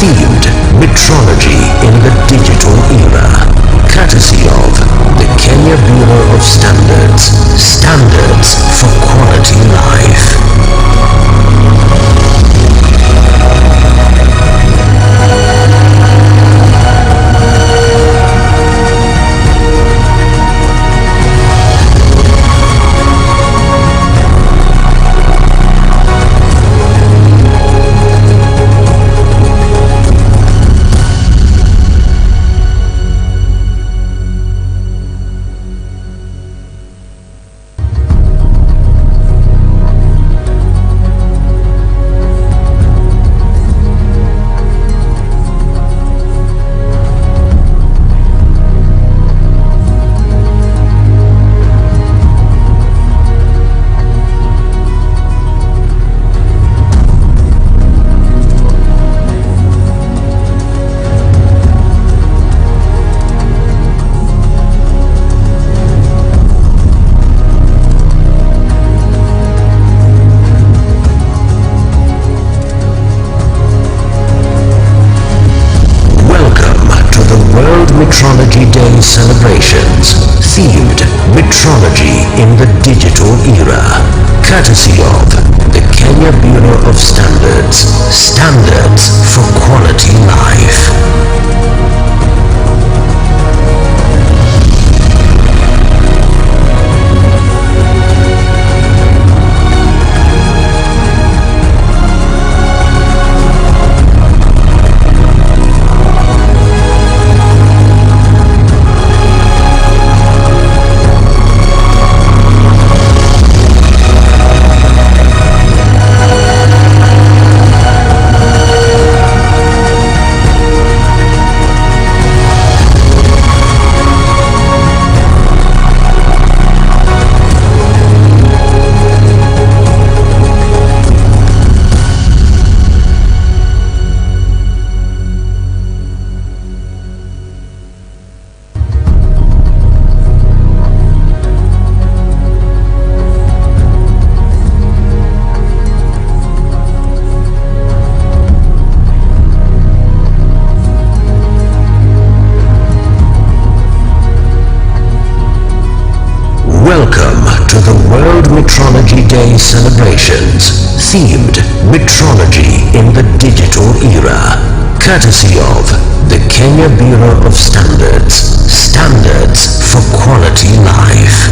themed Metrology in the Digital Era, courtesy of the Kenya Bureau of Standards, Standards for Quality Life. Metrology Day celebrations, themed Metrology in the Digital Era, courtesy of the Kenya Bureau of Standards, Standards for Quality Life. Welcome to the World Metrology Day celebrations, themed Metrology in the Digital Era, courtesy of the Kenya Bureau of Standards, Standards for Quality Life.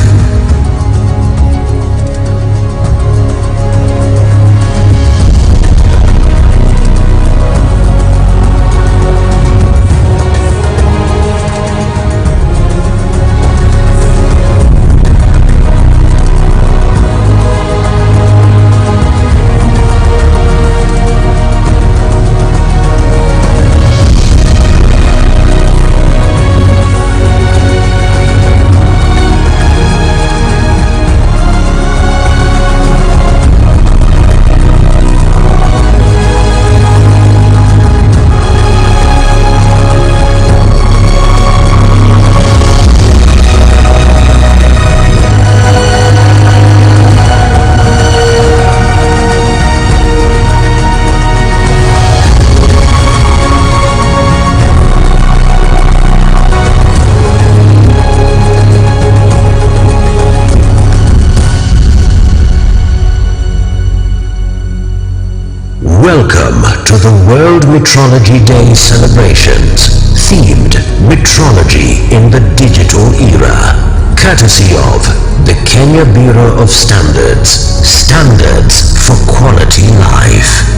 Welcome to the World Metrology Day celebrations, themed Metrology in the Digital Era, courtesy of the Kenya Bureau of Standards, Standards for Quality Life.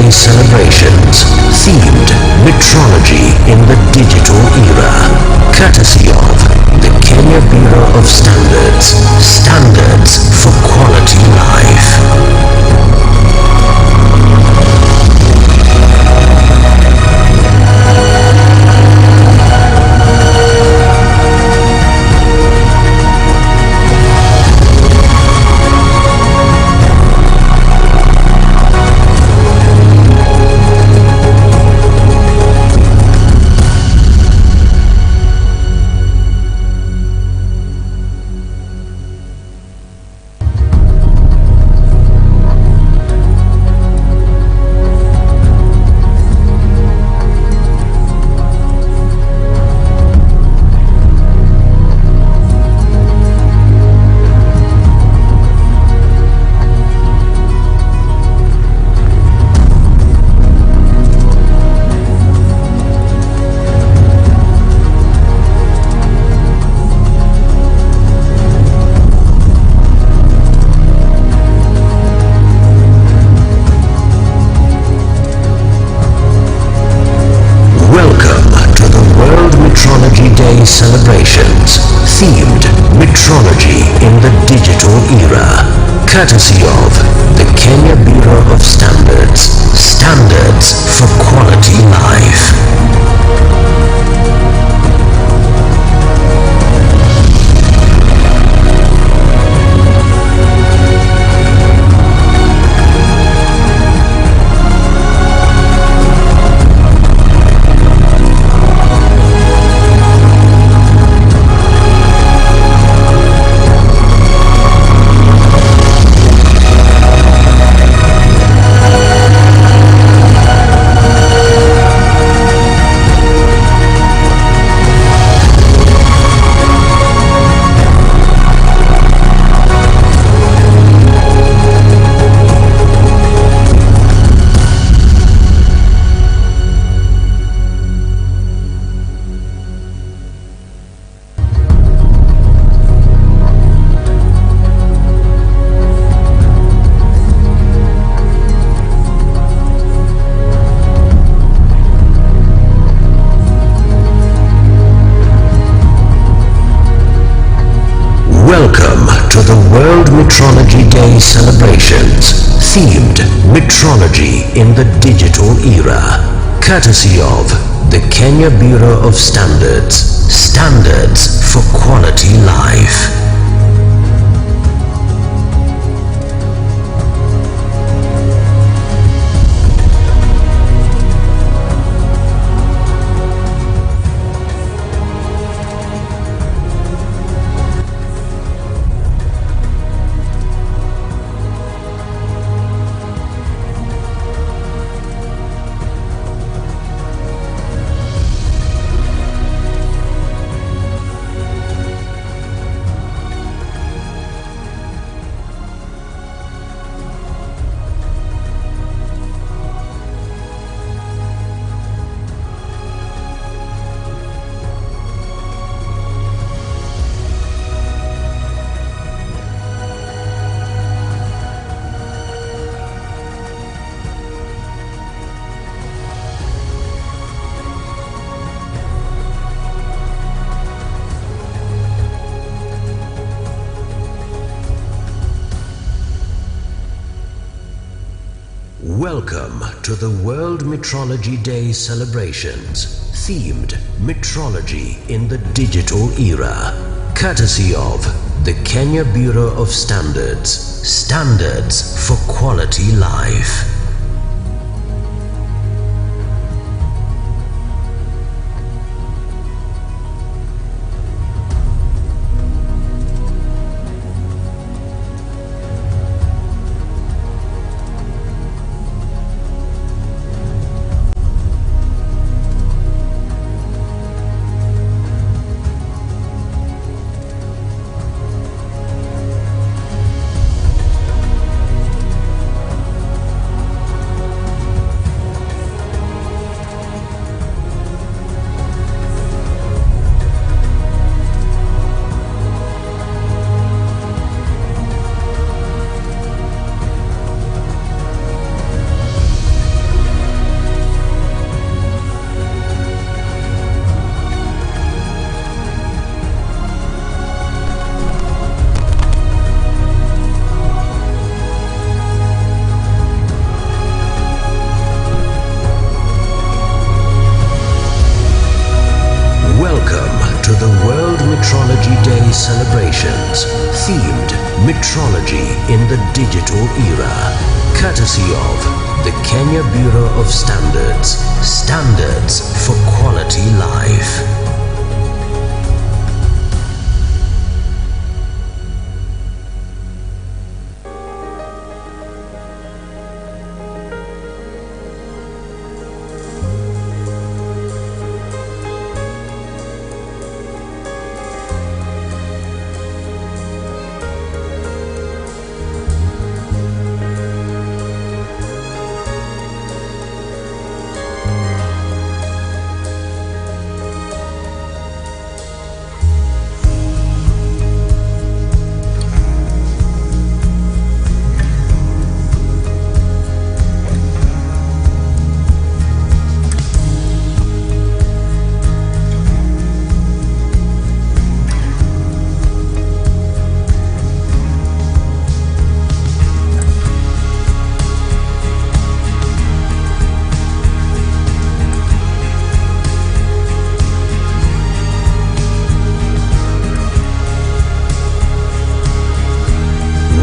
Day celebrations themed Metrology in the Digital Era, courtesy of the Kenya Bureau of Standards, Standards for Quality Life. Celebrations themed Metrology in the Digital Era, courtesy of the Kenya Bureau of Standards, Standards for Quality Life. Welcome to the World Metrology Day celebrations themed Metrology in the Digital Era, courtesy of the Kenya Bureau of Standards, Standards for Quality Life. Welcome to the World Metrology Day celebrations themed Metrology in the Digital Era, courtesy of the Kenya Bureau of Standards, Standards for Quality Life. Metrology Day celebrations themed Metrology in the Digital Era, courtesy of the Kenya Bureau of Standards, Standards for Quality Life.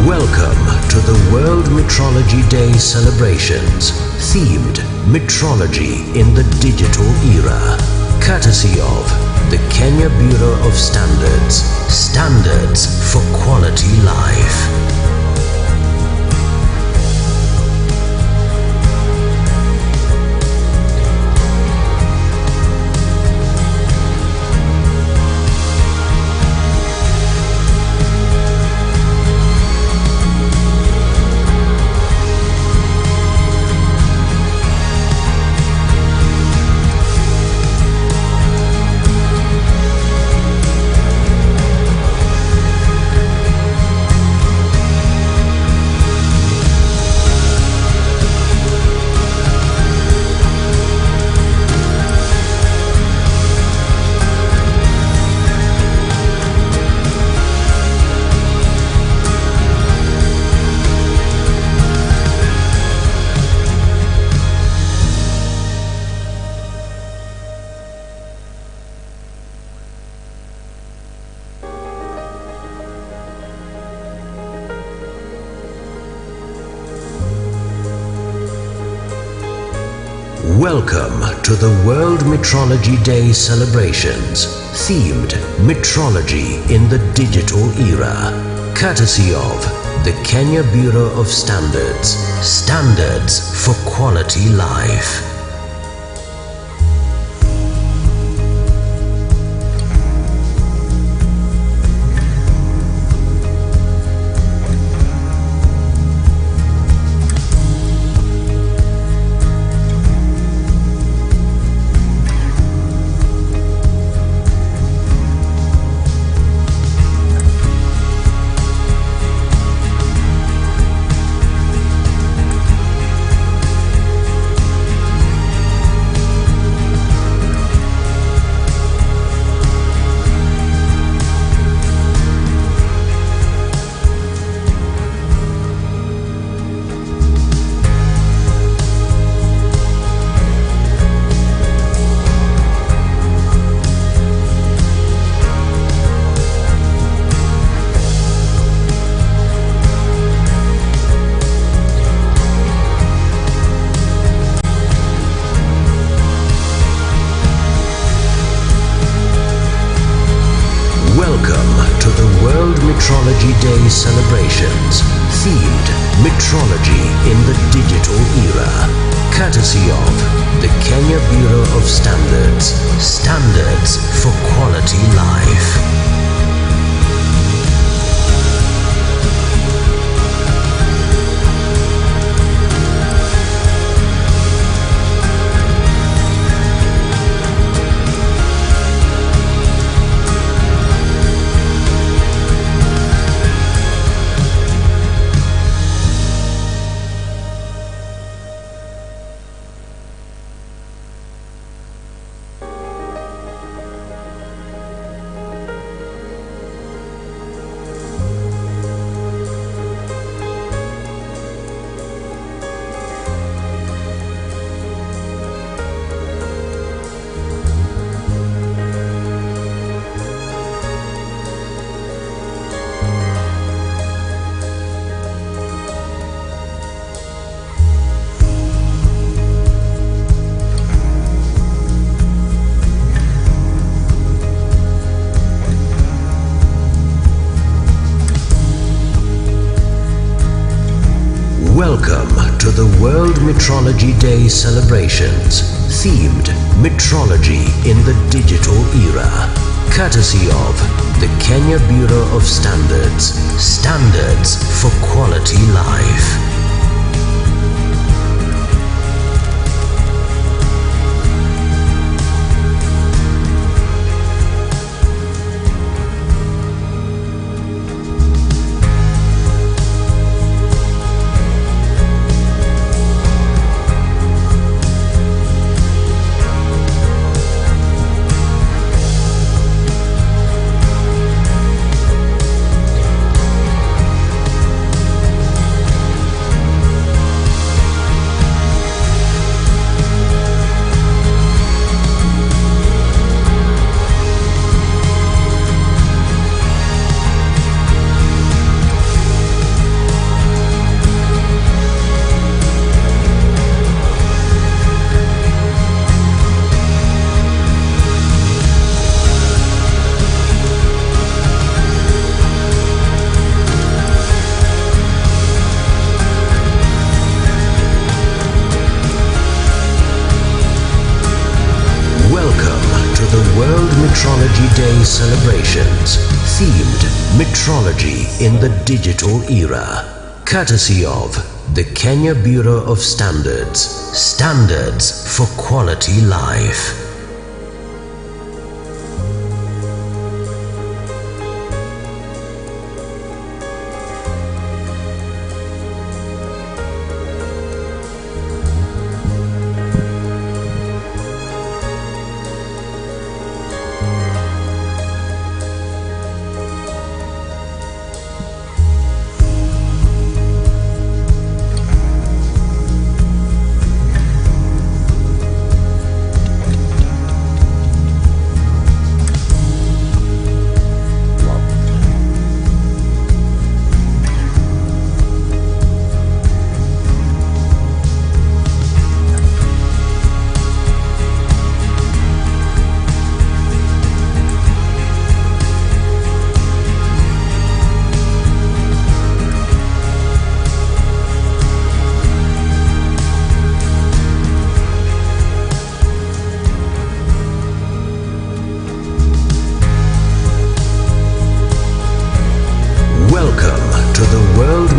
Welcome to the World Metrology Day celebrations themed Metrology in the Digital Era, courtesy of the Kenya Bureau of Standards, Standards for Quality Life. Welcome to the World Metrology Day celebrations themed Metrology in the Digital Era, courtesy of the Kenya Bureau of Standards, Standards for Quality Life. Metrology Day celebrations themed Metrology in the Digital Era, courtesy of the Kenya Bureau of Standards, Standards for Quality Life. Welcome to the World Metrology Day celebrations, themed Metrology in the Digital Era, courtesy of the Kenya Bureau of Standards, Standards for Quality Life. World Metrology Day celebrations, themed Metrology in the Digital Era, courtesy of the Kenya Bureau of Standards, Standards for Quality Life.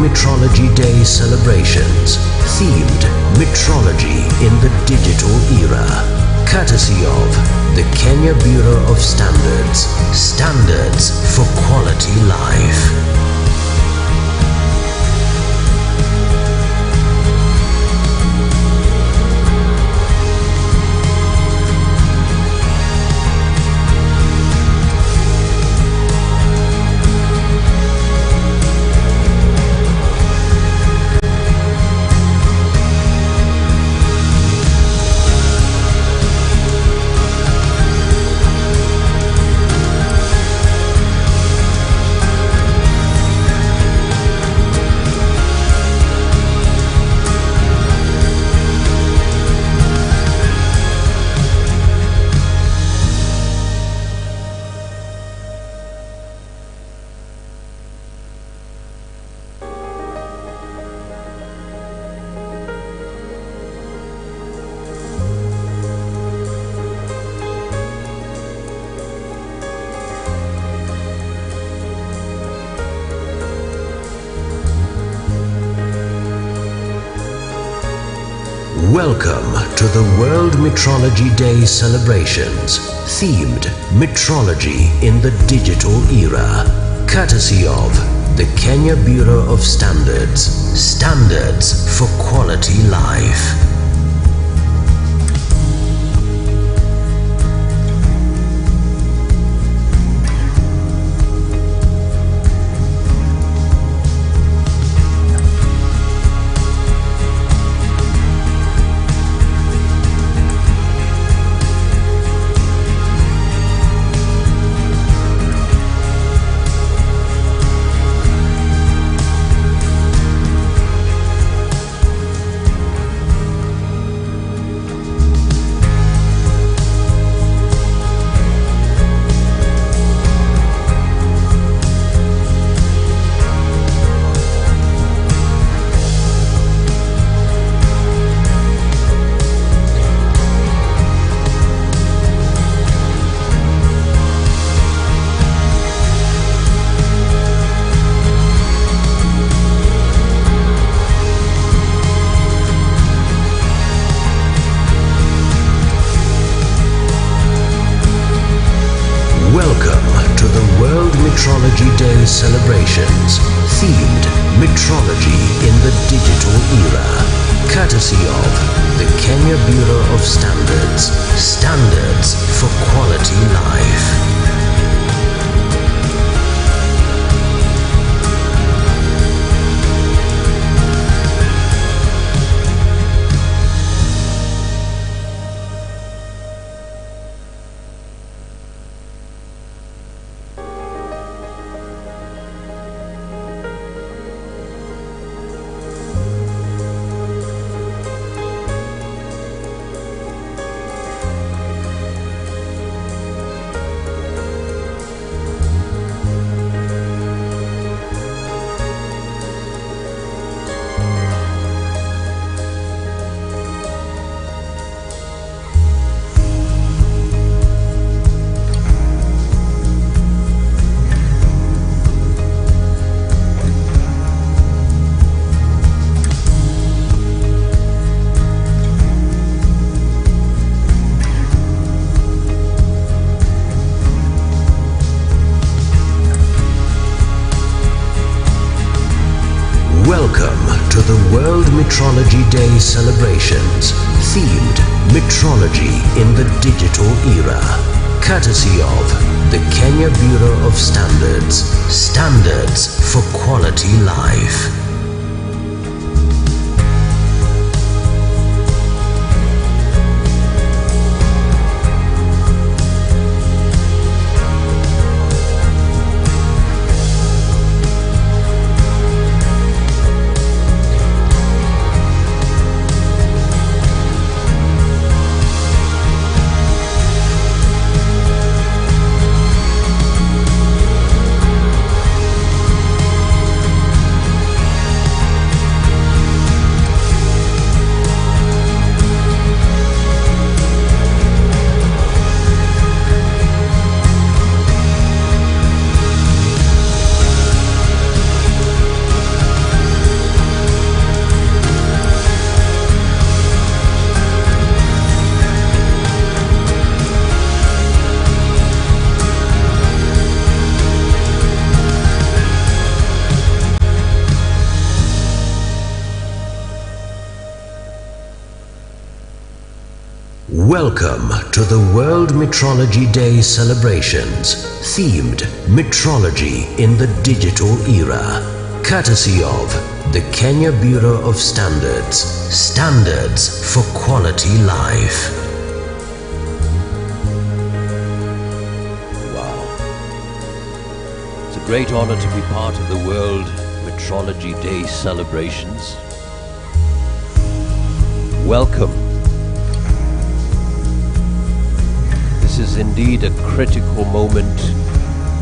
Metrology Day celebrations, themed Metrology in the Digital Era, courtesy of the Kenya Bureau of Standards, Standards for Quality Life. Welcome to the World Metrology Day celebrations, themed Metrology in the Digital Era, courtesy of the Kenya Bureau of Standards, Standards for Quality Life. Metrology Day celebrations themed Metrology in the Digital Era, courtesy of the Kenya Bureau of Standards, Standards for Quality Life. Welcome to the World Metrology Day celebrations themed Metrology in the Digital Era, courtesy of the Kenya Bureau of Standards, Standards for Quality Life. Welcome to the World Metrology Day celebrations themed Metrology in the Digital Era, courtesy of the Kenya Bureau of Standards, Standards for Quality Life. Wow. It's a great honor to be part of the World Metrology Day celebrations. Welcome. This is indeed a critical moment,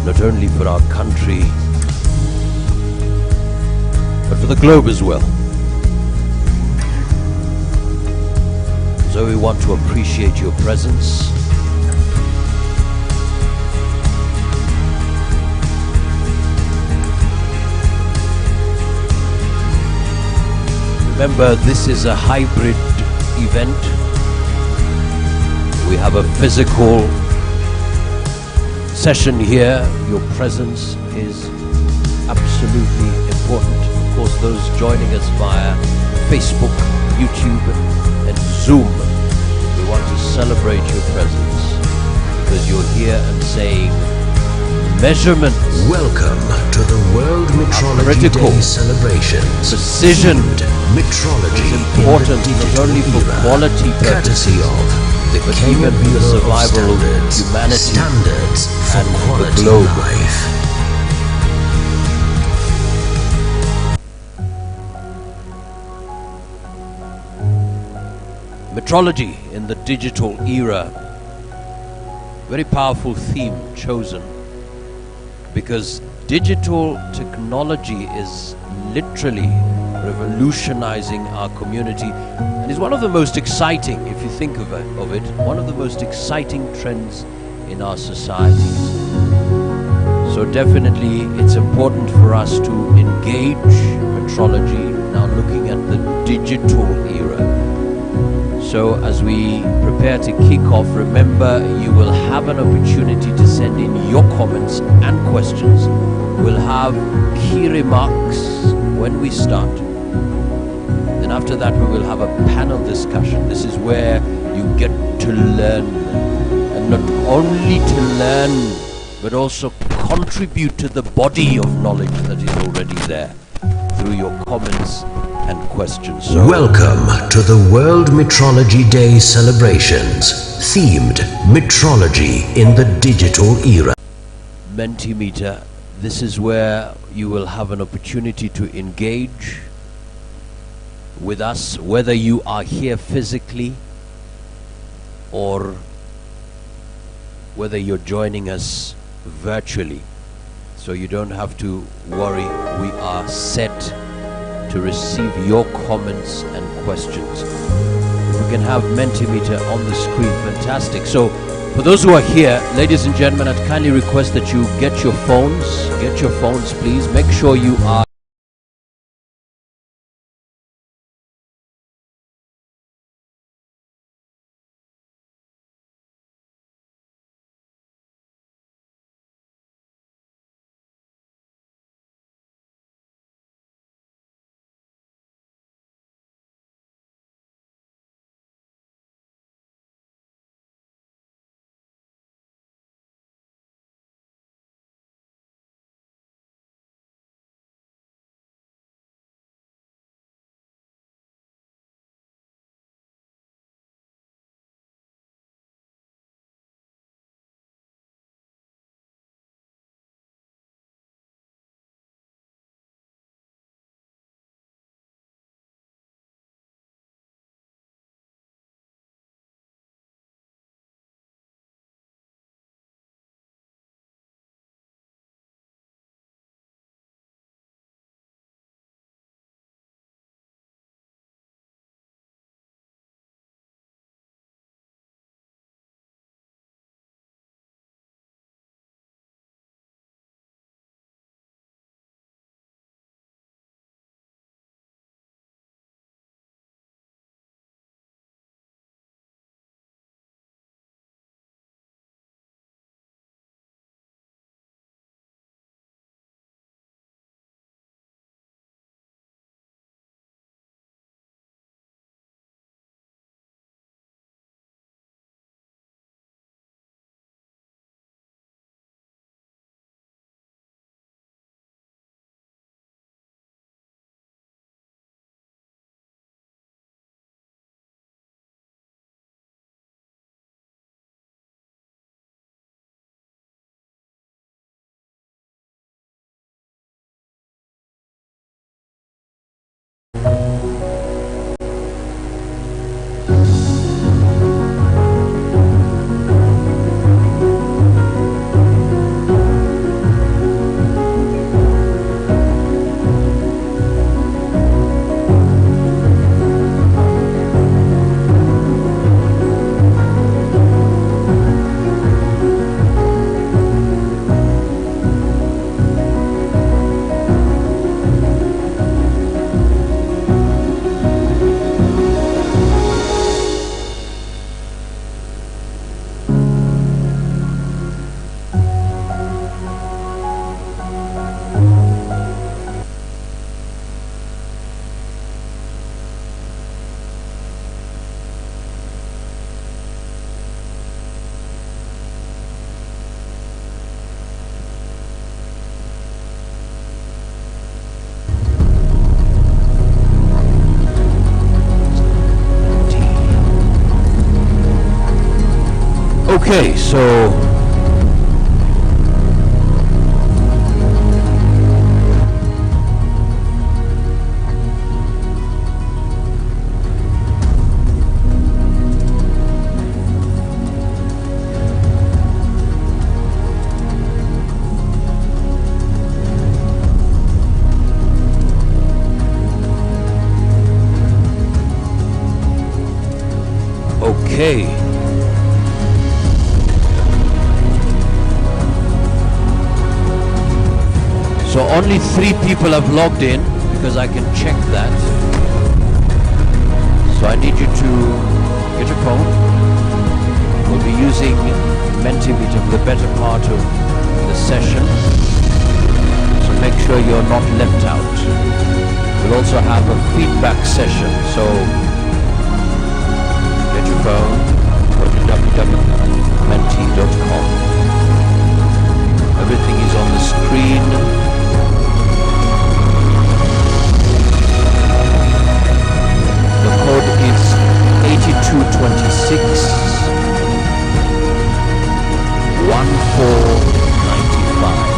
not only for our country, but for the globe as well. So we want to appreciate your presence. Remember, this is a hybrid event. We have a physical session here. Your presence is absolutely important. Of course, those joining us via Facebook, YouTube, and Zoom, we want to celebrate your presence because you're here and saying measurements. Welcome to the World Metrology Day celebrations. Precision Metrology is important not only for quality purposes, courtesy of the but Kenya even for the Bureau of survival of Standards, humanity Standards for and the Quality globe. Life. Metrology in the digital era. Very powerful theme chosen because digital technology is literally revolutionizing our community and is one of the most exciting, if you think of it, one of the most exciting trends in our societies. So definitely it's important for us to engage metrology now looking at the digital era. So as we prepare to kick off, remember you will have an opportunity to send in your comments and questions. We'll have key remarks when we start. Then after that we will have a panel discussion. This is where you get to learn, and not only to learn but also contribute to the body of knowledge that is already there through your comments and questions. So welcome to the World Metrology Day celebrations, themed Metrology in the Digital Era. Mentimeter, this is where you will have an opportunity to engage with us, whether you are here physically or whether you're joining us virtually. So you don't have to worry, we are set to receive your comments and questions. If we can have Mentimeter on the screen, fantastic. So for those who are here, ladies and gentlemen, I'd kindly request that you get your phones please. Make sure you are okay, so okay. So only 3 people have logged in because I can check that. So I need you to Get your phone. We'll be using Mentimeter for the better part of the session, so make sure you're not left out. We'll also have a feedback session, so get your phone, go to www.menti.com. Everything is on the screen. The code is 8226 1495.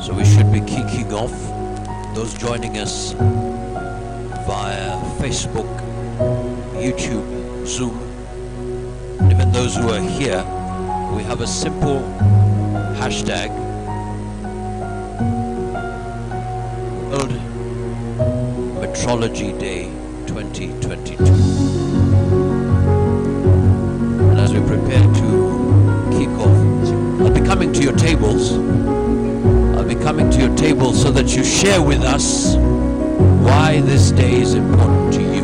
So we should be kicking off. Those joining us via Facebook, YouTube, Zoom, and even those who are here, we have a simple hashtag, World Metrology Day 2022. And as we prepare to kick off, I'll be coming to your tables. So that you share with us why this day is important to you.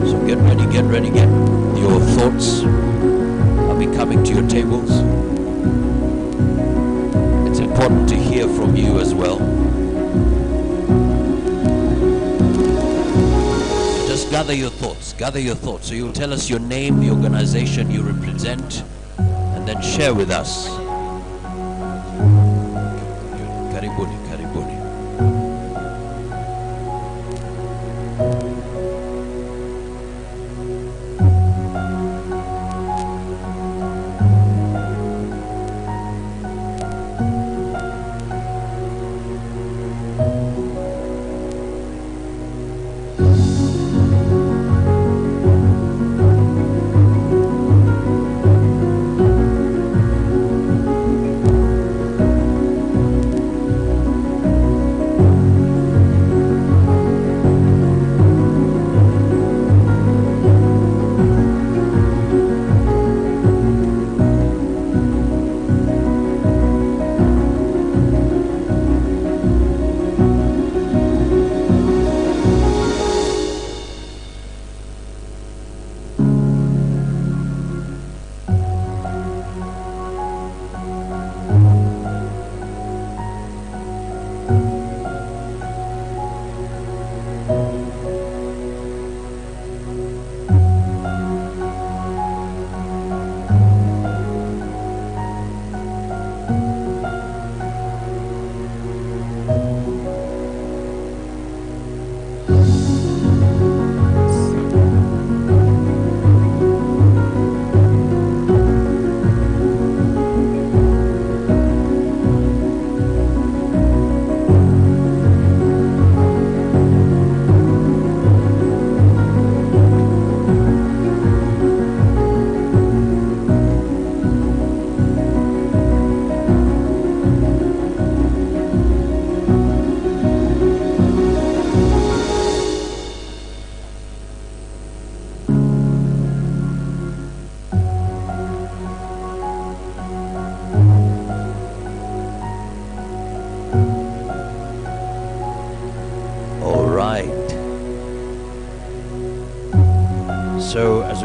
So get ready, get your thoughts. I'll be coming to your tables. It's important to hear from you as well. Just gather your thoughts. So you'll tell us your name, the organization you represent, and then share with us. Karibuni.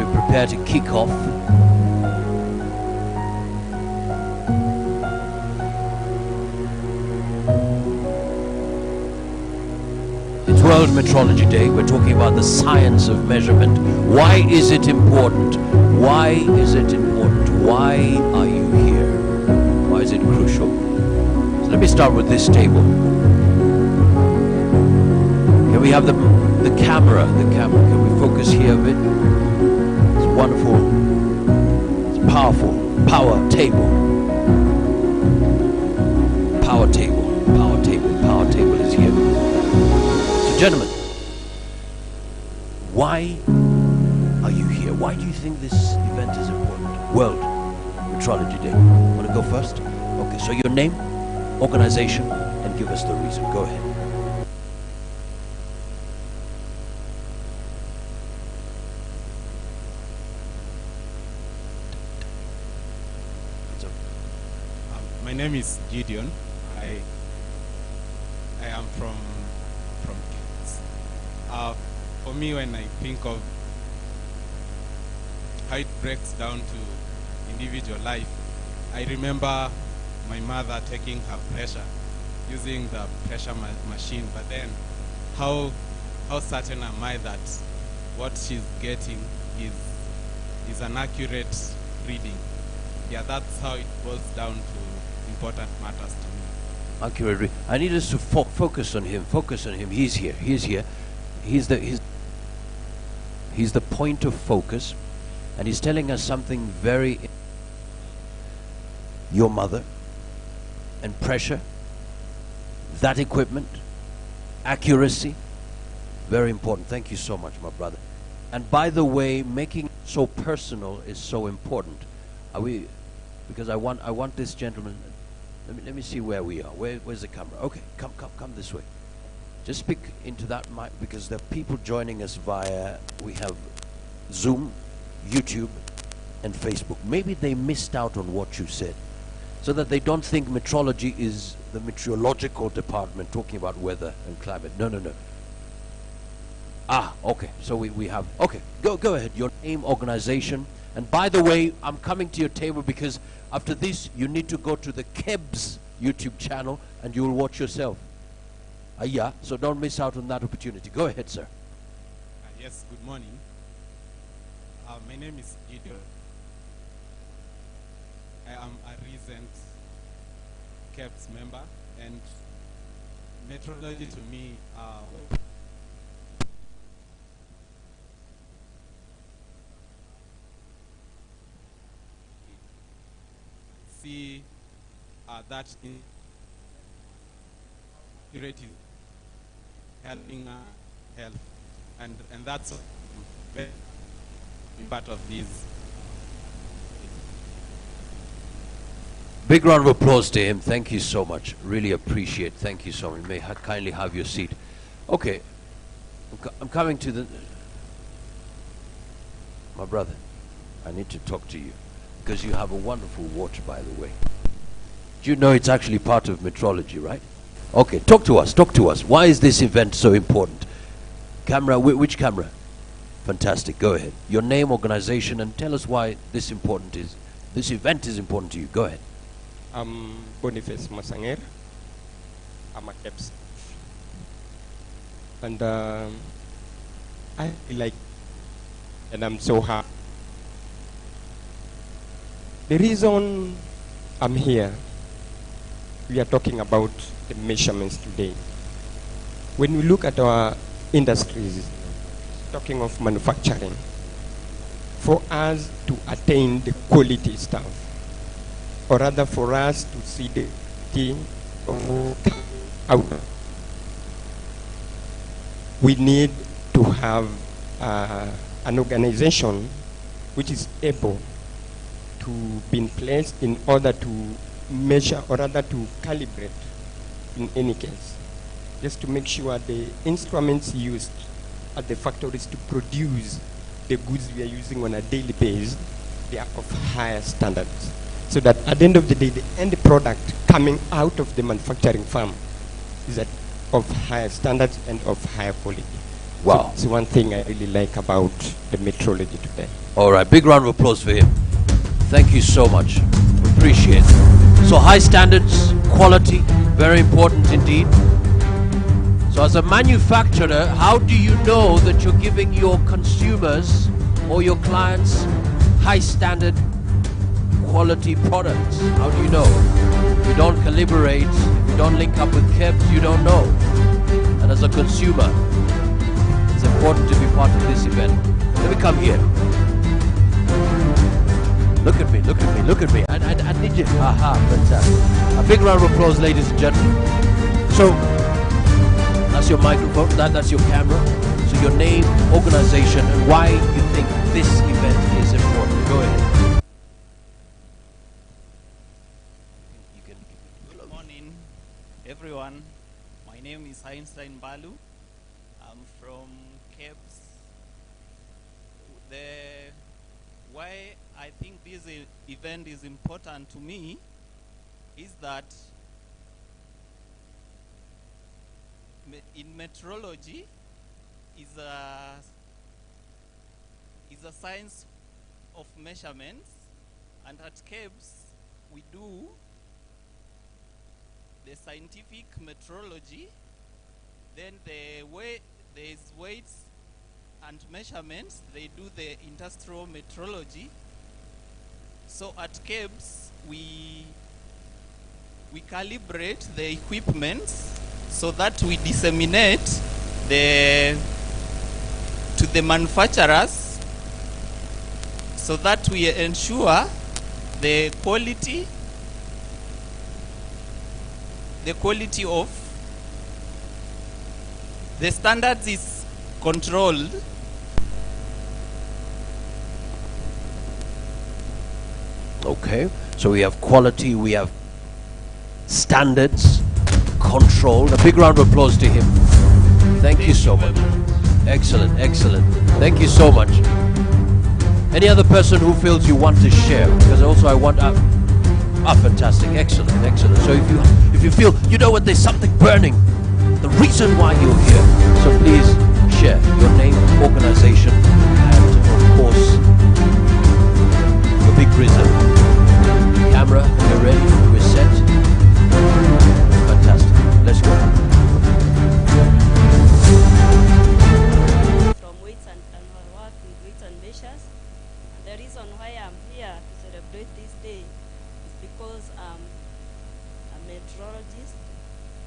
we prepare to kick off. It's World Metrology Day. We're talking about the science of measurement. Why is it important? Why is it important? Why are you here? Why is it crucial? So let me start with this table. Here we have the camera. Can we focus here a bit? It's wonderful. It's powerful. Power table. Power table. Power table. Power table is here. So gentlemen, why are you here? Why do you think this event is important? World Metrology Day. Want to go first? Okay, so your name, organization, and give us the reason. Go ahead. My name is Gideon. I am from KEBS. For me, when I think of how it breaks down to individual life, I remember my mother taking her pressure, using the pressure machine, but then how certain am I that what she's getting is an accurate reading? Yeah, that's how it boils down to important matters to me. Accurate. I need us to focus on him. Focus on him. He's here. He's here. He's the point of focus, and he's telling us something very. Your mother and pressure, that equipment, accuracy, very important. Thank you so much, my brother. And by the way, making it so personal is so important. Are we? Because I want this gentleman. Let me see where we are. Where's the camera? Okay, come this way. Just speak into that mic, because there are people joining us via, we have Zoom, YouTube, and Facebook. Maybe they missed out on what you said, so that they don't think metrology is the meteorological department talking about weather and climate. No. Ah, okay. So we have, okay, go ahead. Your name, organization. And by the way, I'm coming to your table because after this, you need to go to the KEBS YouTube channel and you will watch yourself. Yeah, so don't miss out on that opportunity. Go ahead, sir. Yes, good morning. My name is Gideon. I am a recent KEBS member, and metrology to me see that accuracy helping health, and that's very part of this. Big round of applause to him. Thank you so much. Really appreciate. Thank you so much. May I kindly have your seat. Okay, I'm coming to the. My brother, I need to talk to you because you have a wonderful watch, by the way. Do you know it's actually part of metrology, right? Okay, talk to us. Talk to us. Why is this event so important? Camera, which camera? Fantastic. Go ahead. Your name, organization, and tell us why this event is important to you. Go ahead. I'm Boniface Masanger. I'm a KEBS. And I like, and I'm so happy. The reason I'm here, we are talking about the measurements today. When we look at our industries, talking of manufacturing, for us to attain the quality stuff, or rather for us to see the out, we need to have an organization which is able to be in place in order to measure, or rather to calibrate in any case, just to make sure the instruments used at the factories to produce the goods we are using on a daily basis, they are of higher standards. So that at the end of the day, the end product coming out of the manufacturing farm is of higher standards and of higher quality. Wow. So one thing I really like about the metrology today. All right, big round of applause for him. Thank you so much. Appreciate it. So high standards, quality, very important indeed. So as a manufacturer, how do you know that you're giving your consumers or your clients high standard quality products? How do you know? If you don't collaborate, if you don't link up with KEBS, you don't know. And as a consumer, it's important to be part of this event. Let me come here. Look at me, look at me, look at me. I need you. Aha, fantastic. A big round of applause, ladies and gentlemen. So, that's your microphone, that's your camera. So your name, organization, and why you think this event is important. Go ahead. Good morning, everyone. My name is Einstein Balu. I'm from KEBS. Why I think this event is important to me is that in metrology is a science of measurements, and at KEBS we do the scientific metrology. Then the way there is weights and measurements, they do the industrial metrology. So at KEBS we calibrate the equipment so that we disseminate to the manufacturers, so that we ensure the quality of the standards is controlled. Okay, so we have quality, we have standards, control. A big round of applause to him. Thank you so much. Excellent, excellent. Thank you so much. Any other person who feels you want to share? Because also I want fantastic, excellent, excellent. So if you feel, you know what, there's something burning, the reason why you're here. So please share your name, organization, and of course your big reason. Camera, we're ready, we're set. Fantastic. Let's go. From weights and our work with weights and measures. And the reason why I'm here to celebrate this day is because I'm a metrologist,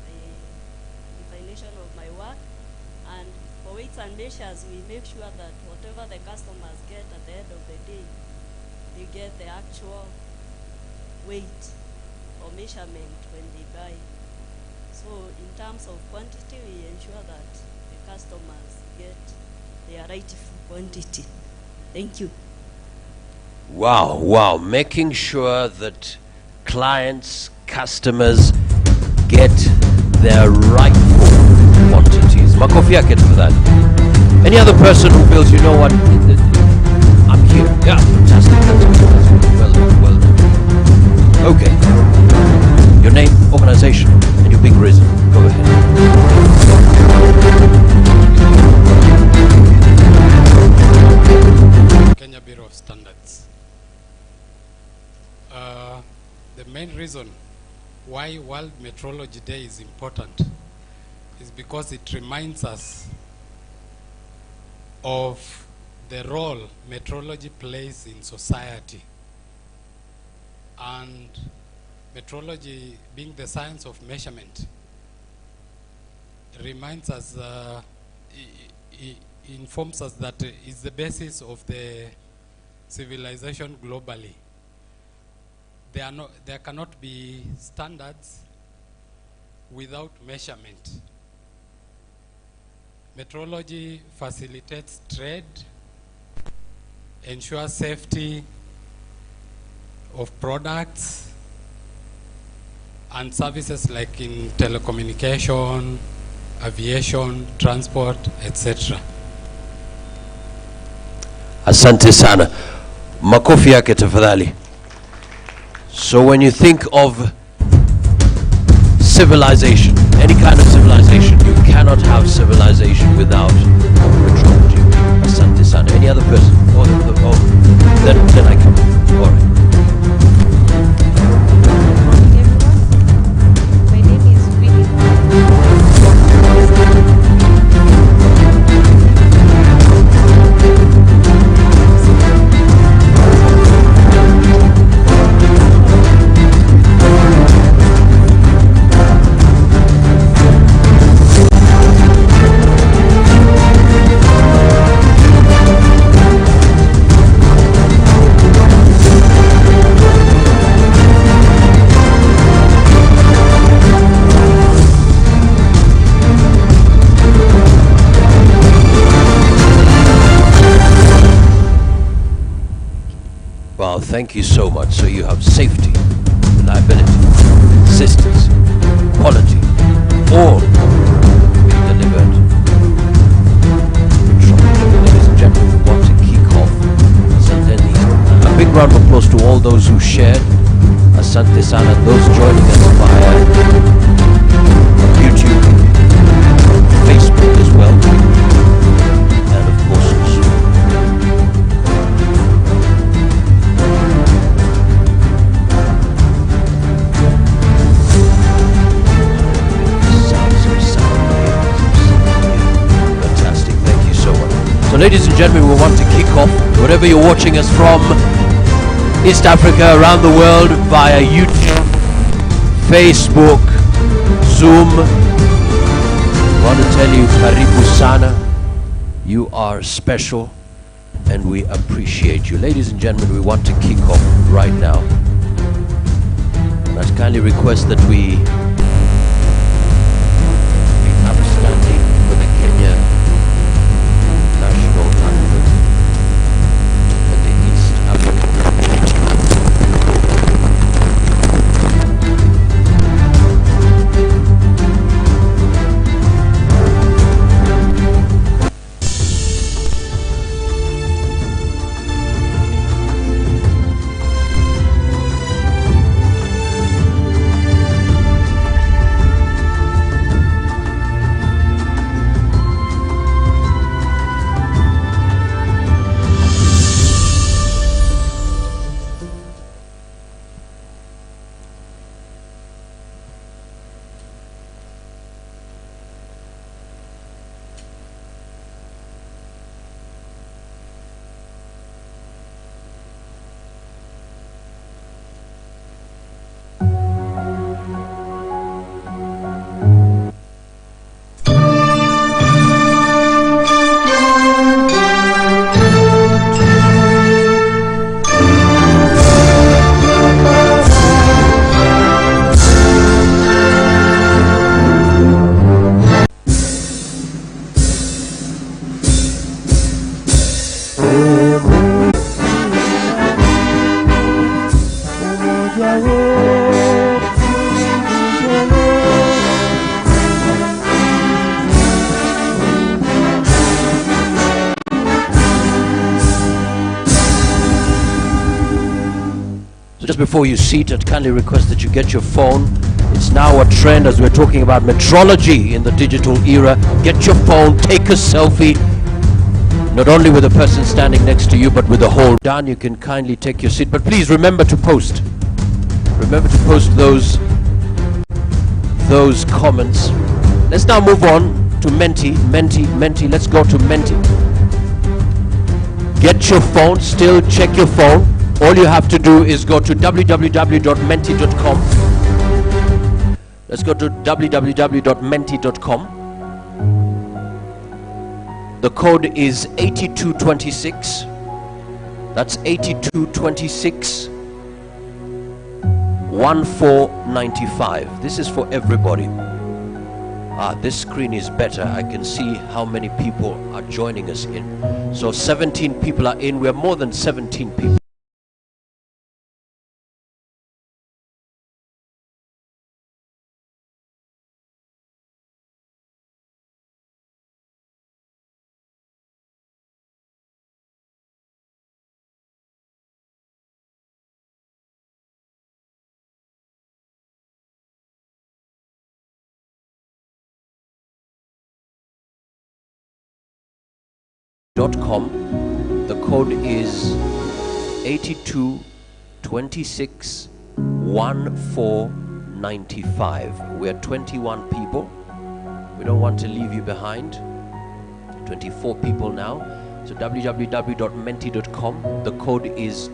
the definition of my work. And for weights and measures, we make sure that whatever the customers get at the end of the day, they get the actual weight or measurement when they buy. So in terms of quantity, we ensure that the customers get their rightful quantity. Thank you. Wow, wow. Making sure that clients, customers get their rightful quantities. Makofi yake for that. Any other person who feels, you know what, I'm here. Yeah, fantastic. Well done, well done. Okay. Your name, organization, and your big reason. Go ahead. Kenya Bureau of Standards. The main reason why World Metrology Day is important is because it reminds us of the role metrology plays in society. And metrology, being the science of measurement, reminds us, informs us that it's the basis of the civilization globally. There cannot be standards without measurement. Metrology facilitates trade, ensures safety of products and services like in telecommunication, aviation, transport, etc. Asante sana. Makofi yake tafadhali. So when you think of civilization, any kind of civilization, you cannot have civilization without metrology. Asante sana. Sana. Any other person? Oh, then I come. All right. Morning, everyone. My name is Winnie. Wow, thank you so much. So you have safety, reliability, consistency, quality, all being delivered. Ladies and gentlemen, we want to kick off Asante. A big round of applause to all those who shared. Asante Sana, and those joining us via YouTube, Facebook as well, and of course Zoom. Fantastic, thank you so much. So ladies and gentlemen, we want to kick off, wherever you're watching us from, East Africa, around the world, via YouTube, Facebook, Zoom. I want to tell you, Karibu Sana, you are special and we appreciate you. Ladies and gentlemen, we want to kick off right now. And I kindly request that we have a standing for the Kenya national anthem and the East African So just before you seat, I'd kindly request that you get your phone. It's now a trend as we're talking about metrology in the digital era. Get your phone, take a selfie, not only with the person standing next to you, but with the whole. Dan, you can kindly take your seat, but please remember to post. Remember to post those comments. Let's now move on to Menti. Let's go to Menti. Get your phone, still check your phone. All you have to do is go to www.menti.com. Let's go to www.menti.com. The code is 8226. That's 8226 1495. This is for everybody. This screen is better. I can see how many people are joining us in. So 17 people are in. We are more than 17 people. menti.com. The code is 82261495. We are 21 people. We don't want to leave you behind. 24 people now. So www.menti.com. The code is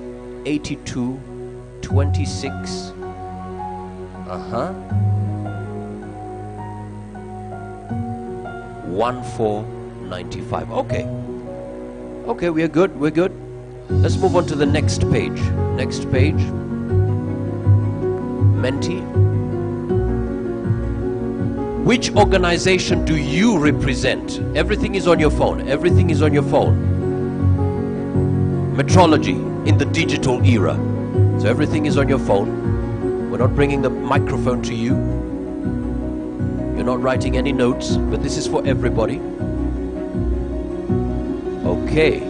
8226 1495. Okay, we are good. We're good. Let's move on to the next page. Next page. Menti. Which organization do you represent? Everything is on your phone. Everything is on your phone. Metrology in the digital era. So everything is on your phone. We're not bringing the microphone to you. You're not writing any notes, but this is for everybody. Okay.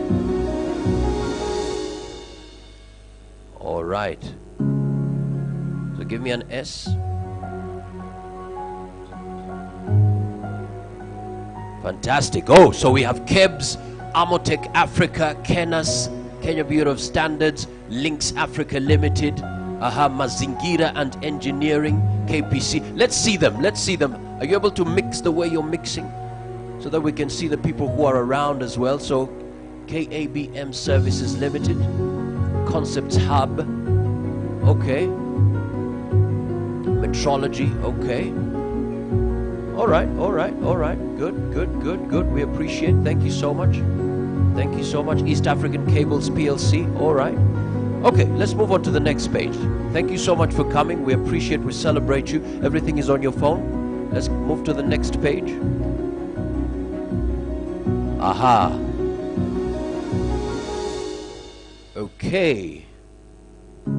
All right. So give me an S. Fantastic. Oh, so we have KEBS, Amotech Africa, KENAS, Kenya Bureau of Standards, Links Africa Limited, Mazingira and Engineering, KPC. Let's see them. Let's see them. Are you able to mix the way you're mixing so that we can see the people who are around as well? So KABM Services Limited, Concepts Hub, okay. Metrology, okay. All right. Good. We appreciate. Thank you so much. Thank you so much. East African Cables PLC. All right. Okay, let's move on to the next page. Thank you so much for coming. We appreciate, we celebrate you. Everything is on your phone. Let's move to the next page. Aha. Okay. So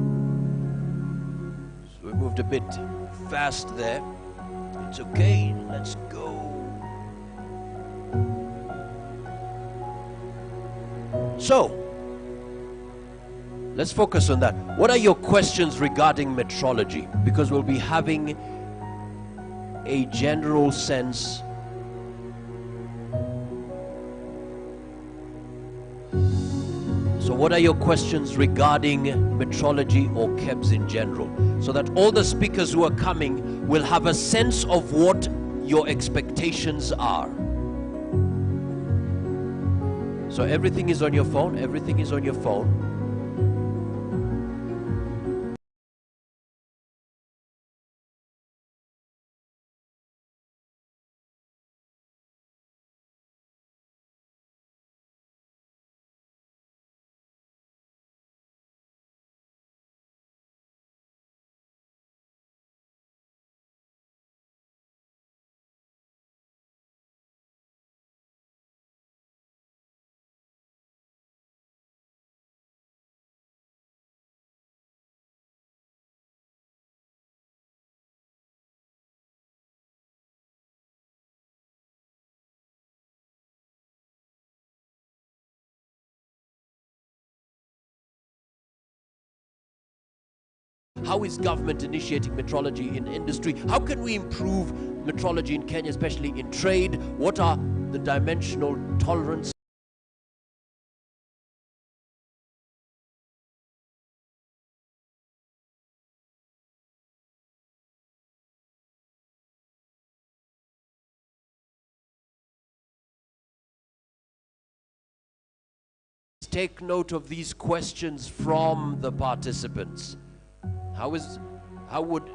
we moved a bit fast there. It's okay, let's go. So, let's focus on that. What are your questions regarding metrology? Because we'll be having a general sense So what are your questions regarding metrology or KEBS in general? So that all the speakers who are coming will have a sense of what your expectations are. So everything is on your phone, everything is on your phone. How is government initiating metrology in industry? How can we improve metrology in Kenya, especially in trade? What are the dimensional tolerance? Take note of these questions from the participants. How would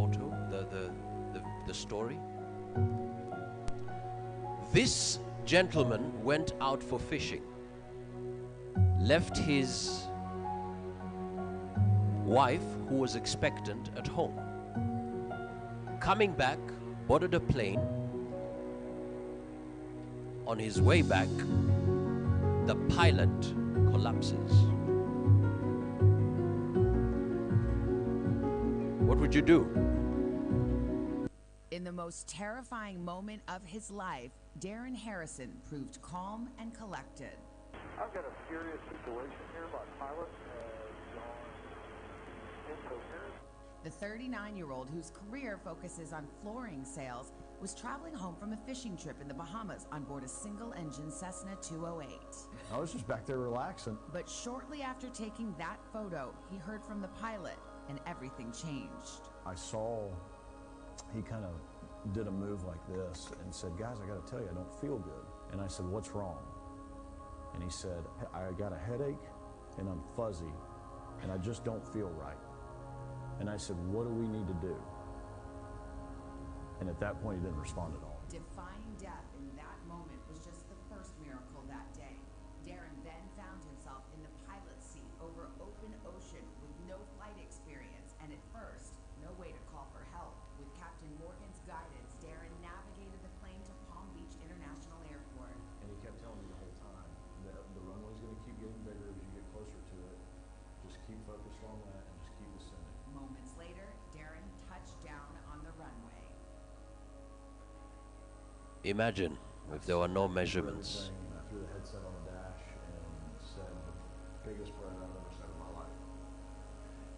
photo, the story. This gentleman went out for fishing, left his wife, who was expectant, at home. Coming back, boarded a plane. On his way back, the pilot collapses. What would you do? In the most terrifying moment of his life, Darren Harrison proved calm and collected. I've got a serious situation here. My pilot has gone incoherent. The 39-year-old, whose career focuses on flooring sales, was traveling home from a fishing trip in the Bahamas on board a single-engine Cessna 208. I was just back there relaxing. But shortly after taking that photo, he heard from the pilot, and everything changed. I saw he kind of did a move like this and said, "Guys, I got to tell you, I don't feel good." And I said, "What's wrong?" And he said, "I got a headache and I'm fuzzy and I just don't feel right." And I said, "What do we need to do?" And at that point, he didn't respond at all. Defying death in that moment was just the first miracle that day. Darren then found himself in the pilot's seat over open ocean with no flight experience and at first, no way to call for help. With Captain Morgan's guidance, Darren navigated the plane to Palm Beach International Airport. And he kept telling me the whole time that the runway's going to keep getting bigger as you get closer to it. Just keep focused on that and just keep ascending. Moments later, Darren touched down on the runway. Imagine if there were no measurements. I threw the headset on the dash and said the biggest prayer I've ever said in my life.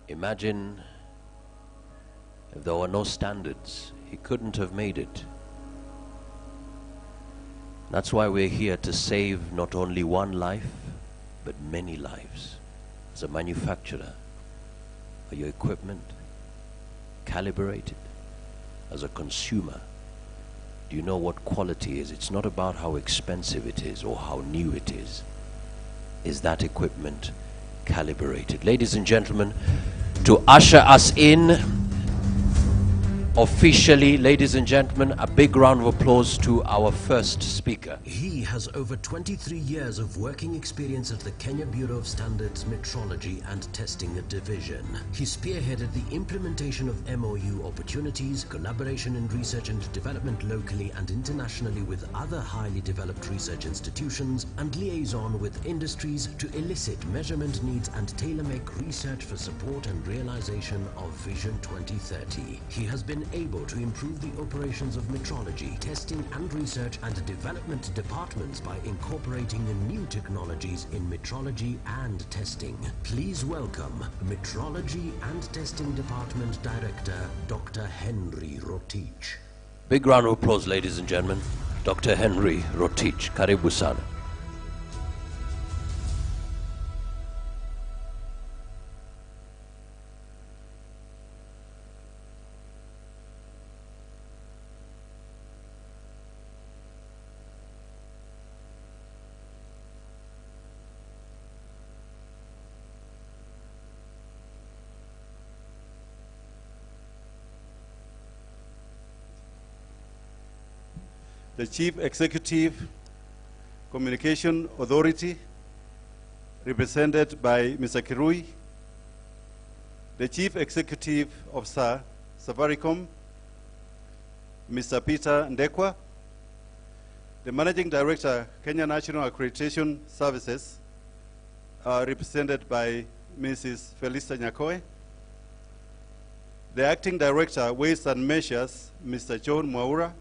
Imagine if there were no standards. He couldn't have made it. That's why we're here, to save not only one life, but many lives. As a manufacturer, are your equipment calibrated? As a consumer, do you know what quality is? It's not about how expensive it is or how new it is. Is that equipment calibrated? Ladies and gentlemen, to usher us in officially, ladies and gentlemen, a big round of applause to our first speaker. He has over 23 years of working experience at the Kenya Bureau of Standards Metrology and Testing Division. He spearheaded the implementation of MOU opportunities, collaboration in research and development locally and internationally with other highly developed research institutions, and liaison with industries to elicit measurement needs and tailor-make research for support and realization of Vision 2030. He has been able to improve the operations of metrology, testing and research and development departments by incorporating new technologies in metrology and testing. Please welcome Metrology and Testing Department Director, Dr. Henry Rotich. Big round of applause, ladies and gentlemen. Dr. Henry Rotich. Karibu sana. The Chief Executive Communication Authority, represented by Mr. Kirui, the Chief Executive Officer, Safaricom, Mr. Peter Ndekwa, the Managing Director, Kenya National Accreditation Services, represented by Mrs. Felisa Nyakoe, the Acting Director, Weights and Measures, Mr. John Mwaura,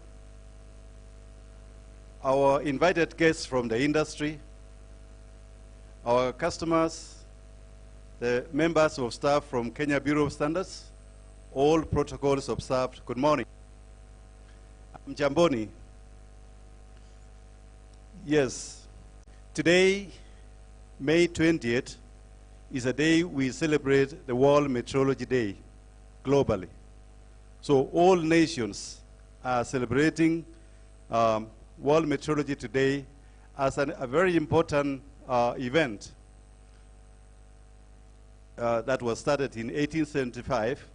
our invited guests from the industry, our customers, the members of staff from Kenya Bureau of Standards, all protocols observed. Good morning. I'm Jamboni. Yes, today, May 20th, is a day we celebrate the World Metrology Day globally. So all nations are celebrating World Metrology today as a very important event that was started in 1875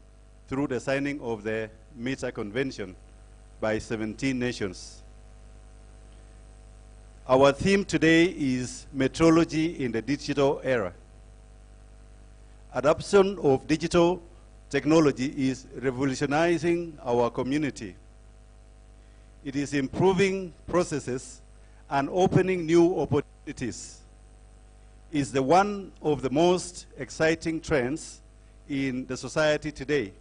through the signing of the Meter Convention by 17 nations. Our theme today is metrology in the digital era. Adoption of digital technology is revolutionizing our community. It is improving processes and opening new opportunities. It's one of the most exciting trends in the society today,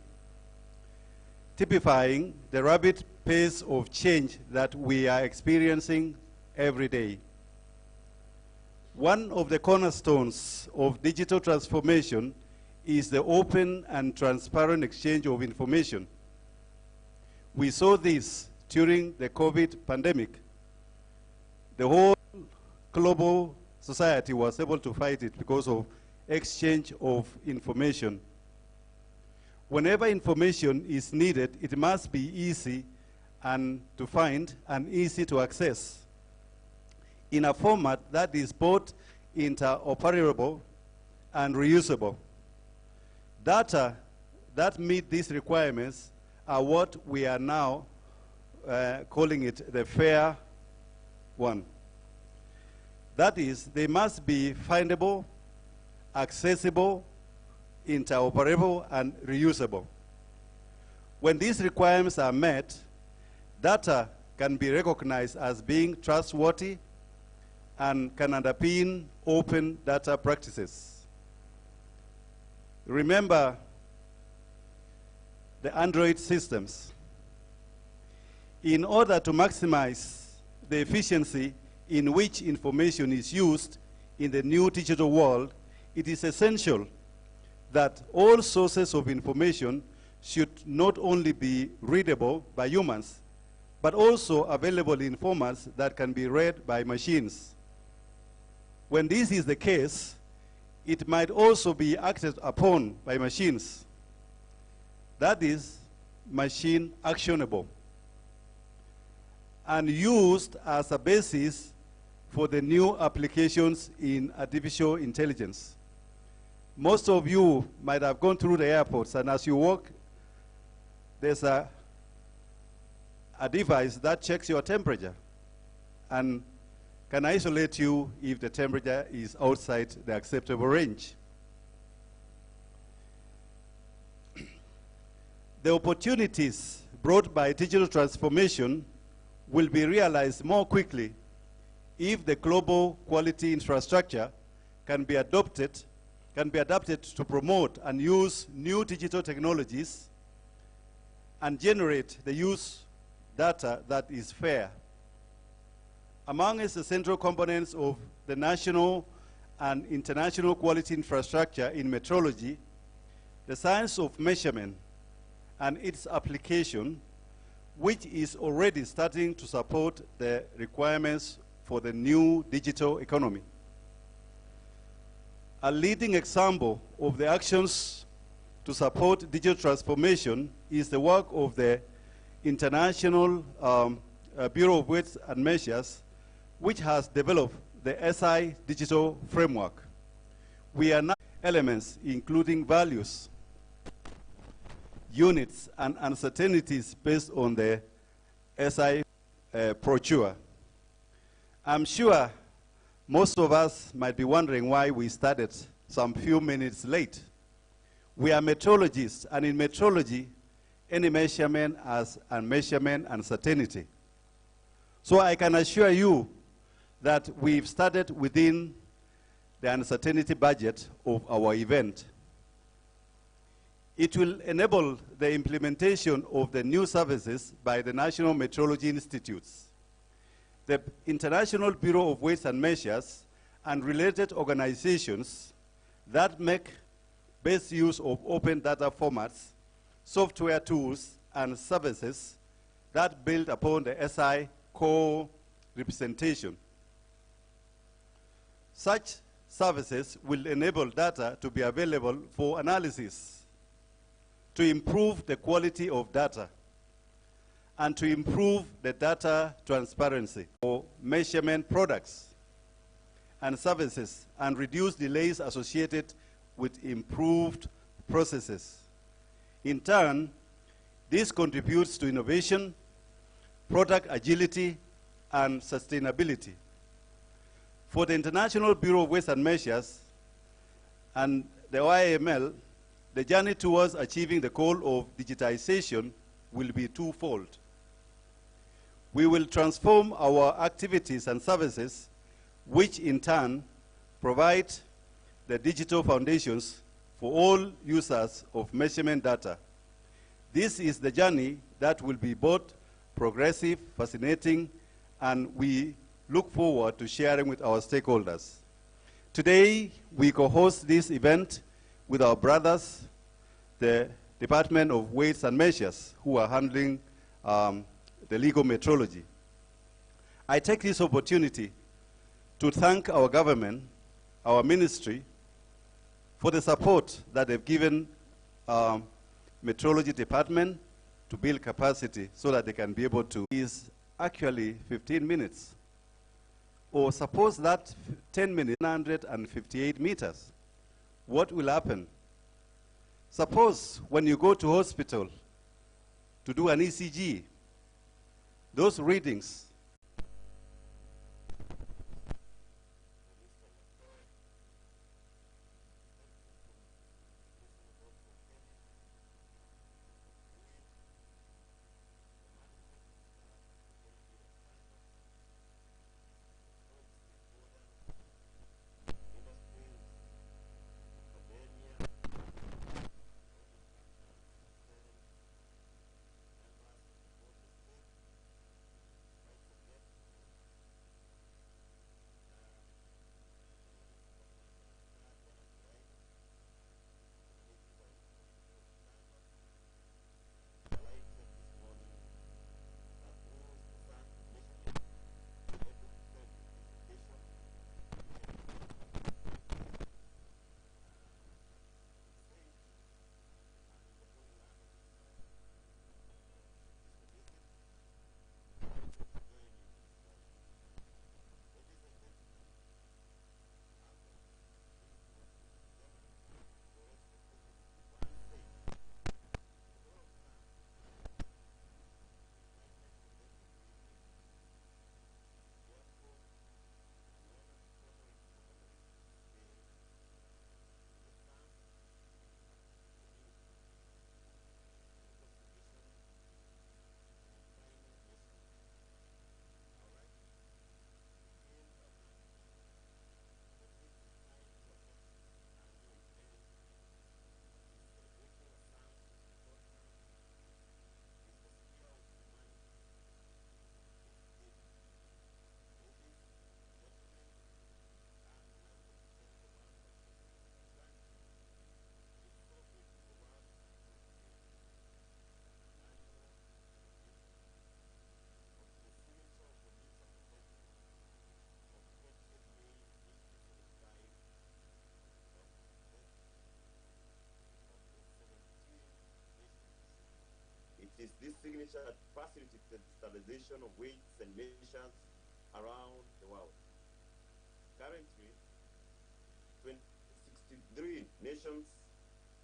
typifying the rapid pace of change that we are experiencing every day. One of the cornerstones of digital transformation is the open and transparent exchange of information. We saw this during the COVID pandemic. The whole global society was able to fight it because of exchange of information. Whenever information is needed, it must be easy and to find and easy to access in a format that is both interoperable and reusable. Data that meet these requirements are what we are now calling it the fair one. That is, they must be findable, accessible, interoperable, and reusable. When these requirements are met, data can be recognized as being trustworthy and can underpin open data practices. Remember the Android systems. In order to maximize the efficiency in which information is used in the new digital world, it is essential that all sources of information should not only be readable by humans, but also available in formats that can be read by machines. When this is the case, it might also be acted upon by machines. That is, machine actionable, and used as a basis for the new applications in artificial intelligence. Most of you might have gone through the airports, and as you walk, there's a device that checks your temperature and can isolate you if the temperature is outside the acceptable range. The opportunities brought by digital transformation will be realized more quickly if the global quality infrastructure can be adapted to promote and use new digital technologies and generate the use data that is fair. Among the central components of the national and international quality infrastructure in metrology, the science of measurement and its application, which is already starting to support the requirements for the new digital economy. A leading example of the actions to support digital transformation is the work of the International Bureau of Weights and Measures, which has developed the SI digital framework. We are now elements including values, units, and uncertainties based on the SI brochure. I'm sure most of us might be wondering why we started some few minutes late. We are metrologists, and in metrology, any measurement has a measurement uncertainty. So I can assure you that we've started within the uncertainty budget of our event. It will enable the implementation of the new services by the National Metrology Institutes, the International Bureau of Weights and Measures, and related organizations that make best use of open data formats, software tools, and services that build upon the SI core representation. Such services will enable data to be available for analysis, to improve the quality of data, and to improve the data transparency for measurement products and services, and reduce delays associated with improved processes. In turn, this contributes to innovation, product agility, and sustainability. For the International Bureau of Weights and Measures and the OIML, the journey towards achieving the goal of digitization will be twofold. We will transform our activities and services, which in turn provide the digital foundations for all users of measurement data. This is the journey that will be both progressive, fascinating, and we look forward to sharing with our stakeholders. Today, we co-host this event with our brothers, the Department of Weights and Measures, who are handling the legal metrology. I take this opportunity to thank our government, our ministry, for the support that they've given metrology department to build capacity so that they can be able to. Is actually 15 minutes. Or suppose that 10 minutes, 158 meters. What will happen? Suppose when you go to hospital to do an ECG, those readings is this signature that facilitates the standardization of weights and measures around the world. Currently, 63 nations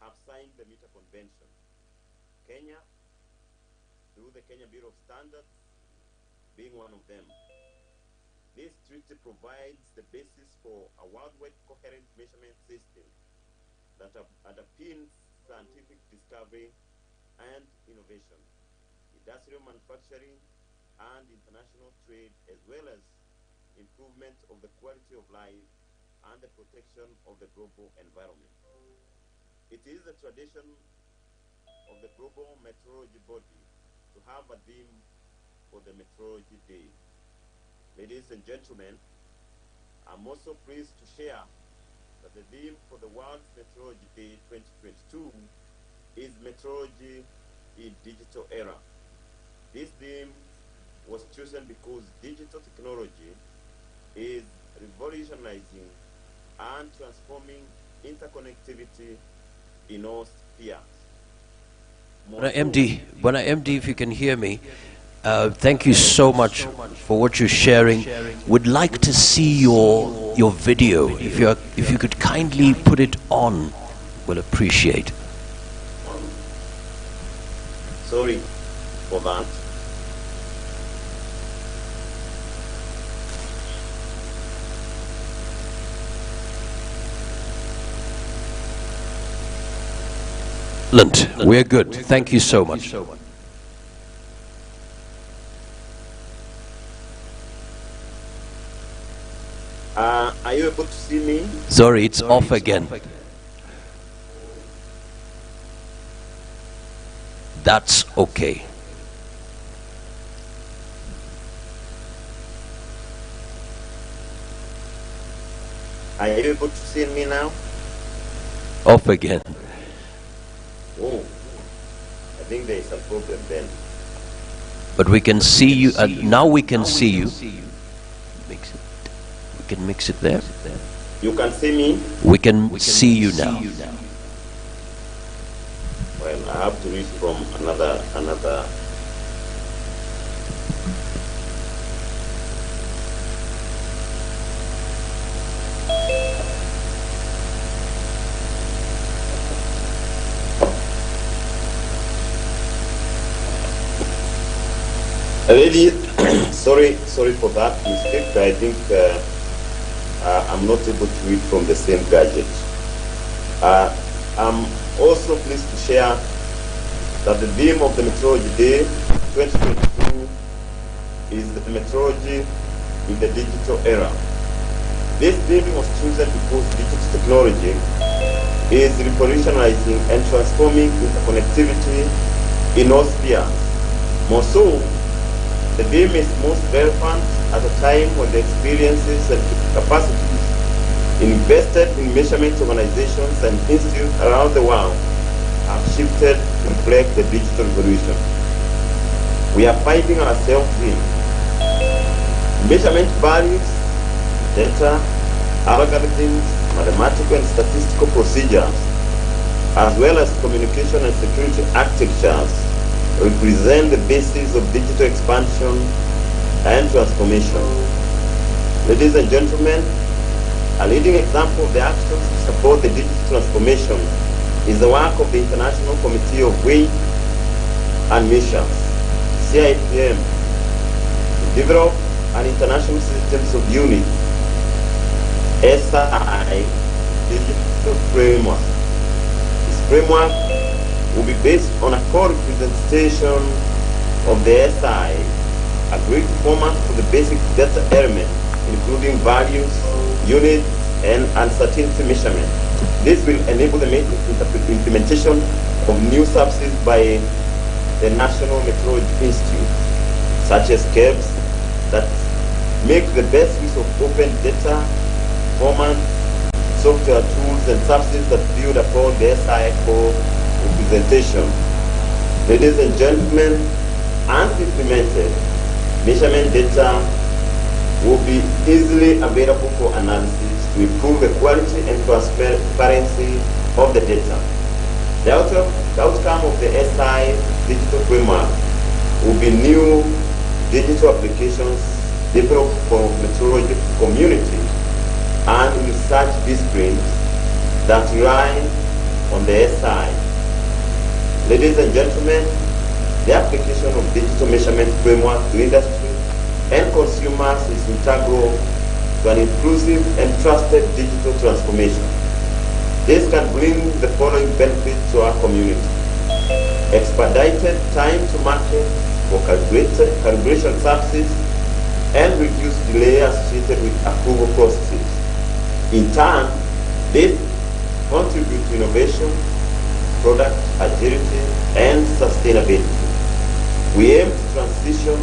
have signed the Meter Convention. Kenya, through the Kenya Bureau of Standards, being one of them. This treaty provides the basis for a worldwide coherent measurement system that underpins scientific discovery and innovation, industrial manufacturing, and international trade, as well as improvement of the quality of life and the protection of the global environment. It is the tradition of the Global Metrology Body to have a theme for the Metrology Day. Ladies and gentlemen, I'm also pleased to share that the theme for the World Metrology Day 2022 is Metrology in Digital Era. This theme was chosen because digital technology is revolutionizing and transforming interconnectivity in all spheres. Bwana MD, if you can hear me, thank you so much for what you're sharing. Would like to see your video. If you could kindly put it on, we'll appreciate. sorry for that. Excellent. We're good. Thank you so much. Are you able to see me? Sorry, it's off again. That's okay. Are you able to see me now? Off again. Oh, I think there is a problem then. But we can see you. Now we can see you. Mix it. We can mix it there. You can see me? We can see you now. Well, I have to read from another. Really, sorry for that mistake. I think I'm not able to read from the same gadget. I'm also pleased to share that the theme of the Metrology Day 2022 is the metrology in the digital era. This theme was chosen because digital technology is revolutionizing and transforming interconnectivity in all spheres. More so, the theme is most relevant at a time when the experiences and capacities invested in measurement organizations and institutes around the world have shifted to reflect the digital revolution. We are finding ourselves in measurement values, data, algorithms, mathematical and statistical procedures, as well as communication and security architectures represent the basis of digital expansion and transformation. Ladies and gentlemen, a leading example of the actions to support the digital transformation is the work of the International Committee of Weight and Measures, CIPM, to develop an international systems of units, SI digital framework. This framework will be based on a core representation of the SI, agreed format for the basic data element, including values, units, and uncertainty measurement. This will enable the implementation of new services by the National Metrology Institute, such as KEBS, that make the best use of open data formats, software tools, and services that build upon the SI core representation. Ladies and gentlemen, as implemented, measurement data will be easily available for analysis to improve the quality and transparency of the data. The outcome of the SI digital framework will be new digital applications developed for metrology community and research disciplines that rely on the SI. Ladies and gentlemen, the application of digital measurement framework to industry and consumers is integral to an inclusive and trusted digital transformation. This can bring the following benefits to our community: expedited time to market for calibration services and reduced delay associated with approval processes. In turn, this contributes to innovation, product agility, and sustainability. We aim to transition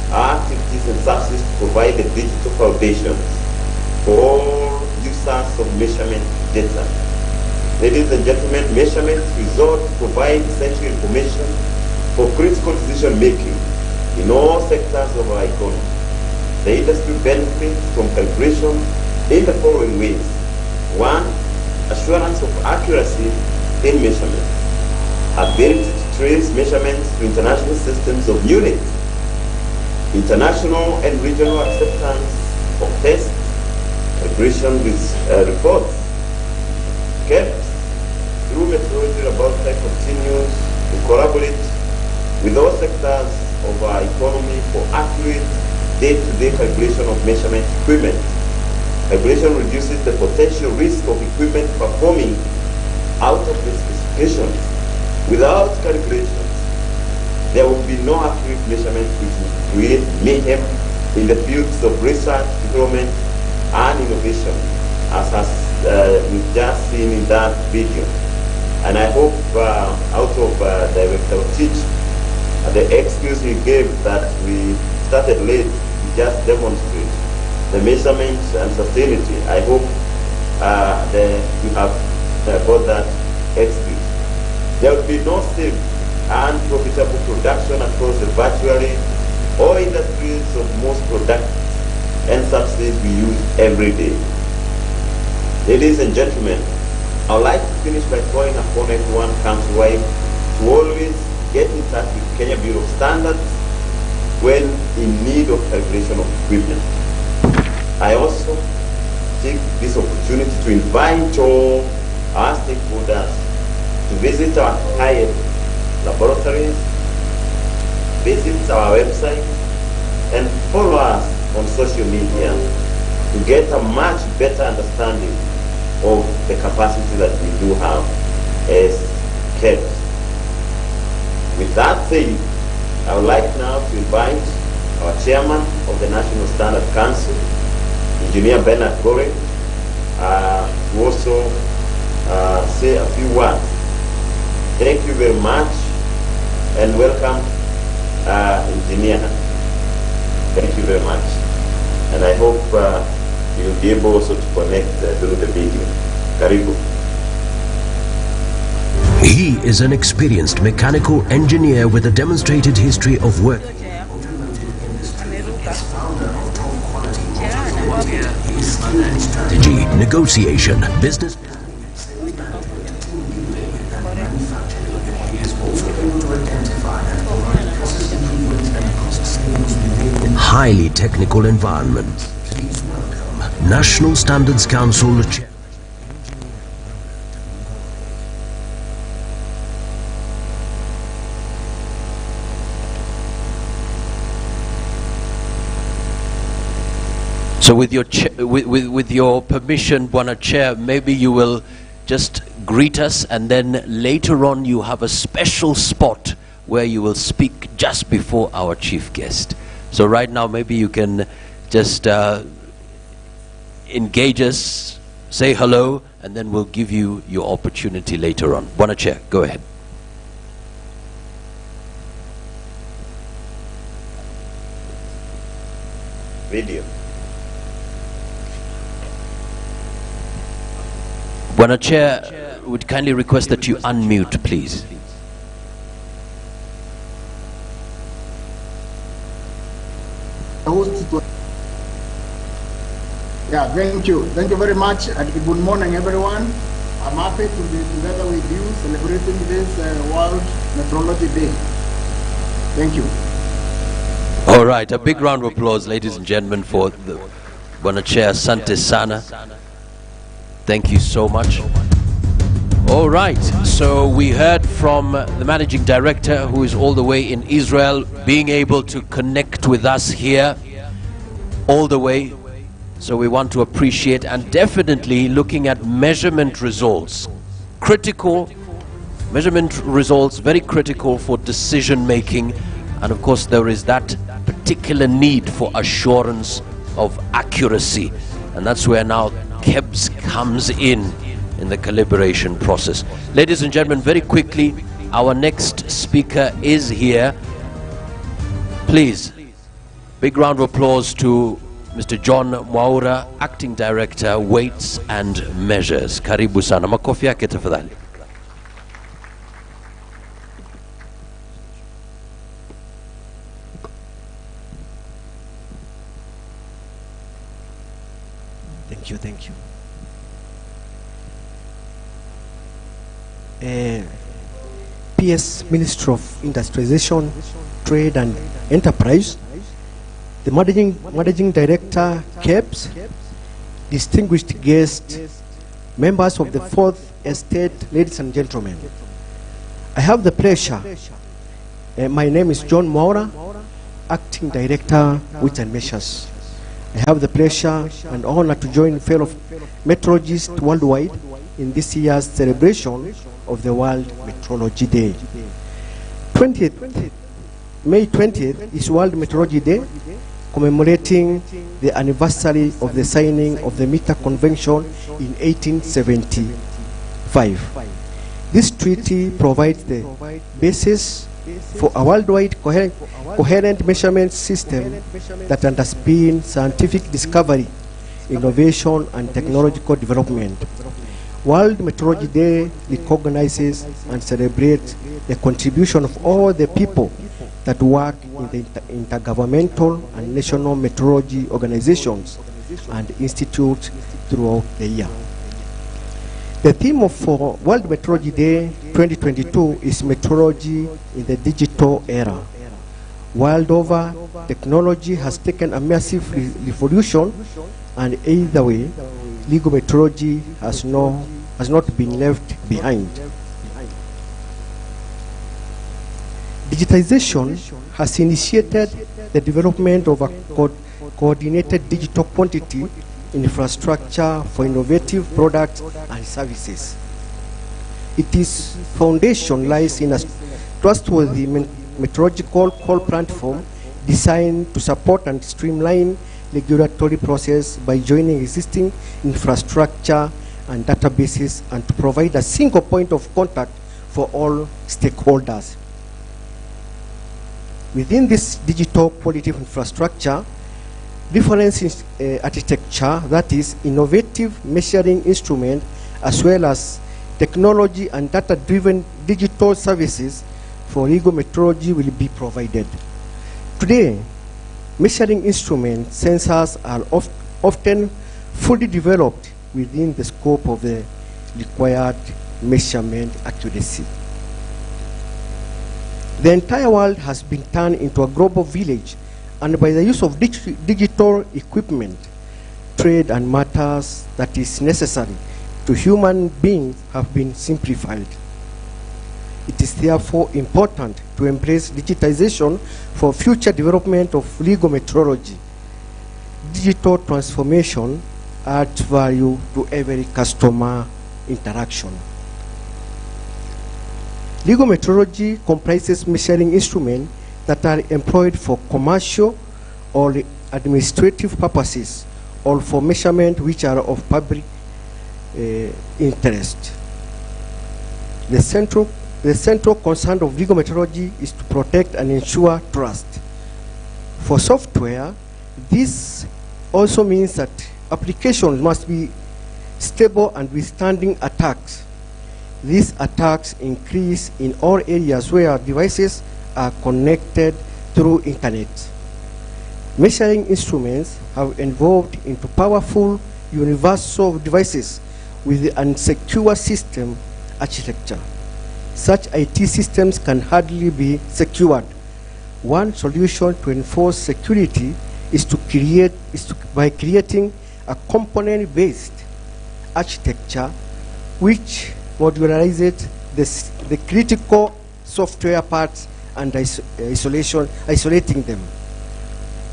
our activities and services to provide the digital foundations for all users of measurement data. Ladies and gentlemen, measurement results provide essential information for critical decision making in all sectors of our economy. The industry benefits from calibration in the following ways. One, assurance of accuracy in measurement. Ability to trace measurements to international systems of units. International and regional acceptance of tests. Calibration with reports. KEBS, through metrology laboratory continues to collaborate with all sectors of our economy for accurate day-to-day calculation of measurement equipment. Calculation reduces the potential risk of equipment performing out of the specifications. Without calculations, there will be no accurate measurement, which will create mayhem in the fields of research, development, and innovation, as we've just seen in that video. And I hope out of Director Teach, the excuse he gave that we started late, we just demonstrate the measurements and sustainability. I hope you have got that excuse. There will be no safe and profitable production across the virtually all industries of most products and subsidies we use every day. Ladies and gentlemen, I would like to finish by calling upon everyone countrywide to always get in touch with Kenya Bureau of Standards when in need of calculation of equipment. I also take this opportunity to invite all our stakeholders to visit our high-end laboratories, visit our website, and follow us on social media to get a much better understanding of the capacity that we do have as KEBS. With that said, I would like now to invite our chairman of the National Standard Council, Engineer Bernard Gore, to also say a few words. Thank you very much and welcome, Engineer. Thank you very much. And I hope you'll be able also to connect through the video. Karibu. He is an experienced mechanical engineer with a demonstrated history of work. Strategy, negotiation, business. Highly technical environment. National Standards Council Chair. So with your permission, Bwana Chair, maybe you will just greet us, and then later on you have a special spot where you will speak just before our chief guest. So right now maybe you can just engage us, say hello, and then we'll give you your opportunity later on. Bwana Chair, go ahead. Video. Bwana Chair, would kindly request that you unmute, please. Yeah, thank you. Thank you very much, and good morning, everyone. I'm happy to be together with you celebrating this World Metrology Day. Thank you. All right, a big round of applause, ladies and gentlemen, for the Bwana Chair Asante Sana. Thank you so much. All right, so we heard from the Managing Director, who is all the way in Israel, being able to connect with us here all the way. So we want to appreciate, and definitely looking at measurement results. Critical measurement results, very critical for decision making. And of course there is that particular need for assurance of accuracy. And that's where now KEBS comes in the calibration process. Ladies and gentlemen, very quickly, our next speaker is here. Please, big round of applause to Mr. John Mwaura, Acting Director, Weights and Measures. Karibu sana. Makofi yake tafadhali. Thank you. PS Ministry of Industrialization, Trade and Enterprise, the Managing Director, KEBS, distinguished guests, members of the Fourth Estate, ladies and gentlemen. I have the pleasure My name is John Maura, Acting Director, Weights and Measures. I have the pleasure and honor to join fellow metrologists worldwide in this year's celebration of the World Metrology Day. May 20th is World Metrology Day, commemorating the anniversary of the signing of the Meter Convention in 1875. This treaty provides the basis for a worldwide coherent measurement system that underpins scientific discovery, innovation, and technological development. World Metrology Day recognizes and celebrates the contribution of all the people that work in the intergovernmental and national metrology organizations and institutes throughout the year. The theme of World Metrology Day 2022 is metrology in the digital era. World over, technology has taken a massive revolution, and either way, legal metrology has not been left behind. Digitization has initiated the development of a coordinated digital quantity infrastructure for innovative products and services. Its foundation lies in a trustworthy metrological call platform designed to support and streamline regulatory process by joining existing infrastructure and databases and to provide a single point of contact for all stakeholders. Within this digital quality infrastructure, reference architecture, that is innovative measuring instrument, as well as technology and data-driven digital services for legal metrology will be provided. Today, measuring instrument sensors are often fully developed within the scope of the required measurement accuracy. The entire world has been turned into a global village, and by the use of digital equipment, trade and matters that is necessary to human beings have been simplified. It is therefore important to embrace digitization for future development of legal metrology. Digital transformation adds value to every customer interaction. Legal metrology comprises measuring instruments that are employed for commercial or administrative purposes, or for measurement which are of public interest. The central concern of legal metrology is to protect and ensure trust. For software, this also means that applications must be stable and withstanding attacks. These attacks increase in all areas where devices are connected through internet. Measuring instruments have evolved into powerful universal devices with the unsecure system architecture. Such IT systems can hardly be secured. One solution to enforce security is by creating a component-based architecture which modularizes the critical software parts and isolating them.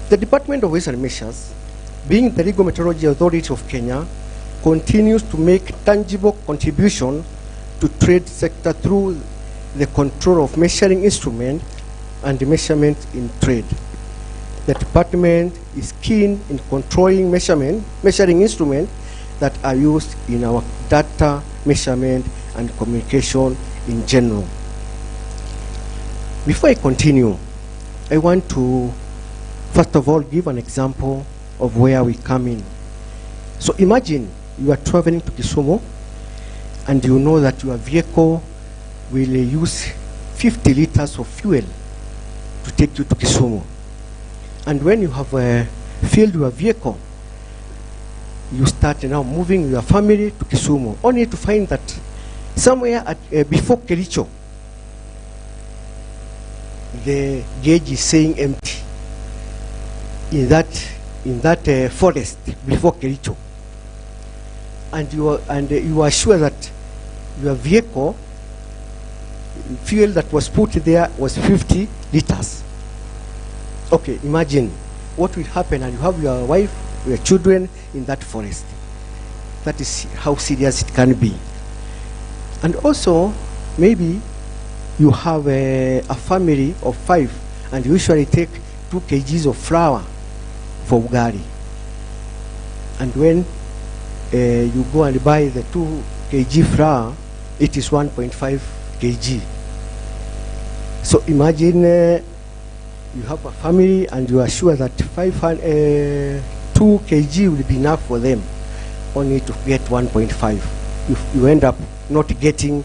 The Department of Weights and Measures, being the legal metrology authority of Kenya, continues to make tangible contribution to trade sector through the control of measuring instrument and measurement in trade. The department is keen in controlling measuring instruments that are used in our data measurement and communication in general. Before I continue, I want to first of all give an example of where we come in. So imagine you are traveling to Kisumu and you know that your vehicle will use 50 liters of fuel to take you to Kisumu. And when you have filled your vehicle, you start now moving your family to Kisumu, only to find that somewhere before Kericho, the gauge is saying empty in that forest before Kericho. And you are sure that your vehicle fuel that was put there was 50 liters. Okay, imagine what will happen, and you have your wife, your children in that forest. That is how serious it can be. And also, maybe you have a family of 5, and you usually take 2 kgs of flour for ugali. And when you go and buy the 2 kg flour, it is 1.5 kg. So imagine you have a family and you are sure that 2 kg will be enough for them, only to get 1.5. You end up not getting,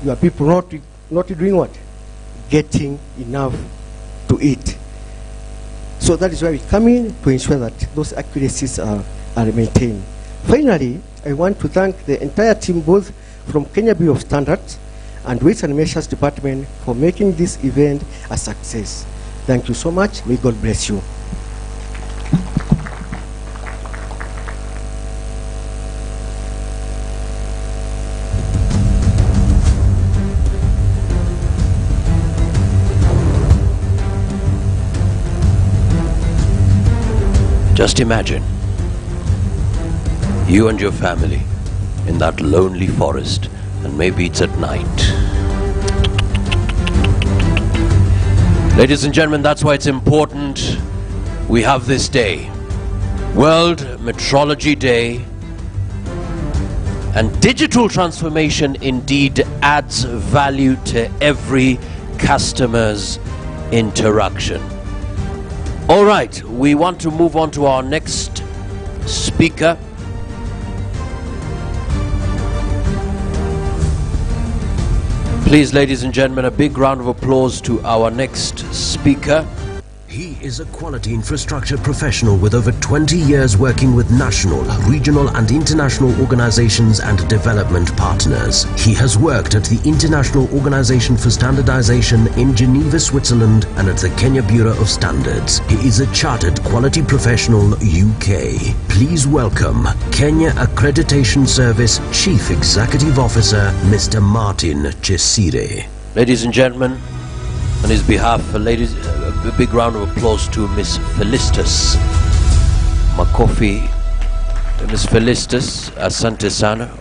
your people not doing what? Getting enough to eat. So that is why we come in to ensure that those accuracies are maintained. Finally, I want to thank the entire team, both from Kenya Bureau of Standards and Weights and Measures Department, for making this event a success. Thank you so much. May God bless you. Just imagine you and your family in that lonely forest, and maybe it's at night. Ladies and gentlemen, that's why it's important we have this day, World Metrology Day. And digital transformation indeed adds value to every customer's interaction. All right, we want to move on to our next speaker. Please, ladies and gentlemen, a big round of applause to our next speaker. He is a quality infrastructure professional with over 20 years working with national, regional and international organizations and development partners. He has worked at the International Organization for Standardization in Geneva, Switzerland, and at the Kenya Bureau of Standards. He is a chartered quality professional UK. Please welcome Kenya Accreditation Service Chief Executive Officer, Mr. Martin Chesire. Ladies and gentlemen, on his behalf, a big round of applause to Miss Felicitas Makofi. Miss Felicitas, asante sana.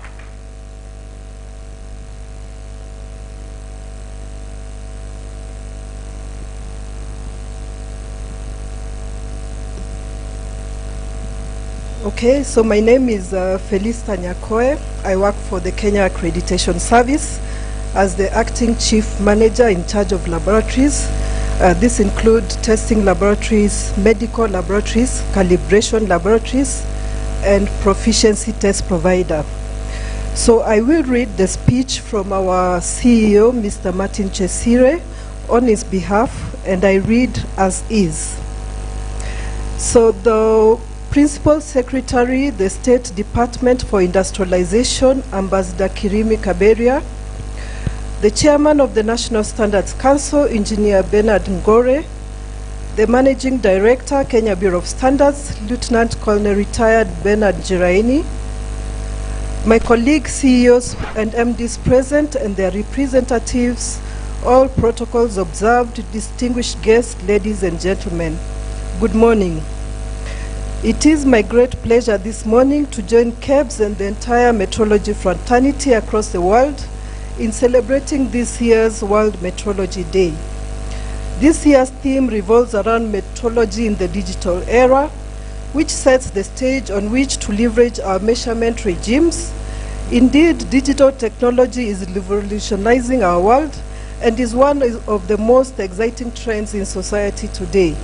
Okay, so my name is Felista Nyakoe. I work for the Kenya Accreditation Service as the acting chief manager in charge of laboratories. This include testing laboratories, medical laboratories, calibration laboratories, and proficiency test provider. So I will read the speech from our CEO, Mr. Martin Chesire, on his behalf, and I read as is. So the Principal Secretary, the State Department for Industrialization, Ambassador Kirimi Kaberia, the Chairman of the National Standards Council, Engineer Bernard Ngore, the Managing Director, Kenya Bureau of Standards, Lieutenant Colonel Retired Bernard Jiraini, my colleagues, CEOs and MDs present and their representatives, all protocols observed, distinguished guests, ladies and gentlemen, good morning. It is my great pleasure this morning to join KEBS and the entire metrology fraternity across the world in celebrating this year's World Metrology Day. This year's theme revolves around metrology in the digital era, which sets the stage on which to leverage our measurement regimes. Indeed, digital technology is revolutionizing our world and is one of the most exciting trends in society today.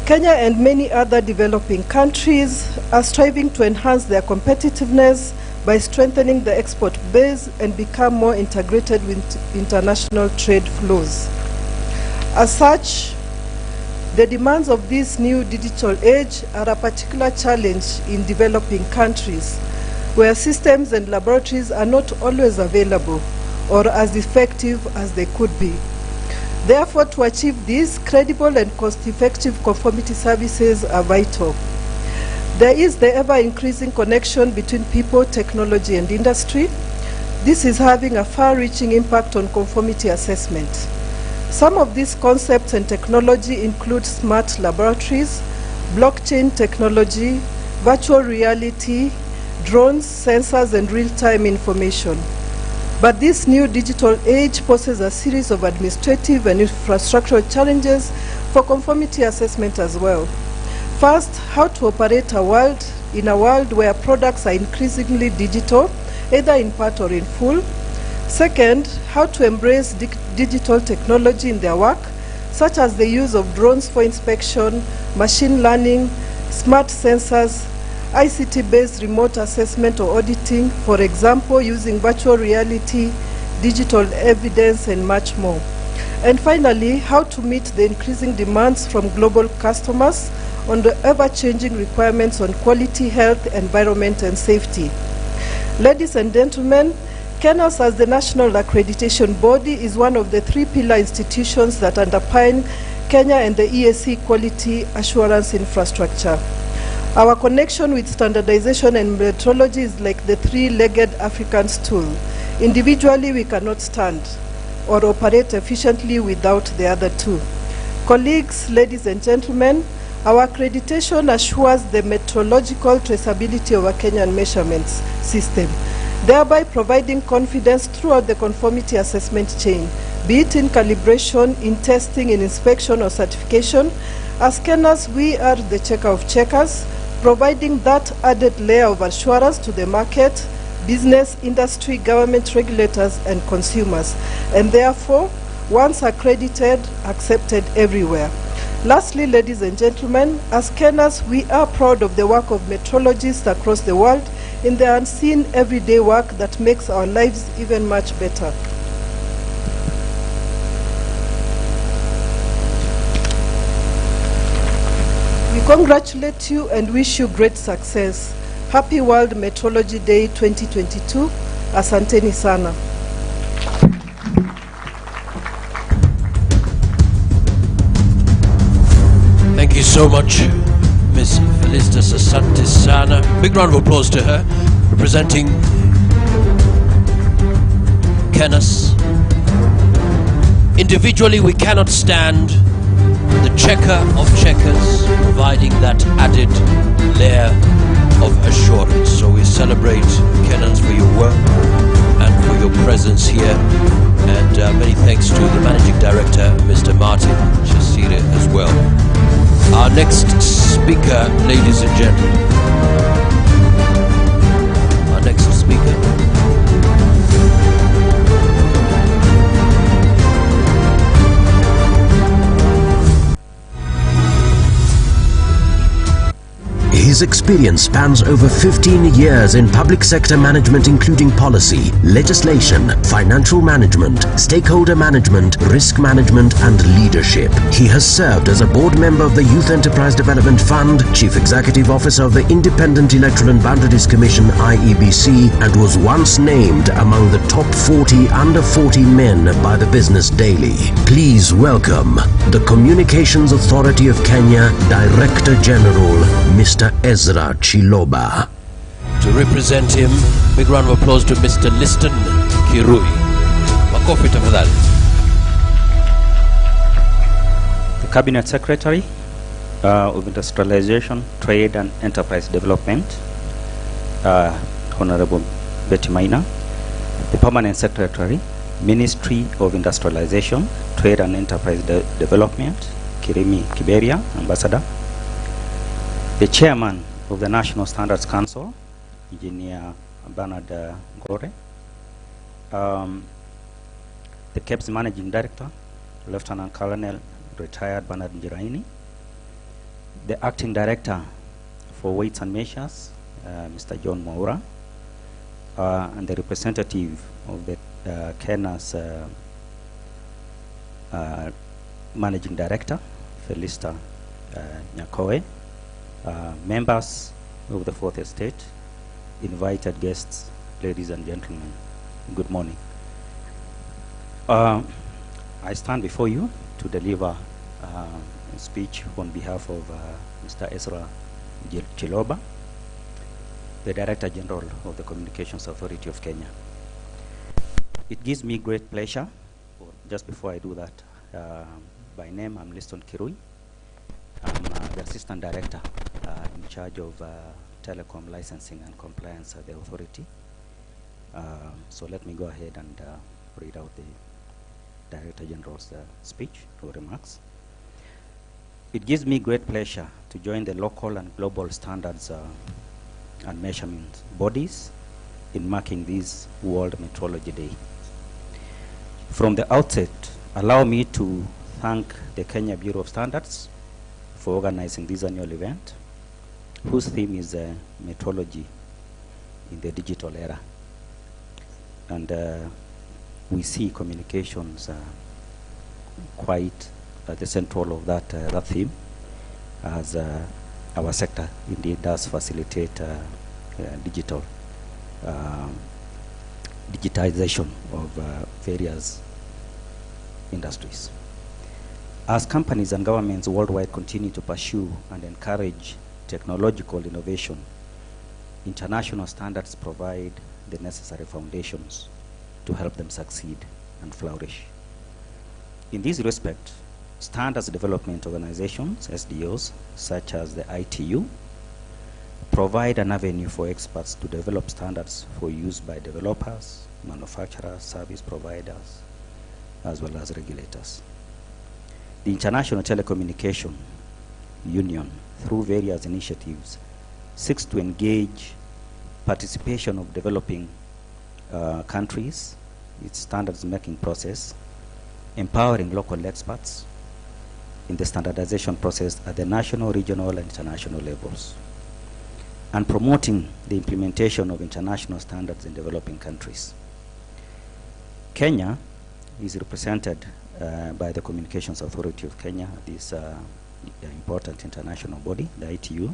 Kenya and many other developing countries are striving to enhance their competitiveness by strengthening the export base and become more integrated with international trade flows. As such, the demands of this new digital age are a particular challenge in developing countries, where systems and laboratories are not always available or as effective as they could be. Therefore, to achieve this, credible and cost-effective conformity services are vital. There is the ever-increasing connection between people, technology, and industry. this is having a far-reaching impact on conformity assessment. Some of these concepts and technology include smart laboratories, blockchain technology, virtual reality, drones, sensors, and real-time information. But this new digital age poses a series of administrative and infrastructural challenges for conformity assessment as well. First, how to operate in a world where products are increasingly digital, either in part or in full. Second, how to embrace digital technology in their work, such as the use of drones for inspection, machine learning, smart sensors, ICT-based remote assessment or auditing, for example, using virtual reality, digital evidence, and much more. And finally, how to meet the increasing demands from global customers on the ever-changing requirements on quality, health, environment, and safety. Ladies and gentlemen, KENAS as the national accreditation body is one of the three pillar institutions that underpin Kenya and the EAC quality assurance infrastructure. Our connection with standardization and metrology is like the three-legged African stool. Individually, we cannot stand or operate efficiently without the other two. Colleagues, ladies and gentlemen, our accreditation assures the metrological traceability of a Kenyan measurements system, thereby providing confidence throughout the conformity assessment chain, be it in calibration, in testing, in inspection, or certification. As KENAS, we are the checker of checkers, providing that added layer of assurance to the market, business, industry, government, regulators, and consumers, and therefore, once accredited, accepted everywhere. Lastly, ladies and gentlemen, as KENAS, we are proud of the work of metrologists across the world in the unseen everyday work that makes our lives even much better. We congratulate you and wish you great success. Happy World Metrology Day 2022. Asanteni sana. Thank you so much, Ms. Felicitas Asante Sana. Big round of applause to her, representing KENAS. Individually, we cannot stand. The checker of checkers, providing that added layer of assurance. So we celebrate KENAS for your work and for your presence here. And many thanks to the Managing Director, Mr. Martin Chasire, as well. Our next speaker, ladies and gentlemen. Our next speaker. His experience spans over 15 years in public sector management, including policy, legislation, financial management, stakeholder management, risk management, and leadership. He has served as a board member of the Youth Enterprise Development Fund, Chief Executive Officer of the Independent Electoral and Boundaries Commission (IEBC), and was once named among the top 40 under 40 men by the Business Daily. Please welcome the Communications Authority of Kenya Director General, Mr. Ezra Chiloba. To represent him, big round of applause to Mr. Liston Kirui. Makofi tafadhali. The Cabinet Secretary of Industrialization, Trade and Enterprise Development, Honorable Betty Maina. The Permanent Secretary, Ministry of Industrialization, Trade and Enterprise Development, Kirimi Kiberia, Ambassador. The Chairman of the National Standards Council, Engineer Bernard Gore. The KEBS Managing Director, Lieutenant Colonel Retired Bernard Njiraini. The Acting Director for Weights and Measures, Mr. John Moura. And the representative of the KENAS Managing Director, Felista Nyakoe. Members of the Fourth Estate, invited guests, ladies and gentlemen, good morning. I stand before you to deliver a speech on behalf of Mr. Ezra Chiloba, the Director General of the Communications Authority of Kenya. It gives me great pleasure. Just before I do that, by name, I'm Liston Kirui. I'm the Assistant Director in charge of telecom licensing and compliance at the authority. So let me go ahead and read out the Director General's speech or remarks. It gives me great pleasure to join the local and global standards and measurement bodies in marking this World Metrology Day. From the outset, allow me to thank the Kenya Bureau of Standards for organizing this annual event, whose theme is metrology in the digital era. And we see communications quite at the central of that theme, as our sector indeed does facilitate digital digitization of various industries. As companies and governments worldwide continue to pursue and encourage technological innovation, international standards provide the necessary foundations to help them succeed and flourish. In this respect, standards development organizations, SDOs, such as the ITU, provide an avenue for experts to develop standards for use by developers, manufacturers, service providers, as well as regulators. The International Telecommunication Union, through various initiatives, seeks to engage participation of developing countries, its standards making process, empowering local experts in the standardization process at the national, regional, and international levels, and promoting the implementation of international standards in developing countries. Kenya is represented by the Communications Authority of Kenya, this important international body, the ITU,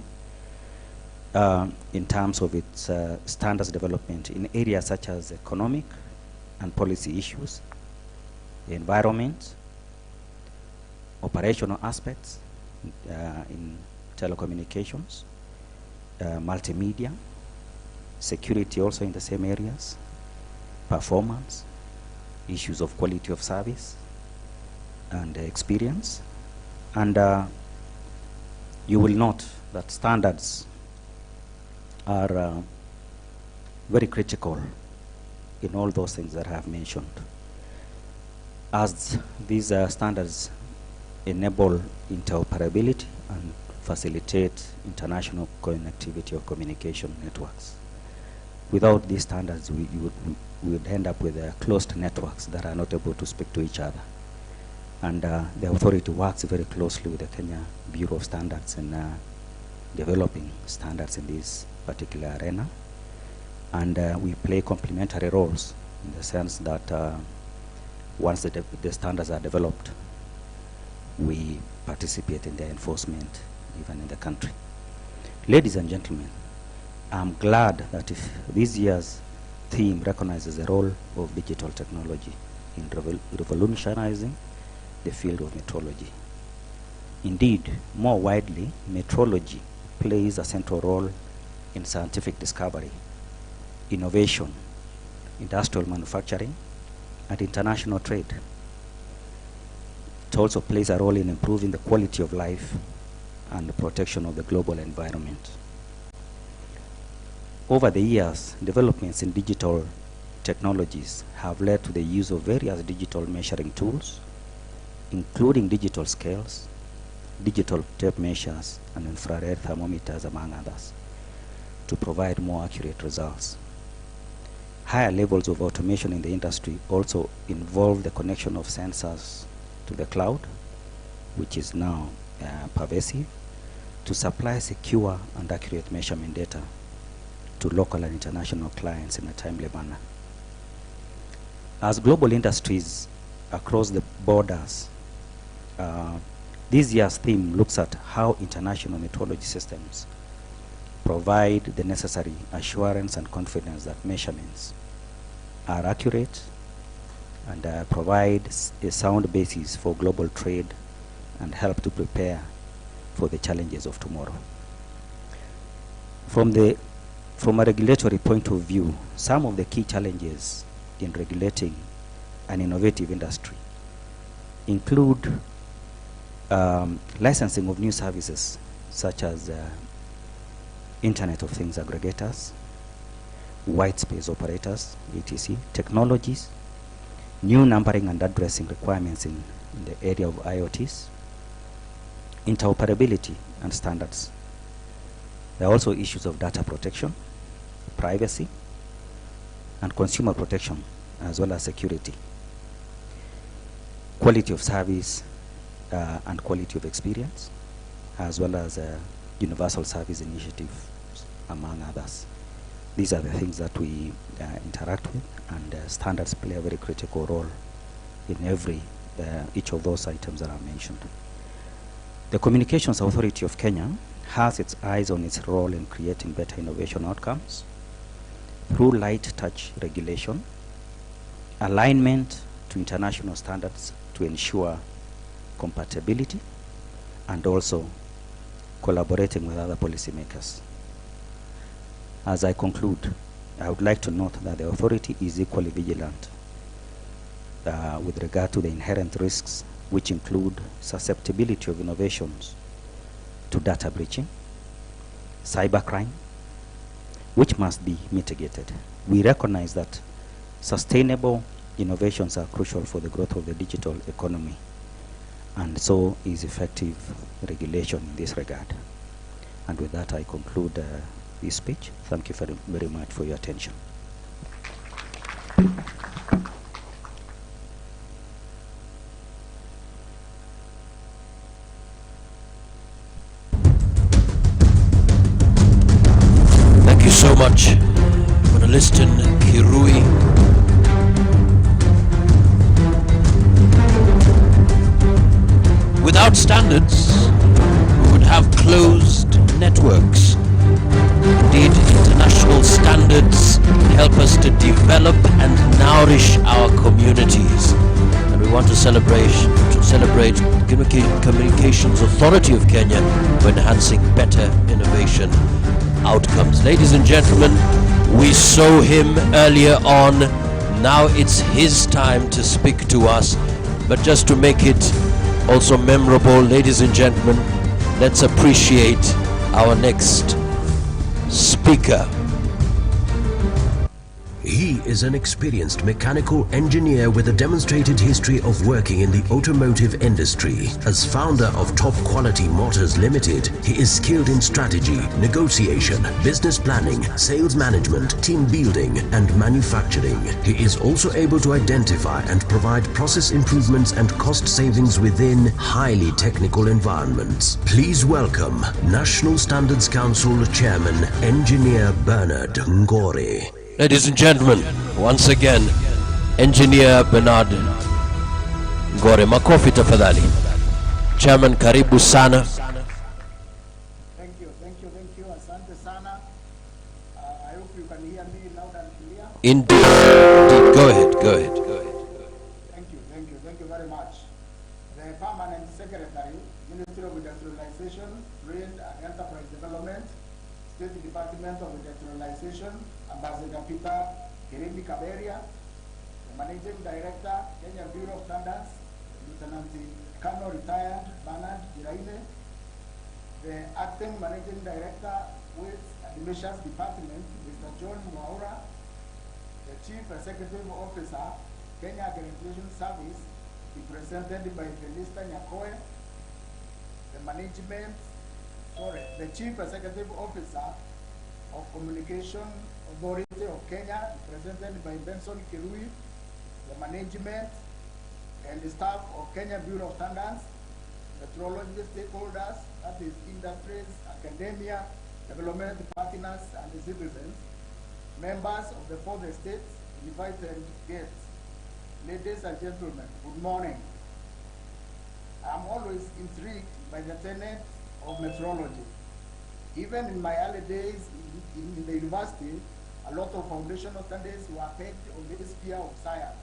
in terms of its standards development in areas such as economic and policy issues, the environment, operational aspects in telecommunications, multimedia, security also in the same areas, performance, issues of quality of service and experience. And you will note that standards are very critical in all those things that I have mentioned, as these standards enable interoperability and facilitate international connectivity of communication networks. Without these standards, we would end up with closed networks that are not able to speak to each other. And the authority works very closely with the Kenya Bureau of Standards in developing standards in this particular arena. And we play complementary roles in the sense that once the standards are developed, we participate in their enforcement even in the country. Ladies and gentlemen, I'm glad that if this year's theme recognizes the role of digital technology in revolutionizing the field of metrology. Indeed, more widely, metrology plays a central role in scientific discovery, innovation, industrial manufacturing, and international trade. It also plays a role in improving the quality of life and the protection of the global environment. Over the years, developments in digital technologies have led to the use of various digital measuring tools, including digital scales, digital tape measures, and infrared thermometers, among others, to provide more accurate results. Higher levels of automation in the industry also involve the connection of sensors to the cloud, which is now pervasive, to supply secure and accurate measurement data to local and international clients in a timely manner. As global industries across the borders, this year's theme looks at how international metrology systems provide the necessary assurance and confidence that measurements are accurate and provide a sound basis for global trade and help to prepare for the challenges of tomorrow. From a regulatory point of view, some of the key challenges in regulating an innovative industry include licensing of new services such as Internet of Things aggregators, white space operators, etc., technologies, new numbering and addressing requirements in the area of IoTs, interoperability and standards. There are also issues of data protection, privacy, and consumer protection, as well as security, quality of service and quality of experience, as well as universal service initiatives, among others. These are the things that we interact with, and standards play a very critical role in each of those items that are mentioned. The Communications Authority of Kenya has its eyes on its role in creating better innovation outcomes through light touch regulation, alignment to international standards to ensure compatibility, and also collaborating with other policymakers. As I conclude, I would like to note that the authority is equally vigilant with regard to the inherent risks, which include susceptibility of innovations to data breaching, cybercrime, which must be mitigated. We recognize that sustainable innovations are crucial for the growth of the digital economy, and so is effective regulation in this regard. And with that, I conclude this speech. Thank you very much for your attention. Thank you so much. I'm going to listen Kirui. Without standards, we would have closed networks. Indeed, international standards help us to develop and nourish our communities. And we want to celebrate Communications Authority of Kenya for enhancing better innovation outcomes. Ladies and gentlemen, we saw him earlier on. Now it's his time to speak to us. But just to make it also memorable, ladies and gentlemen, let's appreciate our next speaker. He is an experienced mechanical engineer with a demonstrated history of working in the automotive industry. As founder of Top Quality Motors Limited, he is skilled in strategy, negotiation, business planning, sales management, team building, and manufacturing. He is also able to identify and provide process improvements and cost savings within highly technical environments. Please welcome National Standards Council Chairman, Engineer Bernard Ngore. Ladies and gentlemen, once again, Engineer Bernard Ngore. Makofi tafadhali. Chairman, karibu sana. Thank you. Asante sana. I hope you can hear me loud and clear. Indeed. Go ahead. Thank you very much. The Permanent Secretary, Ministry of Industrialization, Trade and Enterprise Development, State Department of Industrialization, Ambassador Peter Keynote, the Managing Director, Kenya Bureau of Standards, Lieutenant Colonel Retired Bernard Giraine, the Acting Managing Director with Admissions Department, Mr. John Mwaura, the Chief Executive Officer, Kenya Accreditation Service, represented by Felista Nyakoe, the Chief Executive Officer of Communication Authority of Kenya, represented by Benson Kirui, the management and the staff of Kenya Bureau of Standards, metrology stakeholders, that is industries, academia, development partners, and the citizens, members of the fourth estate, invited guests, ladies and gentlemen, good morning. I'm always intrigued by the tenet of metrology. Even in my early days in the university, a lot of foundational studies were pegged on this sphere of science.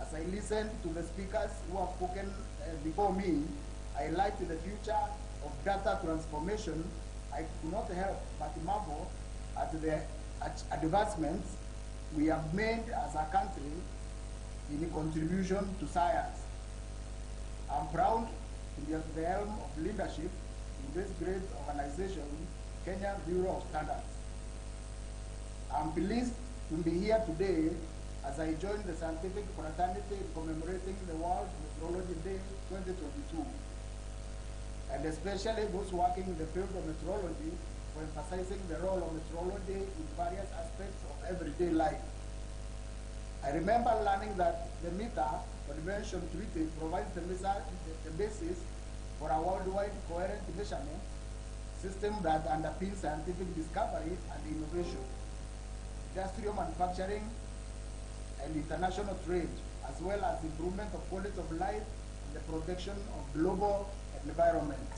As I listened to the speakers who have spoken before me, I liked the future of data transformation. I could not help but marvel at the advancements we have made as a country in contribution to science. I'm proud to be at the helm of leadership in this great organization, Kenya Bureau of Standards. I'm pleased to be here today as I join the scientific fraternity in commemorating the World Metrology Day 2022, and especially those working in the field of metrology for emphasizing the role of metrology in various aspects of everyday life. I remember learning that the meter convention treaty provides the basis for a worldwide coherent measurement system that underpins scientific discovery and innovation, industrial manufacturing, and international trade, as well as improvement of quality of life and the protection of global environment.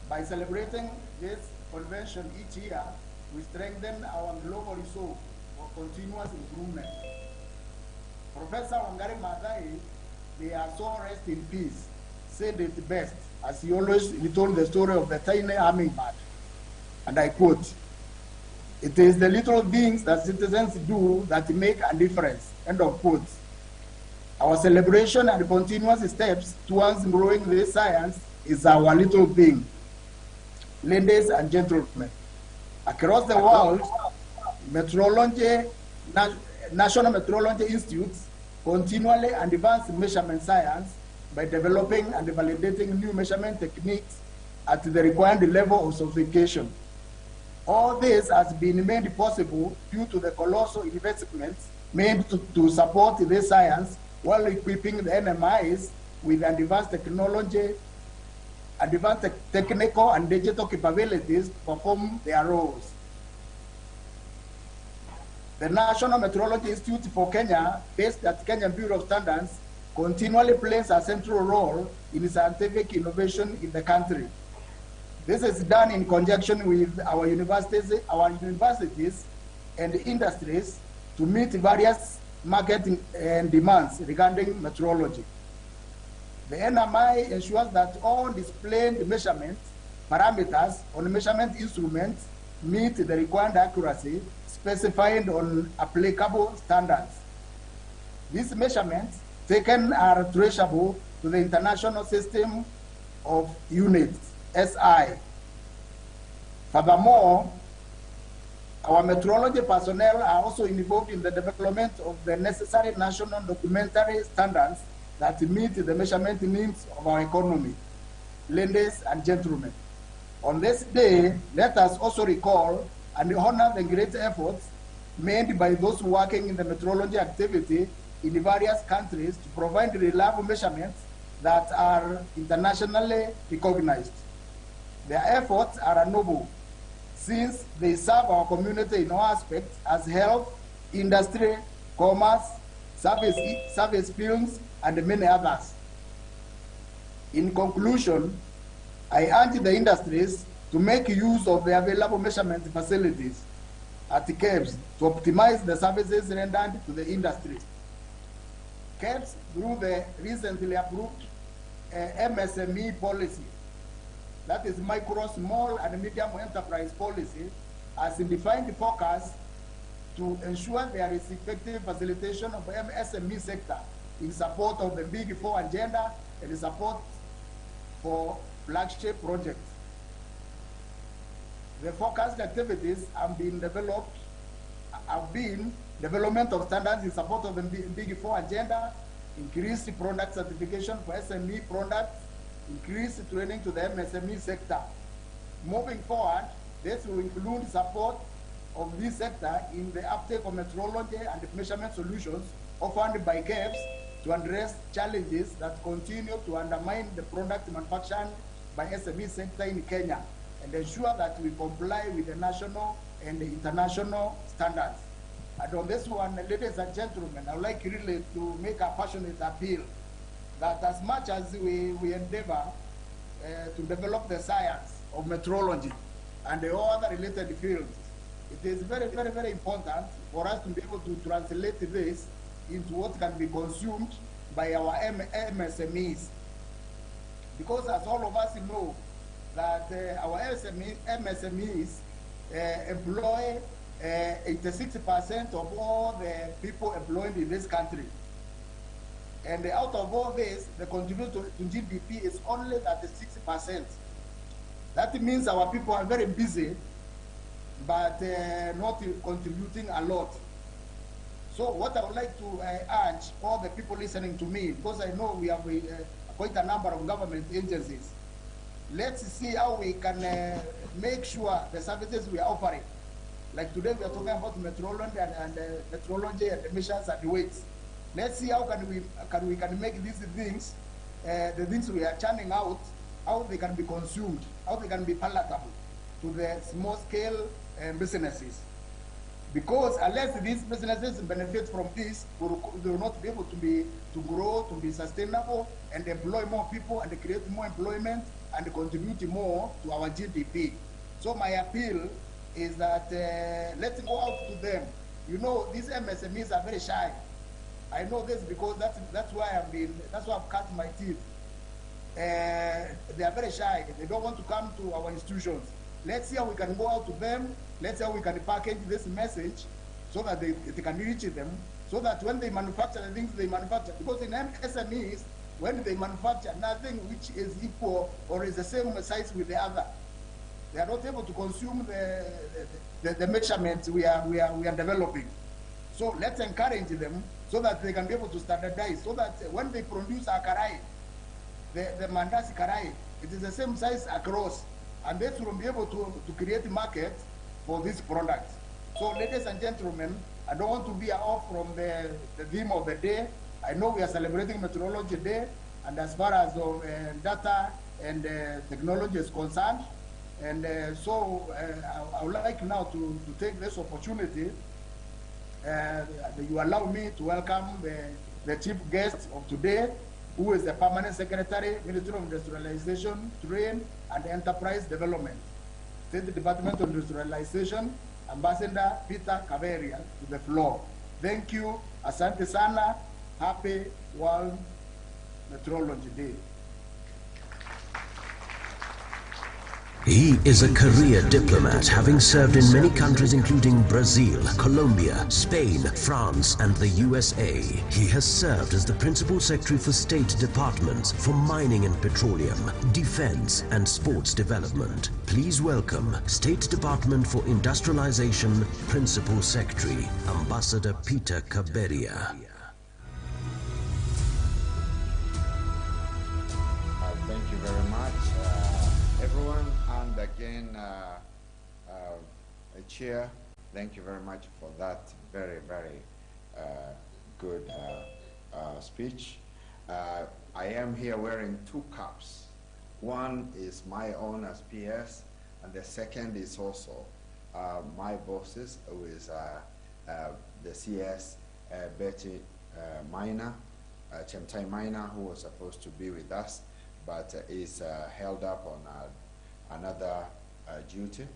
By celebrating this convention each year, we strengthen our global resolve for continuous improvement. Professor Wangari Maathai, may her soul rest in peace, said it best as he always told the story of the tiny hummingbird. And I quote, "It is the little things that citizens do that make a difference," end of quote. Our celebration and continuous steps towards growing this science is our little thing. Ladies and gentlemen, across the world, national metrology institutes continually advance measurement science by developing and validating new measurement techniques at the required level of sophistication. All this has been made possible due to the colossal investments made to support this science while equipping the NMIs with advanced technology, advanced technical and digital capabilities to perform their roles. The National Metrology Institute for Kenya, based at Kenya Bureau of Standards, continually plays a central role in scientific innovation in the country. This is done in conjunction with our universities and industries to meet various market demands regarding metrology. The NMI ensures that all displayed measurement parameters on measurement instruments meet the required accuracy specified on applicable standards. These measurements taken are traceable to the International System of Units, SI. Furthermore, our metrology personnel are also involved in the development of the necessary national documentary standards that meet the measurement needs of our economy. Ladies and gentlemen, on this day, let us also recall and honor the great efforts made by those working in the metrology activity in various countries to provide reliable measurements that are internationally recognized. Their efforts are noble, since they serve our community in all aspects as health, industry, commerce, service fields, and many others. In conclusion, I urge the industries to make use of the available measurement facilities at KEBS to optimize the services rendered to the industry. KEBS, through the recently approved MSME policy, that is micro, small, and medium enterprise policy, has a defined focus to ensure there is effective facilitation of the MSME sector in support of the Big Four agenda and support for flagship projects. The focused activities have been development of standards in support of the Big Four agenda, increased product certification for SME products, increased training to the MSME sector. Moving forward, this will include support of this sector in the uptake of metrology and measurement solutions offered by KEBS to address challenges that continue to undermine the product manufactured by SME sector in Kenya and ensure that we comply with the national and the international standards. And on this one, ladies and gentlemen, I would like really to make a passionate appeal that as much as we endeavor to develop the science of metrology and the all other related fields, it is very, very, very important for us to be able to translate this into what can be consumed by our MSMEs. Because as all of us know, that our MSMEs employ 86% of all the people employed in this country. And out of all this, the contribution to GDP is only 36%. That means our people are very busy, but not contributing a lot. So what I would like to urge all the people listening to me, because I know we have quite a number of government agencies, let's see how we can make sure the services we are offering. Like today we are talking about metrology and metrology and emissions and weights. Let's see how we can make these things, the things we are churning out, how they can be consumed, how they can be palatable to the small scale businesses. Because unless these businesses benefit from this, they will not be able to grow, to be sustainable, and employ more people, and create more employment, and contribute more to our GDP. So my appeal is that let's go out to them. You know, these MSMEs are very shy. I know this because that's why I've cut my teeth. They are very shy. They don't want to come to our institutions. Let's see how we can go out to them. Let's see how we can package this message so that they can reach them, so that when they manufacture the things they manufacture, because in SMEs, when they manufacture nothing which is equal or is the same size with the other, they are not able to consume the measurements we are developing. So let's encourage them so that they can be able to standardize, so that when they produce a karai, the mandasi karai, it is the same size across, and they will be able to create a market for these products. So ladies and gentlemen, I don't want to be off from the theme of the day. I know we are celebrating Meteorology Day, and as far as data and technology is concerned, and so I would like now to take this opportunity. You allow me to welcome the chief guest of today, who is the Permanent Secretary, Ministry of Industrialization, Trade and Enterprise Development, State Department of Industrialization, Ambassador Peter Kaberia, to the floor. Thank you. Asante sana. Happy World Metrology Day. He is a career diplomat, having served in many countries including Brazil, Colombia, Spain, France and the USA. He has served as the Principal Secretary for State Departments for Mining and Petroleum, Defense and Sports Development. Please welcome State Department for Industrialization Principal Secretary, Ambassador Peter Kaberia. Thank you very much, everyone. And again, Chair, thank you very much for that very, very good speech. I am here wearing two caps. One is my own as PS, and the second is also my boss's, who is the CS Betty Minor, Chemtai Minor, who was supposed to be with us, but is held up on another duty.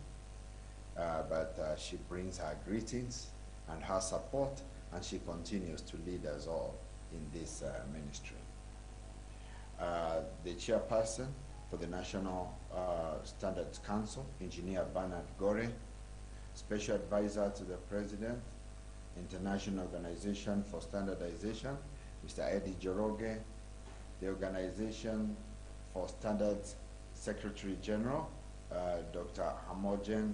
But she brings her greetings and her support, and she continues to lead us all in this ministry. The chairperson for the National Standards Council, Engineer Bernard Gore, Special Advisor to the President, International Organization for Standardization, Mr. Eddie Joroge, the Organization for Standards Secretary General, Dr. Hamogen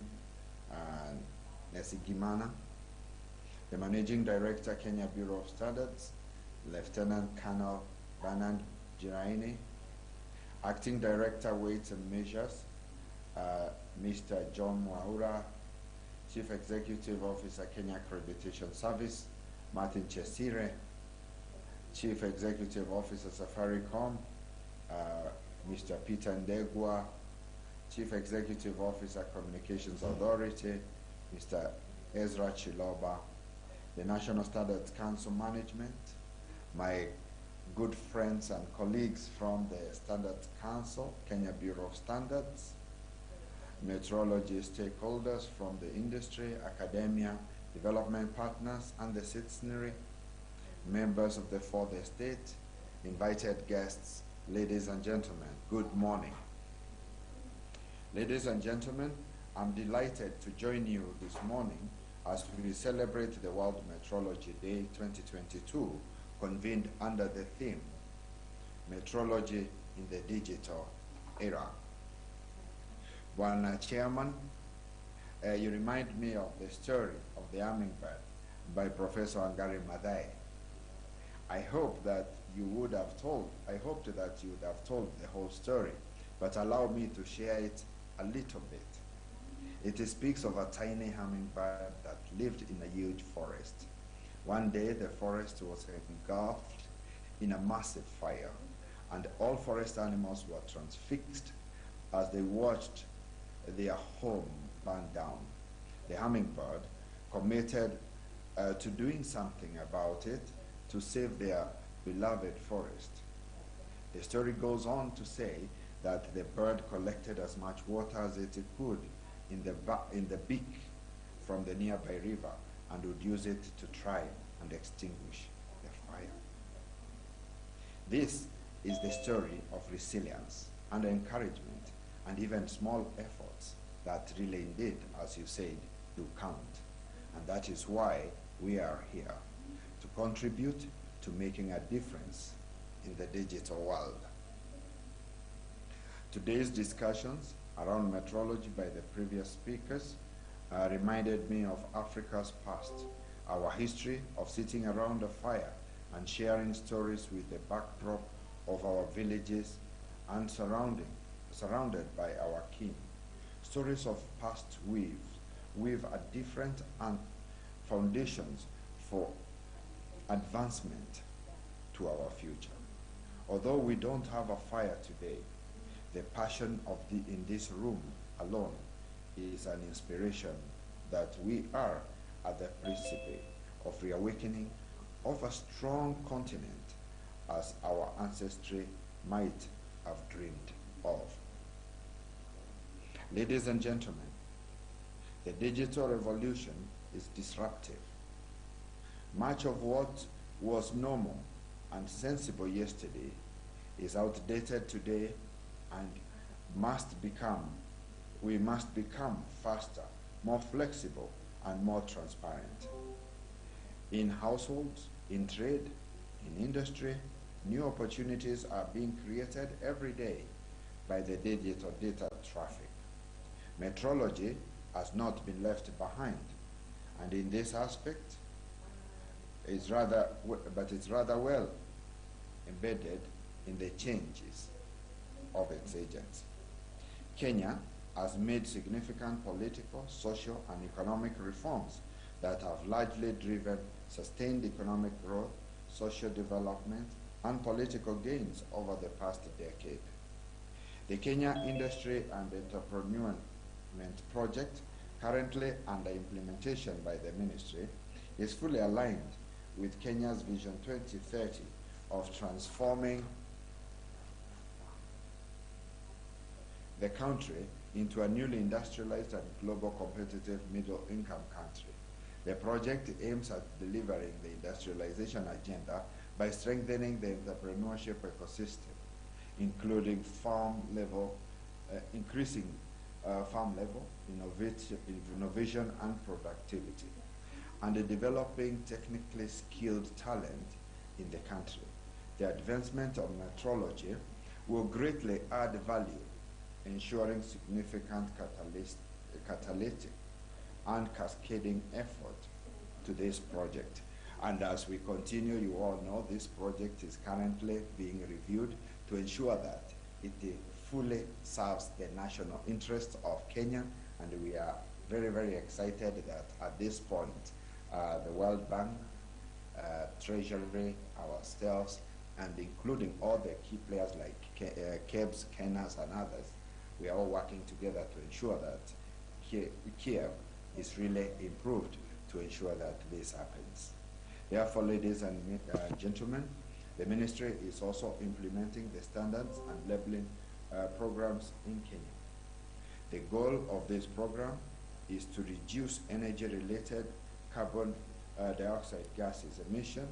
Nesigimana, the Managing Director, Kenya Bureau of Standards, Lieutenant Colonel Bernard Giraini, Acting Director, Weights and Measures, Mr. John Mwaura, Chief Executive Officer, Kenya Accreditation Service, Martin Chesire, Chief Executive Officer, Safaricom, Mr. Peter Ndegwa, Chief Executive Officer, Communications Authority, Mr. Ezra Chiloba, the National Standards Council Management, my good friends and colleagues from the Standards Council, Kenya Bureau of Standards, metrology stakeholders from the industry, academia, development partners, and the citizenry, members of the Fourth Estate, invited guests, ladies and gentlemen, good morning. Ladies and gentlemen, I'm delighted to join you this morning as we celebrate the World Metrology Day 2022, convened under the theme, Metrology in the Digital Era. Bwana Chairman, you remind me of the story of the hummingbird by Professor Angari Madai. I hoped that you would have told the whole story, but allow me to share it a little bit. It speaks of a tiny hummingbird that lived in a huge forest. One day, the forest was engulfed in a massive fire, and all forest animals were transfixed as they watched their home burn down. The hummingbird committed to doing something about it to save their beloved forest. The story goes on to say that the bird collected as much water as it could in the beak from the nearby river and would use it to try and extinguish the fire. This is the story of resilience and encouragement and even small efforts that really indeed, as you said, do count. And that is why we are here, to contribute to making a difference in the digital world. Today's discussions around metrology by the previous speakers reminded me of Africa's past, our history of sitting around a fire and sharing stories with the backdrop of our villages and surrounded by our kin. Stories of past weave a different foundations for advancement to our future. Although we don't have a fire today, the passion in this room alone is an inspiration that we are at the precipice of reawakening of a strong continent as our ancestry might have dreamed of. Ladies and gentlemen, the digital revolution is disruptive. Much of what was normal and sensible yesterday is outdated today, and we must become faster, more flexible, and more transparent. In households, in trade, in industry, new opportunities are being created every day by the digital data traffic. Metrology has not been left behind, and in this aspect, it's rather well embedded in the changes of its agents. Kenya has made significant political, social, and economic reforms that have largely driven sustained economic growth, social development, and political gains over the past decade. The Kenya Industry and Entrepreneurship Project, currently under implementation by the ministry, is fully aligned with Kenya's Vision 2030 of transforming the country into a newly industrialized and global competitive middle-income country. The project aims at delivering the industrialization agenda by strengthening the entrepreneurship ecosystem, including increasing farm-level innovation and productivity, and developing technically skilled talent in the country. The advancement of metrology will greatly add value, ensuring significant catalytic and cascading effort to this project. And as we continue, you all know this project is currently being reviewed to ensure that it fully serves the national interests of Kenya, and we are very, very excited that at this point, the World Bank, Treasury, ourselves, and including all the key players like KEBS, KENAS, and others, we are all working together to ensure that KEBS is really improved to ensure that this happens. Therefore, ladies and gentlemen, the ministry is also implementing the standards and labeling programs in Kenya. The goal of this program is to reduce energy-related carbon dioxide gases emission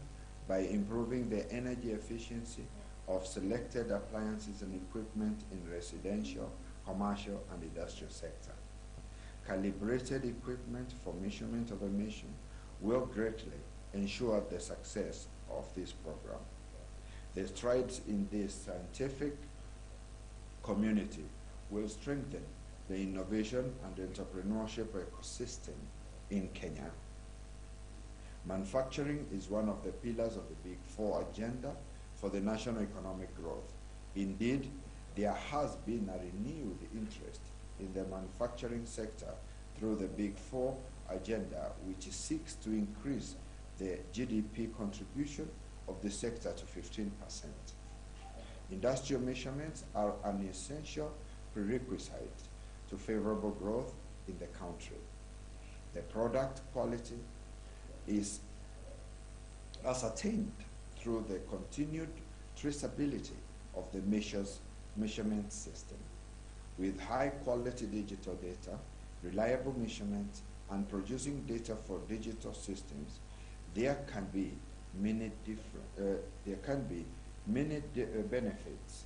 by improving the energy efficiency of selected appliances and equipment in residential, commercial, and industrial sector. calibrated equipment for measurement of emission will greatly ensure the success of this program. The strides in this scientific community will strengthen the innovation and entrepreneurship ecosystem in Kenya. Manufacturing is one of the pillars of the Big Four agenda for the national economic growth. Indeed, there has been a renewed interest in the manufacturing sector through the Big Four agenda, which seeks to increase the GDP contribution of the sector to 15%. Industrial measurements are an essential prerequisite to favorable growth in the country. The product quality is ascertained through the continued traceability of the measurement system. With high-quality digital data, reliable measurements, and producing data for digital systems, there can be many benefits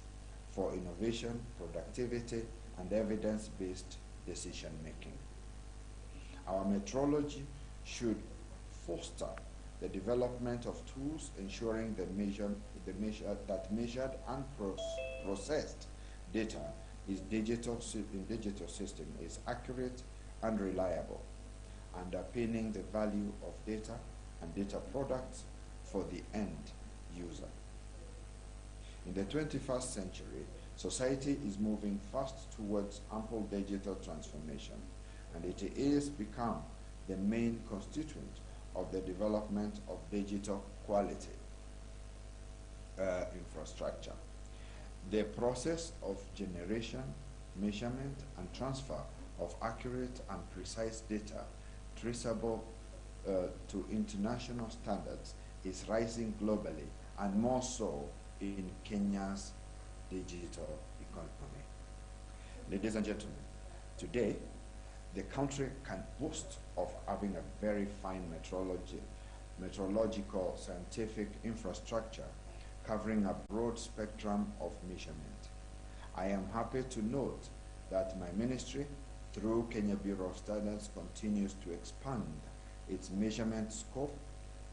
for innovation, productivity, and evidence-based decision-making. Our metrology should foster the development of tools ensuring that measured and processed data in digital system is accurate and reliable, underpinning the value of data and data products for the end user. In the 21st century, society is moving fast towards ample digital transformation, and it is become the main constituent of the development of digital quality infrastructure. The process of generation, measurement, and transfer of accurate and precise data traceable to international standards is rising globally, and more so in Kenya's digital economy. Ladies and gentlemen, today the country can boast of having a very fine metrological scientific infrastructure covering a broad spectrum of measurement. I am happy to note that my ministry, through Kenya Bureau of Standards, continues to expand its measurement scope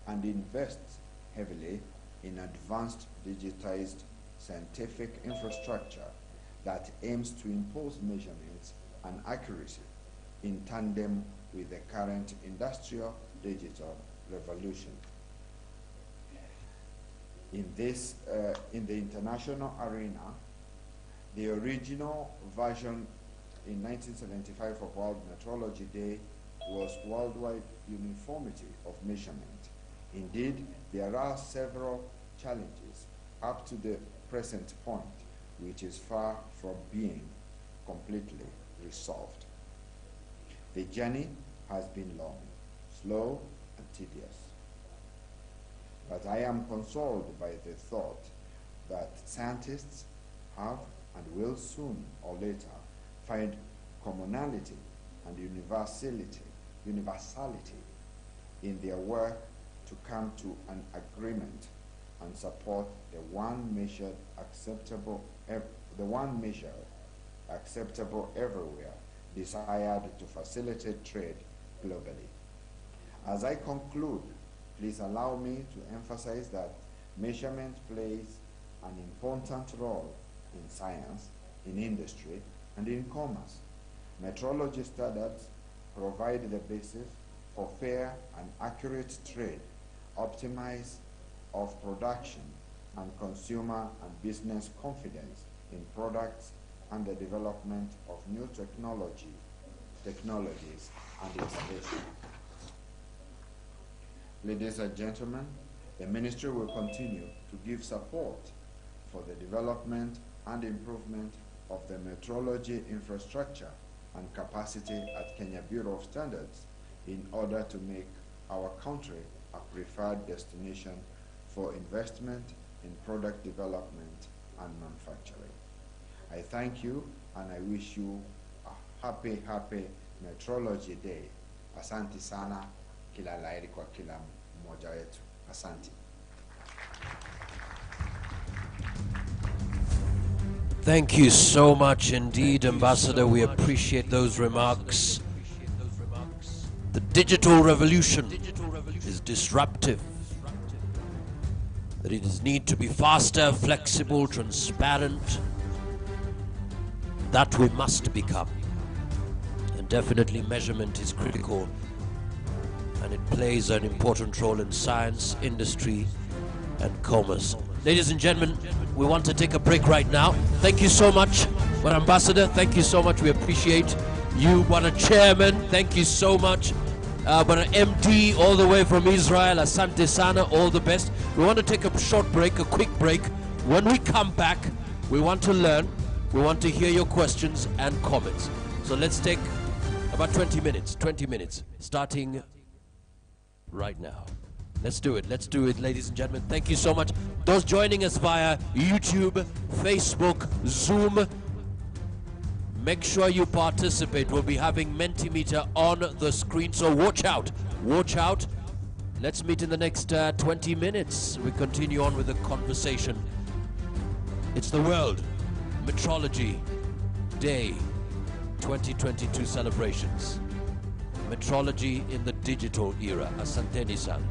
and invests heavily in advanced digitized scientific infrastructure that aims to impose measurements and accuracy in tandem with the current industrial digital revolution. In the international arena, the original version in 1975 of World Metrology Day was worldwide uniformity of measurement. Indeed, there are several challenges up to the present point, which is far from being completely resolved. The journey has been long, slow, and tedious. But I am consoled by the thought that scientists have and will soon or later find commonality and universality in their work to come to an agreement and support the one measure acceptable everywhere desired to facilitate trade globally. As I conclude, please allow me to emphasize that measurement plays an important role in science, in industry, and in commerce. Metrology standards provide the basis for fair and accurate trade, optimize of production, and consumer and business confidence in products and the development of new technologies and innovation. Ladies and gentlemen, the ministry will continue to give support for the development and improvement of the metrology infrastructure and capacity at Kenya Bureau of Standards in order to make our country a preferred destination for investment in product development and manufacturing. I thank you and I wish you a happy Metrology Day. Asante sana, kila laheri kwa kila mmoja wetu. Asante. Thank you so much indeed, Ambassador. We appreciate those remarks. The digital revolution is disruptive. That it is need to be faster, flexible, transparent. That we must become. And definitely measurement is critical. And it plays an important role in science, industry, and commerce. Ladies and gentlemen, we want to take a break right now. Thank you so much, Bwana Ambassador. Thank you so much. We appreciate you, Bwana Chairman. Thank you so much. Bwana MD, all the way from Israel. Asante sana. All the best. We want to take a short break, a quick break. When we come back, we want to learn. We want to hear your questions and comments. So let's take about 20 minutes, starting right now. Let's do it, ladies and gentlemen. Thank you so much. Those joining us via YouTube, Facebook, Zoom, make sure you participate. We'll be having Mentimeter on the screen, so watch out. Let's meet in the next 20 minutes. We continue on with the conversation. It's the World Metrology Day 2022 celebrations. Metrology in the digital era. Asanteni sana.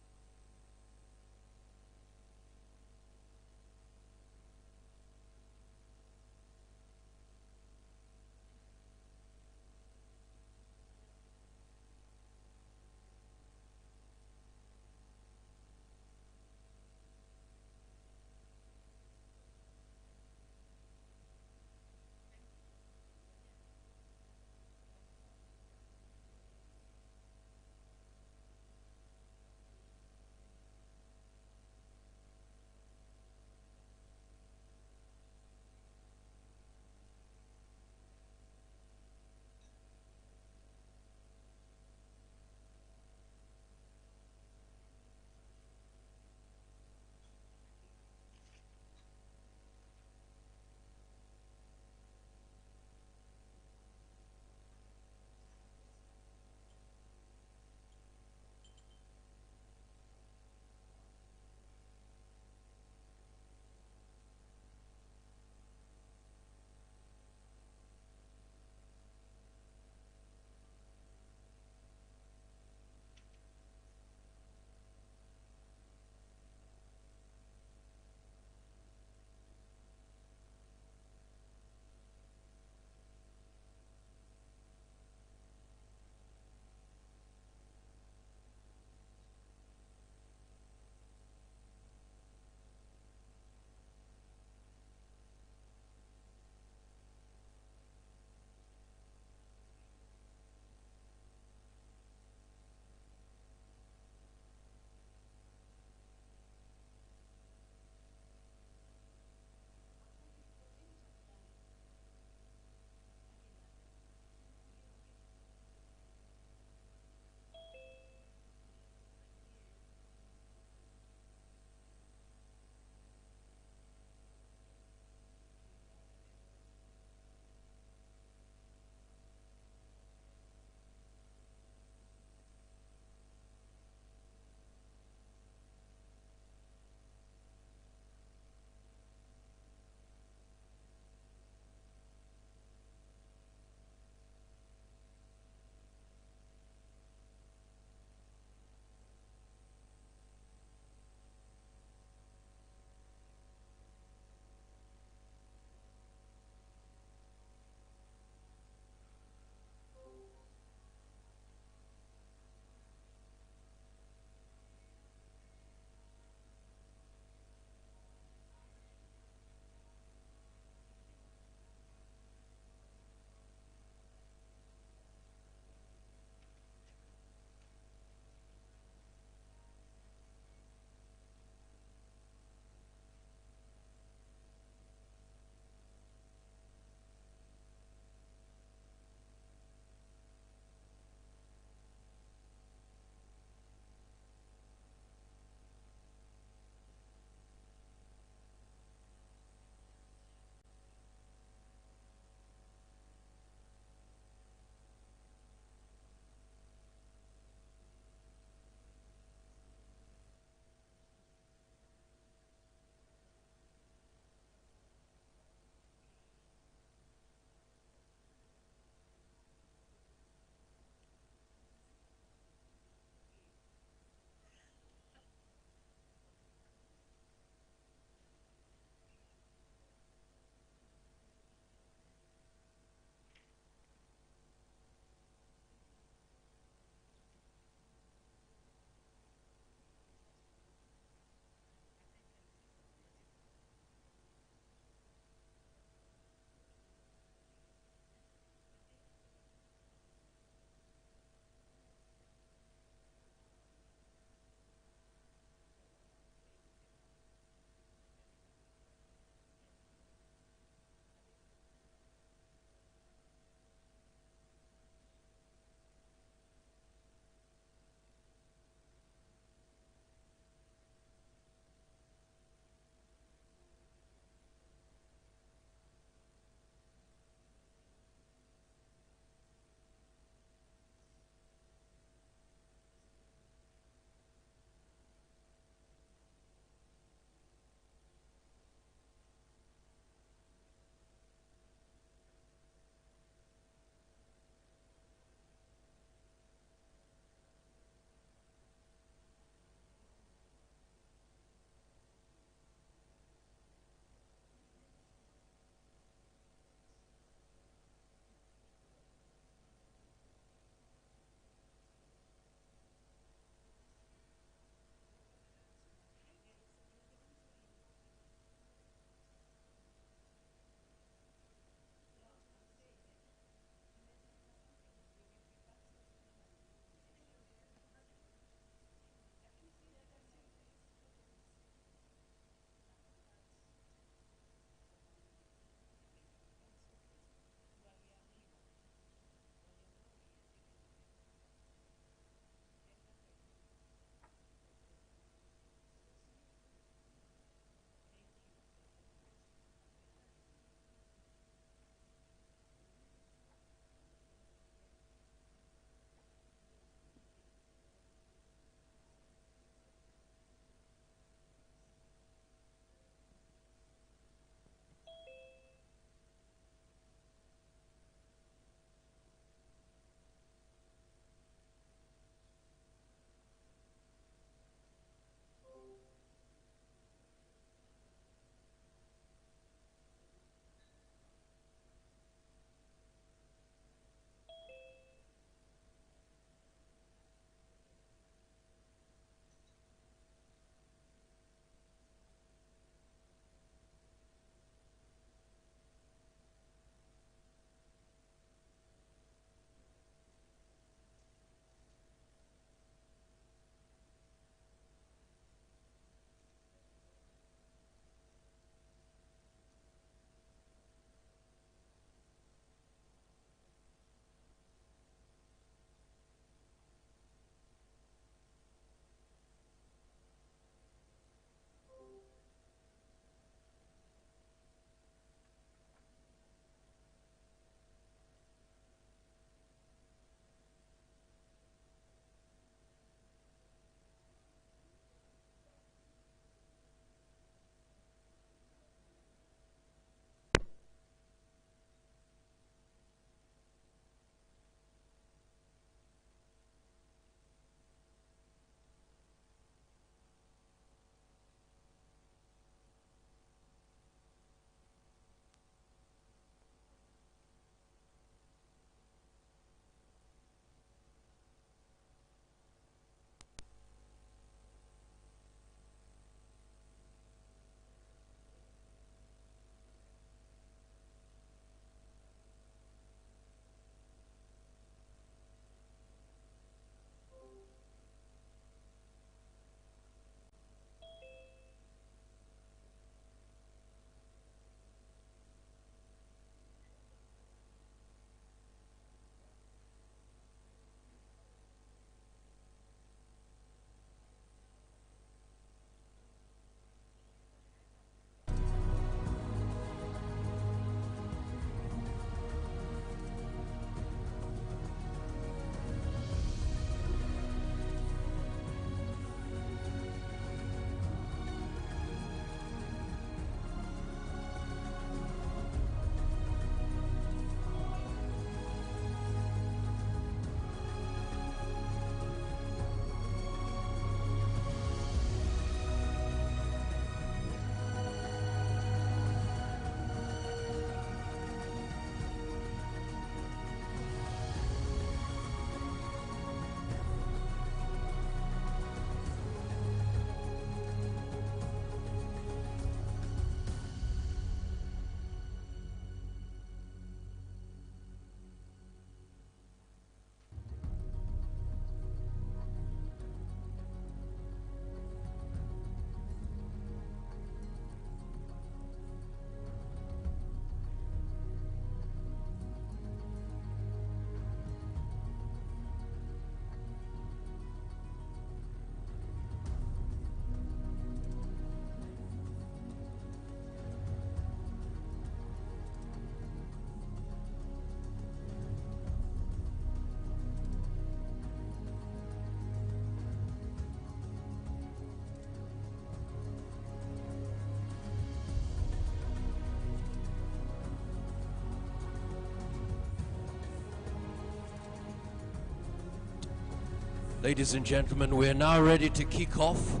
Ladies and gentlemen, we're now ready to kick off.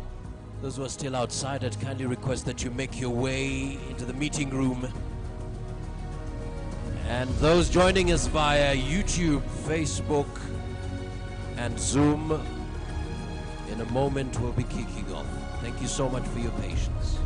Those who are still outside, I'd kindly request that you make your way into the meeting room. And those joining us via YouTube, Facebook, and Zoom, in a moment we'll be kicking off. Thank you so much for your patience.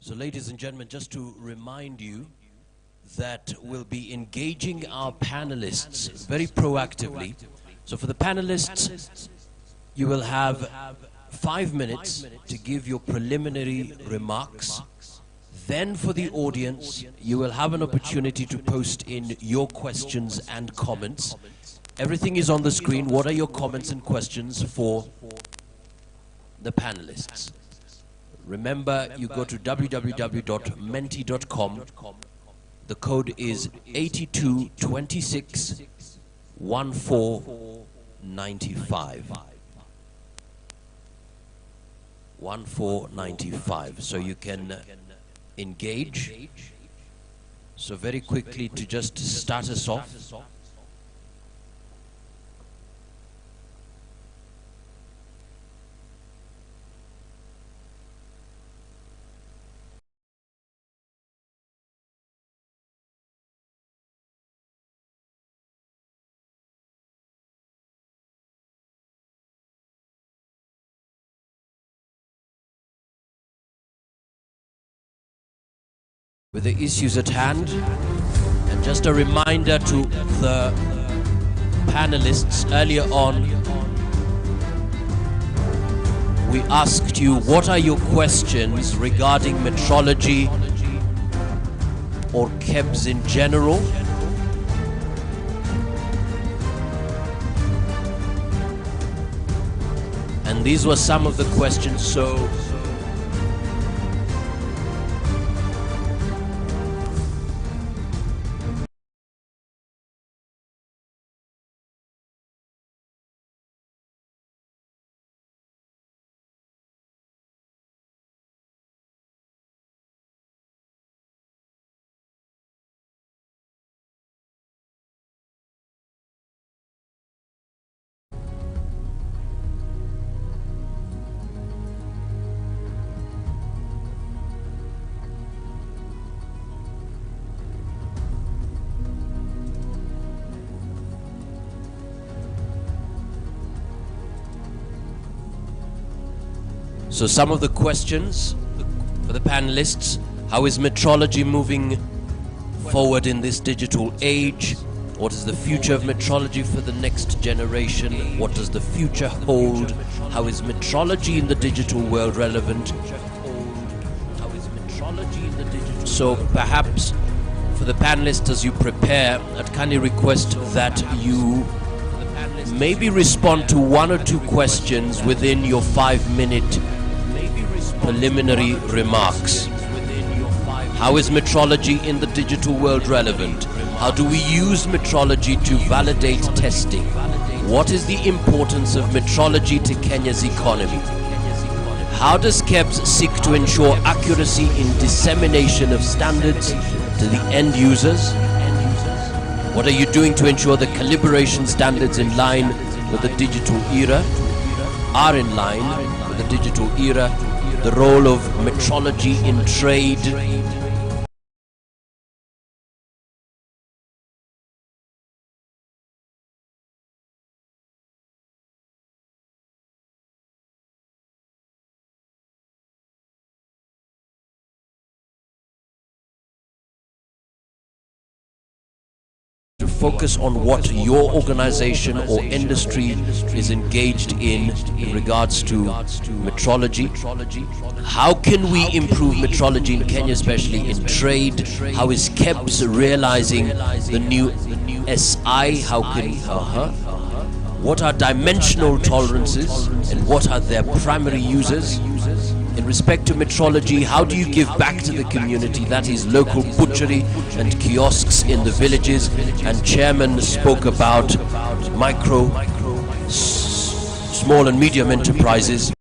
So ladies and gentlemen, just to remind you that we'll be engaging our panelists very proactively. So for the panelists, you will have 5 minutes to give your preliminary remarks. Then for the audience, you will have an opportunity to post in your questions and comments. Everything is on the screen. What are your comments and questions for the panelists? Remember, you go to www.menti.com. The code is 8226 1495. 1495. So you can engage. So very quickly, to just start us off. with the issues at hand. And just a reminder to the panelists, earlier on we asked you what are your questions regarding metrology or KEBS in general. And these were some of the questions. So some of the questions for the panelists: how is metrology moving forward in this digital age? What is the future of metrology for the next generation? What does the future hold? How is metrology in the digital world relevant? So perhaps for the panelists, as you prepare, I'd kindly request that you maybe respond to one or two questions within your 5-minute preliminary remarks. How is metrology in the digital world relevant? How do we use metrology to validate testing? What is the importance of metrology to Kenya's economy? How does KEBS seek to ensure accuracy in dissemination of standards to the end users? What are you doing to ensure the calibration standards in line with the digital era are in line with the digital era? The role of metrology in trade. To focus on what your organization or industry is engaged in regards to metrology. How can we improve metrology in Kenya, especially in trade? How is KEBS realizing the new SI? How can what are dimensional tolerances and what are their primary users? In respect to metrology, how do you give back to the community? That is local butchery and kiosks in the villages. And Chairman spoke about micro, small and medium enterprises.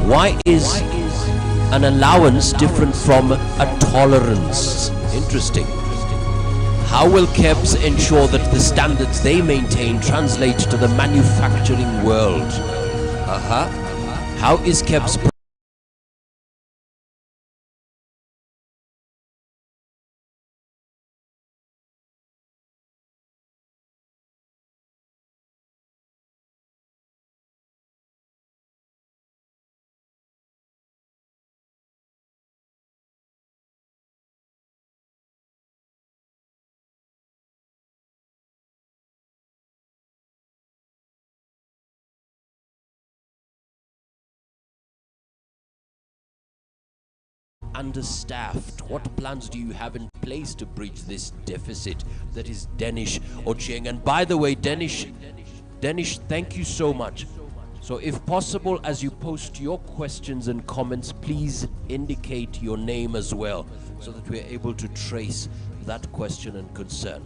Why is an allowance different from a tolerance? Interesting. How will KEBS ensure that the standards they maintain translate to the manufacturing world? How is KEBS understaffed? What plans do you have in place to bridge this deficit that is Danish Ochieng? And by the way, Danish, thank you so much. So if possible, as you post your questions and comments, please indicate your name as well, so that we are able to trace that question and concern.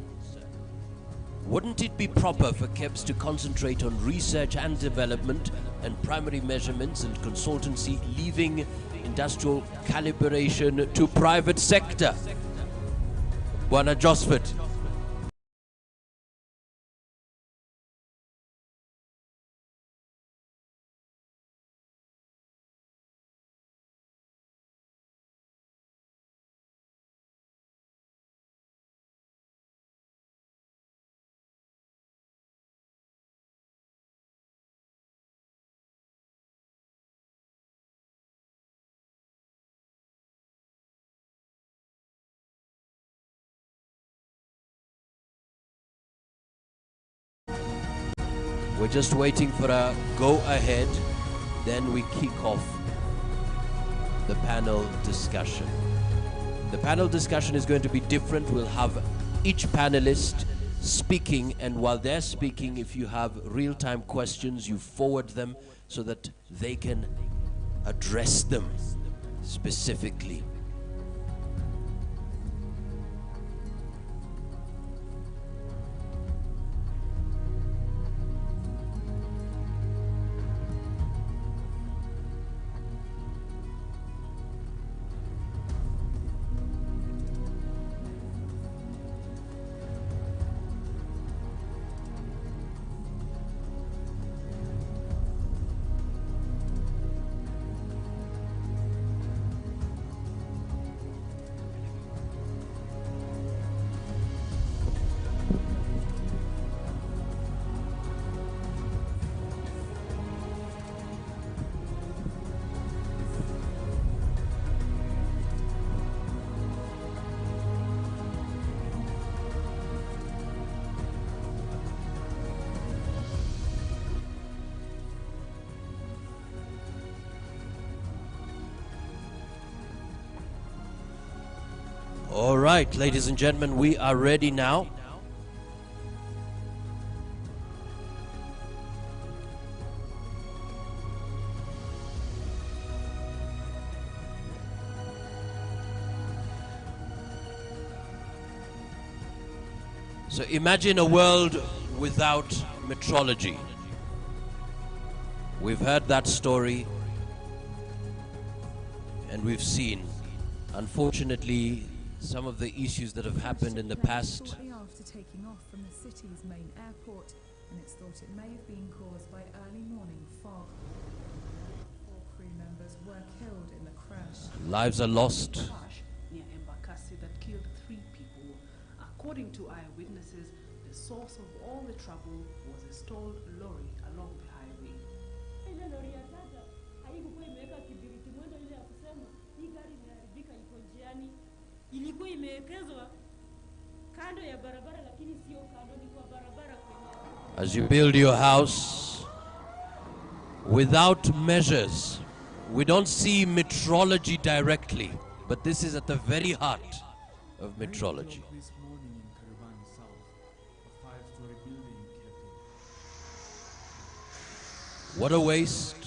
Wouldn't it be proper for KEBS to concentrate on research and development and primary measurements and consultancy, leaving industrial calibration to private sector? Bwana Josephat. We're just waiting for a go ahead, then we kick off the panel discussion. The panel discussion is going to be different. We'll have each panelist speaking, and while they're speaking, if you have real-time questions, you forward them so that they can address them specifically. All right, ladies and gentlemen, we are ready now. So imagine a world without metrology. We've heard that story, and we've seen, unfortunately, some of the issues that have happened in the past. Shortly after taking off from the city's main airport, and it's thought it may have been caused by early morning fog. 4 crew members were killed in the crash. Lives are lost. Near Embakasi that killed 3 people. According to eyewitnesses, the source of all the trouble was a stalled lorry along the highway. Ile lori ya tata haikuwa imeweka kibiriti mwendo ile ya kusema hii gari imeharibika iko njiani. Ilikuwa imewekezwa kando ya barabara lakini sio kando, ni kwa barabara kwenye. As you build your house without measures, we don't see metrology directly, but this is at the very heart of metrology. This morning in Caravan South, a 5-story building kept. What a waste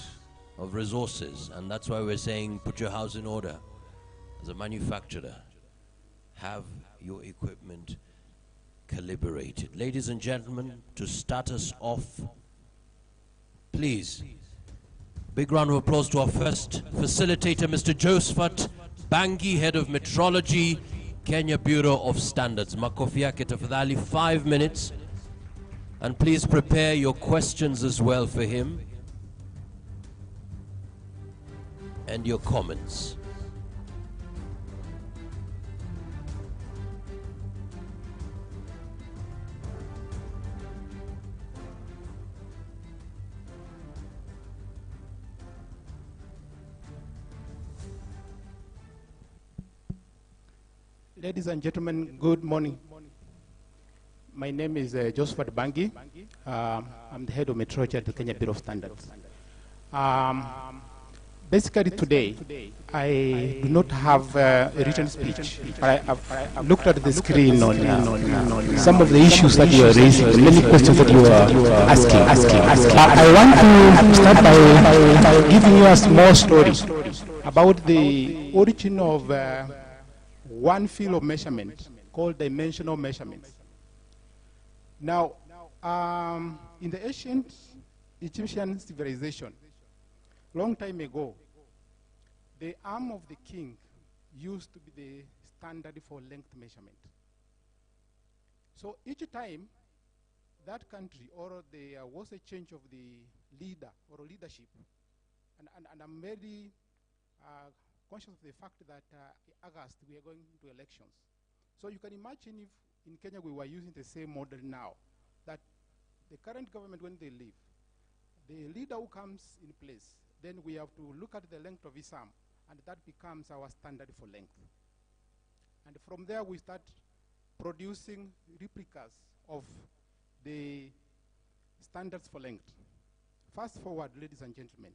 of resources, and that's why we're saying put your house in order. As a manufacturer, have your equipment calibrated. Ladies and gentlemen, to start us off, please, big round of applause to our first facilitator, Mr. Josephat Bangi, Head of Metrology, Kenya Bureau of Standards. Makofi yake tafadhali, 5 minutes. And please prepare your questions as well for him, and your comments. Ladies and gentlemen, good morning. My name is Josephat Bangi. I'm the head of metrology at the Kenya Bureau of Standards. Basically today, I do not have a written speech, but I've looked at the screen on some of the issues that you are raising, the many questions that you are asking. I want to start by giving you a small story about the origin of one field of measurement called dimensional measurements. Now, in the ancient Egyptian civilization, long time ago, the arm of the king used to be the standard for length measurement. So each time that country or there was a change of the leader or leadership, and I'm very conscious of the fact that in August we are going into elections. So you can imagine if in Kenya we were using the same model now, that the current government, when they leave, the leader who comes in place, then we have to look at the length of his arm, and that becomes our standard for length. And from there we start producing replicas of the standards for length. Fast forward, ladies and gentlemen.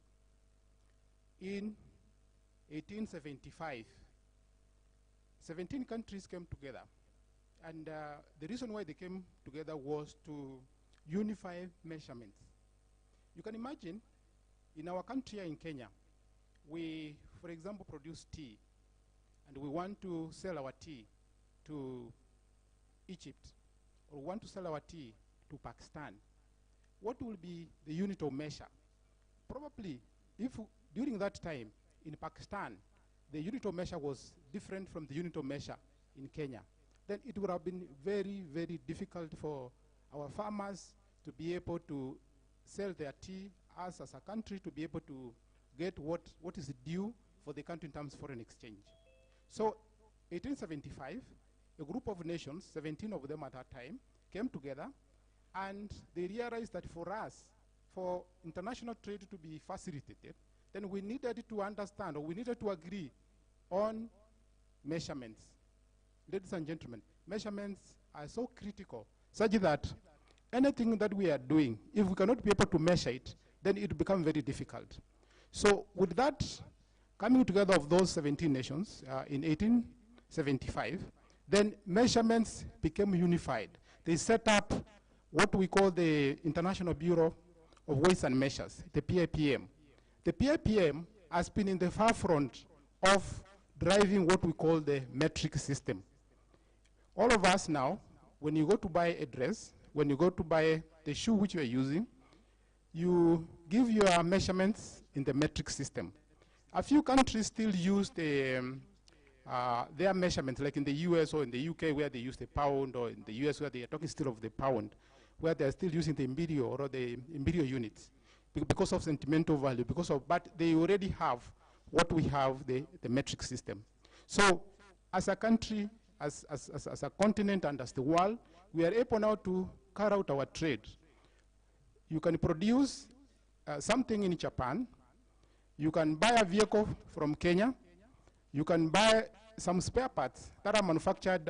In 1875, 17 countries came together. And the reason why they came together was to unify measurements. You can imagine, in our country here in Kenya, we, for example, produce tea, and we want to sell our tea to Egypt, or want to sell our tea to Pakistan. What will be the unit of measure? Probably, if during that time in Pakistan, the unit of measure was different from the unit of measure in Kenya, then it would have been very, very difficult for our farmers to be able to sell their tea, us as a country to be able to get what is due for the country in terms of foreign exchange. So 1875, a group of nations, 17 of them at that time, came together, and they realized that for us, for international trade to be facilitated, then we needed to understand, or we needed to agree on measurements. Ladies and gentlemen, measurements are so critical, such that anything that we are doing, if we cannot be able to measure it, then it will become very difficult. So with that coming together of those 17 nations in 1875, then measurements became unified. They set up what we call the International Bureau of Weights and Measures, the PIPM. The PIPM has been in the forefront of driving what we call the metric system. All of us now, when you go to buy a dress, when you go to buy the shoe which you are using, you give your measurements in the metric system. A few countries still use their measurements, like in the US or in the UK, where they use the pound, or in the US where they are talking still of the pound, where they are still using the imperial or the imperial units because of sentimental value, but they already have what we have, the metric system. So as a country, as a continent, and as the world, we are able now to carry out our trade. You can produce something in Japan. You can buy a vehicle from Kenya. You can buy some spare parts that are manufactured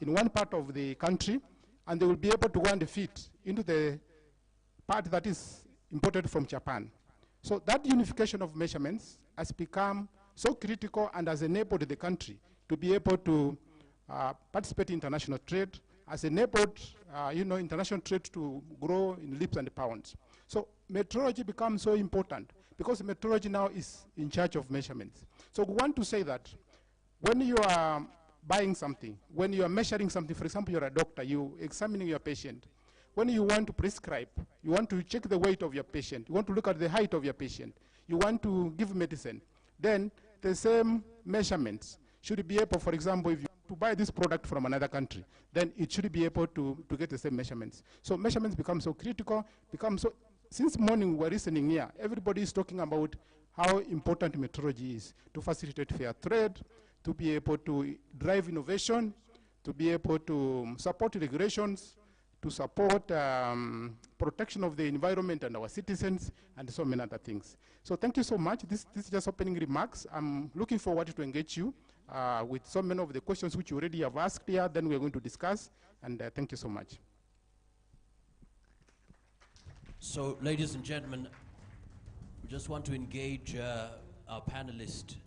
in one part of the country, and they will be able to go and fit into the part that is imported from Japan. So that unification of measurements has become so critical and has enabled the country to be able to participate in international trade, has enabled international trade to grow in leaps and bounds. So metrology becomes so important because metrology now is in charge of measurements. So we want to say that when you are buying something, when you are measuring something, for example, you're a doctor, you're examining your patient. When you want to prescribe, you want to check the weight of your patient, you want to look at the height of your patient, you want to give medicine, then the same measurements should be able, for example, if you to buy this product from another country, then it should be able to get the same measurements. So measurements become so critical, since morning we're listening here, everybody is talking about how important metrology is to facilitate fair trade, to be able to drive innovation, to be able to support regulations, to support protection of the environment and our citizens, and so many other things. So thank you so much. This is just opening remarks. I'm looking forward to engage you with so many of the questions which you already have asked here, then we're going to discuss, and thank you so much. So, ladies and gentlemen, we just want to engage our panelist,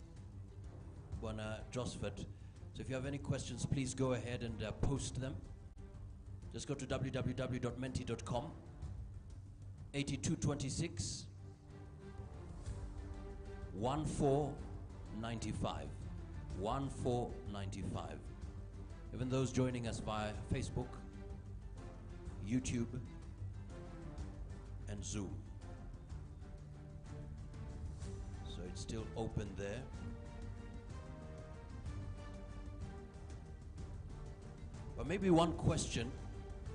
Bwana Josephat. So if you have any questions, please go ahead and post them. Just go to www.menti.com, 8226 1495. 1495. Even those joining us via Facebook, YouTube, and Zoom. So it's still open there. But maybe one question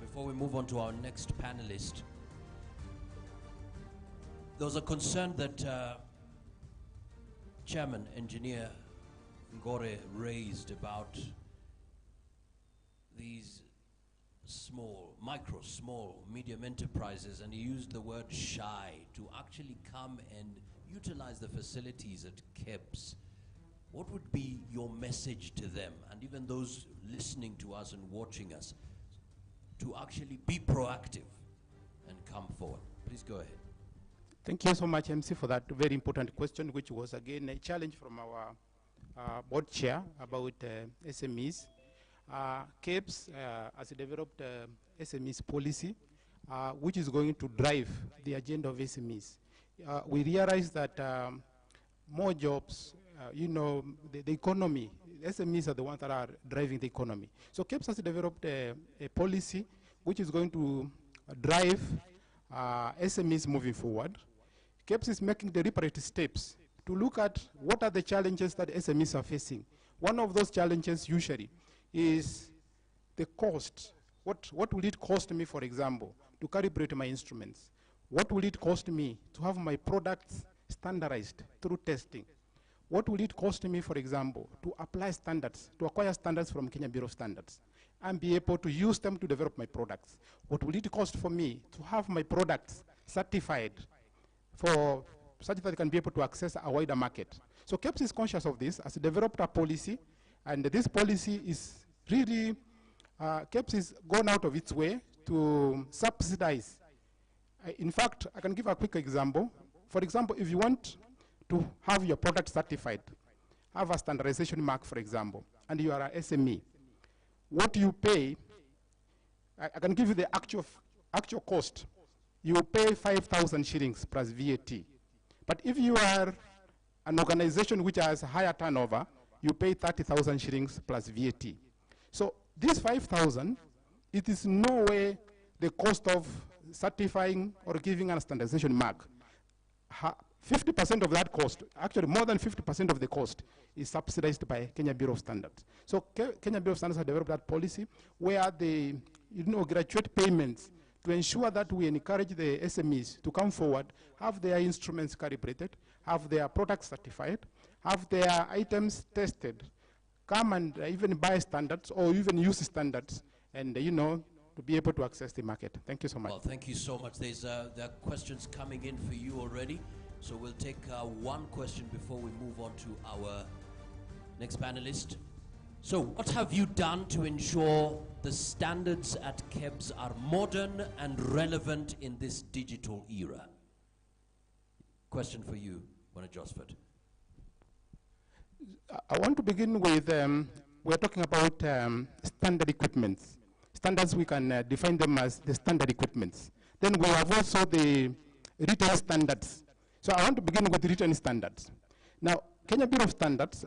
before we move on to our next panelist. There was a concern that Chairman Engineer Ngore raised about these small, medium enterprises, and he used the word shy to actually come and utilize the facilities at KEBS. What would be your message to them, and even those listening to us and watching us, to actually be proactive and come forward. Please go ahead. Thank you so much, MC, for that very important question, which was again a challenge from our board chair about SMEs. KEBS has developed SMEs policy, which is going to drive the agenda of SMEs. We realize that more jobs, the economy, SMEs are the ones that are driving the economy. So KEBS has developed a policy which is going to drive SMEs moving forward. KEBS is making deliberate steps to look at what are the challenges that SMEs are facing. One of those challenges usually is the cost. What will it cost me, for example, to calibrate my instruments? What will it cost me to have my products standardized through testing? What will it cost me, for example, to apply standards, to acquire standards from Kenya Bureau of Standards, and be able to use them to develop my products? What will it cost for me to have my products certified for such that they can be able to access a wider market? So KEBS is conscious of this, has developed a policy, and this policy is really, KEBS is gone out of its way to subsidize. In fact, I can give a quick example. For example, if you want to have your product certified, have a standardization mark, for example, and you are an SME, what you pay, I can give you the actual cost. You pay 5,000 shillings plus VAT. But if you are an organization which has a higher turnover, you pay 30,000 shillings plus VAT. So this 5,000, it is no way the cost of certifying or giving a standardization mark. 50% of that cost, actually more than 50% of the cost, is subsidized by Kenya Bureau of Standards. So Kenya Bureau of Standards has developed that policy where the graduate payments to ensure that we encourage the SMEs to come forward, have their instruments calibrated, have their products certified, have their items tested, come and even buy standards or even use standards, and to be able to access the market. Thank you so much. Well, thank you so much. There are questions coming in for you already. So we'll take one question before we move on to our next panelist. So what have you done to ensure the standards at KEBS are modern and relevant in this digital era? Question for you, Bwana Josephat. I want to begin with, we're talking about standard equipments. Standards, we can define them as the standard equipments. Then we have also the written standards. So I want to begin with written standards. Now, Kenya Bureau of Standards,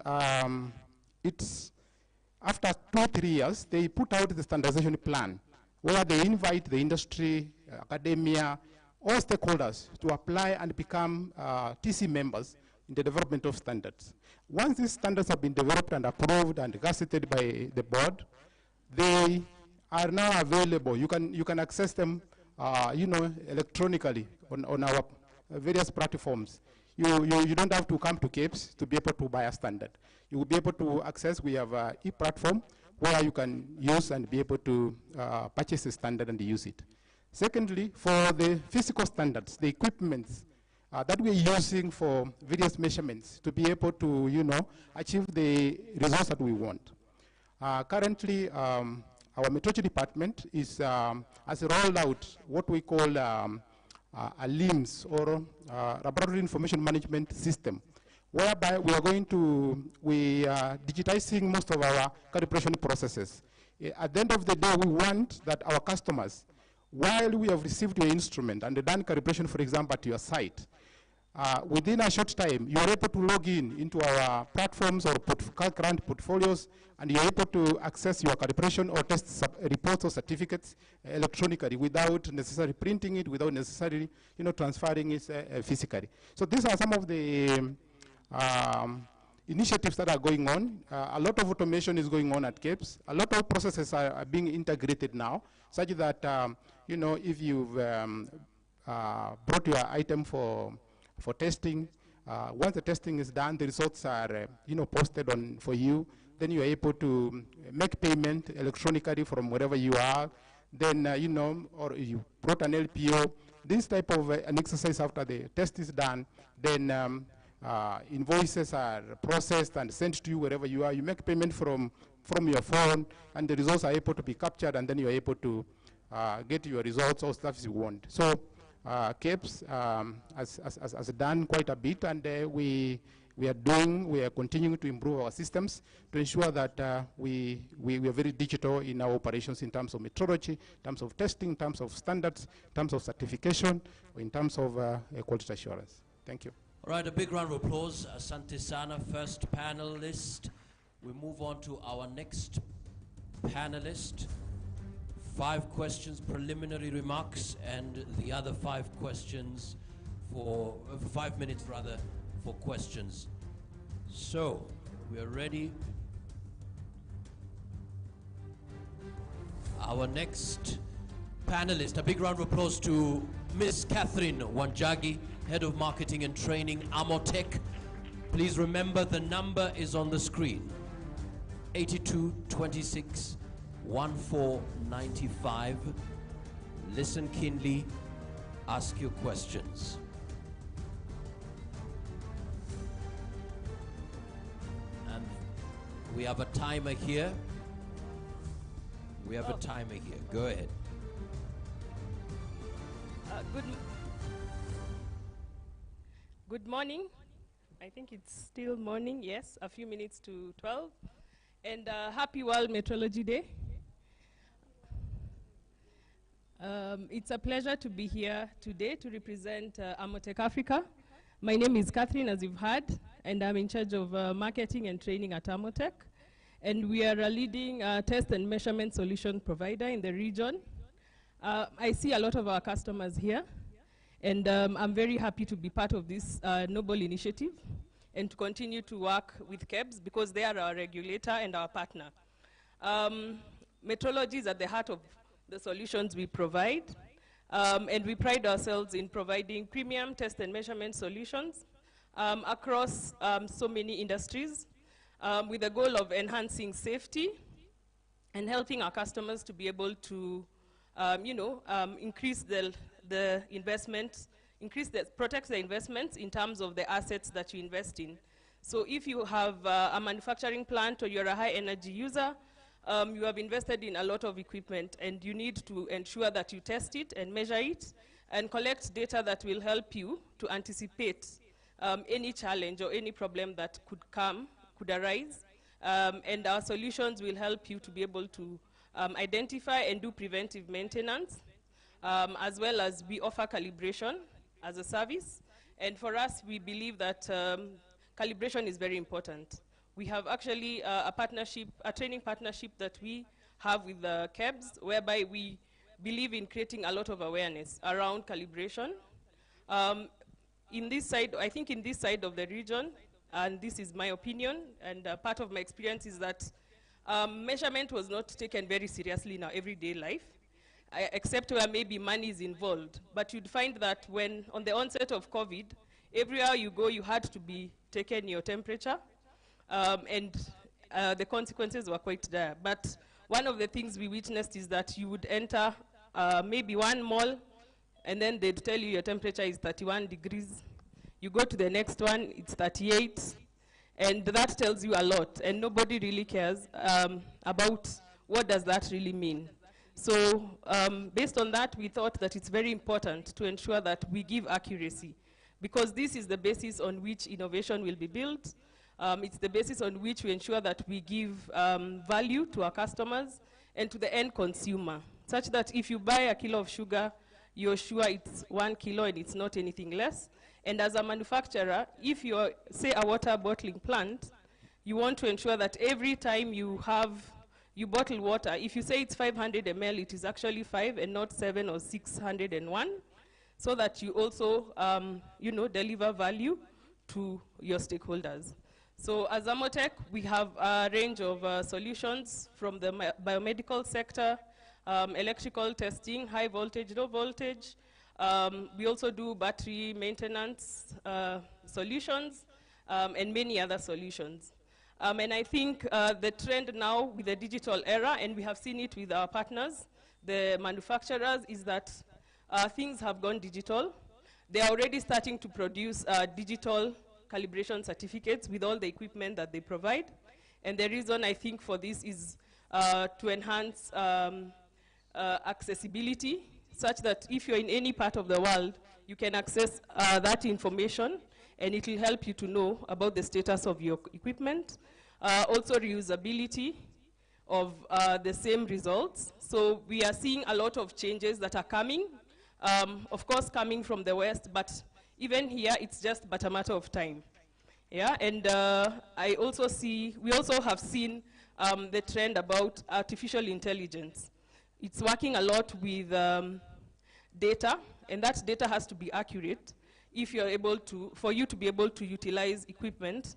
it's after 2-3 years, they put out the standardization plan where they invite the industry, academia, all stakeholders to apply and become TC members in the development of standards. Once these standards have been developed and approved and gazetted by the board, they are now available. You can access them, electronically on our various platforms. You don't have to come to KEBS to be able to buy a standard. You will be able to access, we have an e-platform where you can use and be able to purchase a standard and use it. Secondly, for the physical standards, the equipments that we're using for various measurements to be able to, achieve the results that we want. Currently, our metrology department has rolled out what we call a LIMS, or Laboratory Information Management System, whereby we are digitizing most of our calibration processes. At the end of the day, we want that our customers, while we have received your instrument and done calibration, for example, at your site, within a short time, you are able to log into our platforms or current portfolios, and you're able to access your calibration or test reports or certificates electronically without necessarily printing it, without necessarily transferring it physically. So these are some of the initiatives that are going on. A lot of automation is going on at KEBS. A lot of processes are being integrated now, such that if you've brought your item for testing, once the testing is done, the results are posted on for you. Then you are able to make payment electronically from wherever you are. Then or you brought an LPO. This type of an exercise after the test is done, then invoices are processed and sent to you wherever you are. You make payment from your phone, and the results are able to be captured, and then you are able to get your results or stuff you want. So KEBS has done quite a bit, and we are continuing to improve our systems to ensure that we are very digital in our operations in terms of metrology, in terms of testing, in terms of standards, in terms of certification, in terms of quality assurance. Thank you. All right, a big round of applause. Asante Sana, first panelist. We move on to our next panelist. 5 questions, preliminary remarks, and the other 5 questions for 5 minutes rather for questions. So we are ready. Our next panelist, a big round of applause to Miss Catherine Wanjagi, Head of Marketing and Training, Amotech. Please remember the number is on the screen. 8226 1495. Listen keenly, ask your questions. And we have a timer here. We have a timer here. Go ahead. Good morning. I think it's still morning, yes, a few minutes to 12. And happy World Metrology Day. It's a pleasure to be here today to represent Amotech Africa. My name is Catherine, as you've heard, and I'm in charge of marketing and training at Amotech. And we are a leading test and measurement solution provider in the region. I see a lot of our customers here, and I'm very happy to be part of this noble initiative and to continue to work with KEBS because they are our regulator and our partner. Metrology is at the heart of the solutions we provide, and we pride ourselves in providing premium test and measurement solutions across so many industries with the goal of enhancing safety and helping our customers to be able to increase the investment, protect the investments in terms of the assets that you invest in. So if you have a manufacturing plant or you're a high energy user, you have invested in a lot of equipment and you need to ensure that you test it and measure it and collect data that will help you to anticipate any challenge or any problem that could arise. And our solutions will help you to be able to identify and do preventive maintenance, as well as we offer calibration as a service. And for us, we believe that calibration is very important. We have actually a training partnership that we have with the KEBS, whereby we believe in creating a lot of awareness around calibration. In this side, I think in this side of the region, and this is my opinion, and part of my experience is that measurement was not taken very seriously in our everyday life, except where maybe money is involved. But you'd find that when, on the onset of COVID, everywhere you go, you had to be taken your temperature, and the consequences were quite dire. But one of the things we witnessed is that you would enter maybe one mall, and then they'd tell you your temperature is 31 degrees. You go to the next one, it's 38. And that tells you a lot, and nobody really cares about what does that really mean. So based on that, we thought that it's very important to ensure that we give accuracy, because this is the basis on which innovation will be built. It's the basis on which we ensure that we give value to our customers and to the end consumer, such that if you buy a kilo of sugar, you're sure it's 1 kilo and it's not anything less. And as a manufacturer, if you're, say, a water bottling plant, you want to ensure that every time you bottle water, if you say it's 500 ml, it is actually 5 and not 7 or 601, so that you also, deliver value to your stakeholders. So as Amotech, we have a range of solutions from the biomedical sector, electrical testing, high voltage, low voltage. We also do battery maintenance solutions and many other solutions. And I think the trend now with the digital era, and we have seen it with our partners, the manufacturers, is that things have gone digital. They are already starting to produce digital calibration certificates with all the equipment that they provide. And the reason I think for this is to enhance accessibility, such that if you're in any part of the world, you can access that information, and it will help you to know about the status of your equipment. Also reusability of the same results. So we are seeing a lot of changes that are coming, of course coming from the West, but even here it's just but a matter of time. Yeah, and we also have seen the trend about artificial intelligence. It's working a lot with data, and that data has to be accurate if you're able to, for you to be able to utilize equipment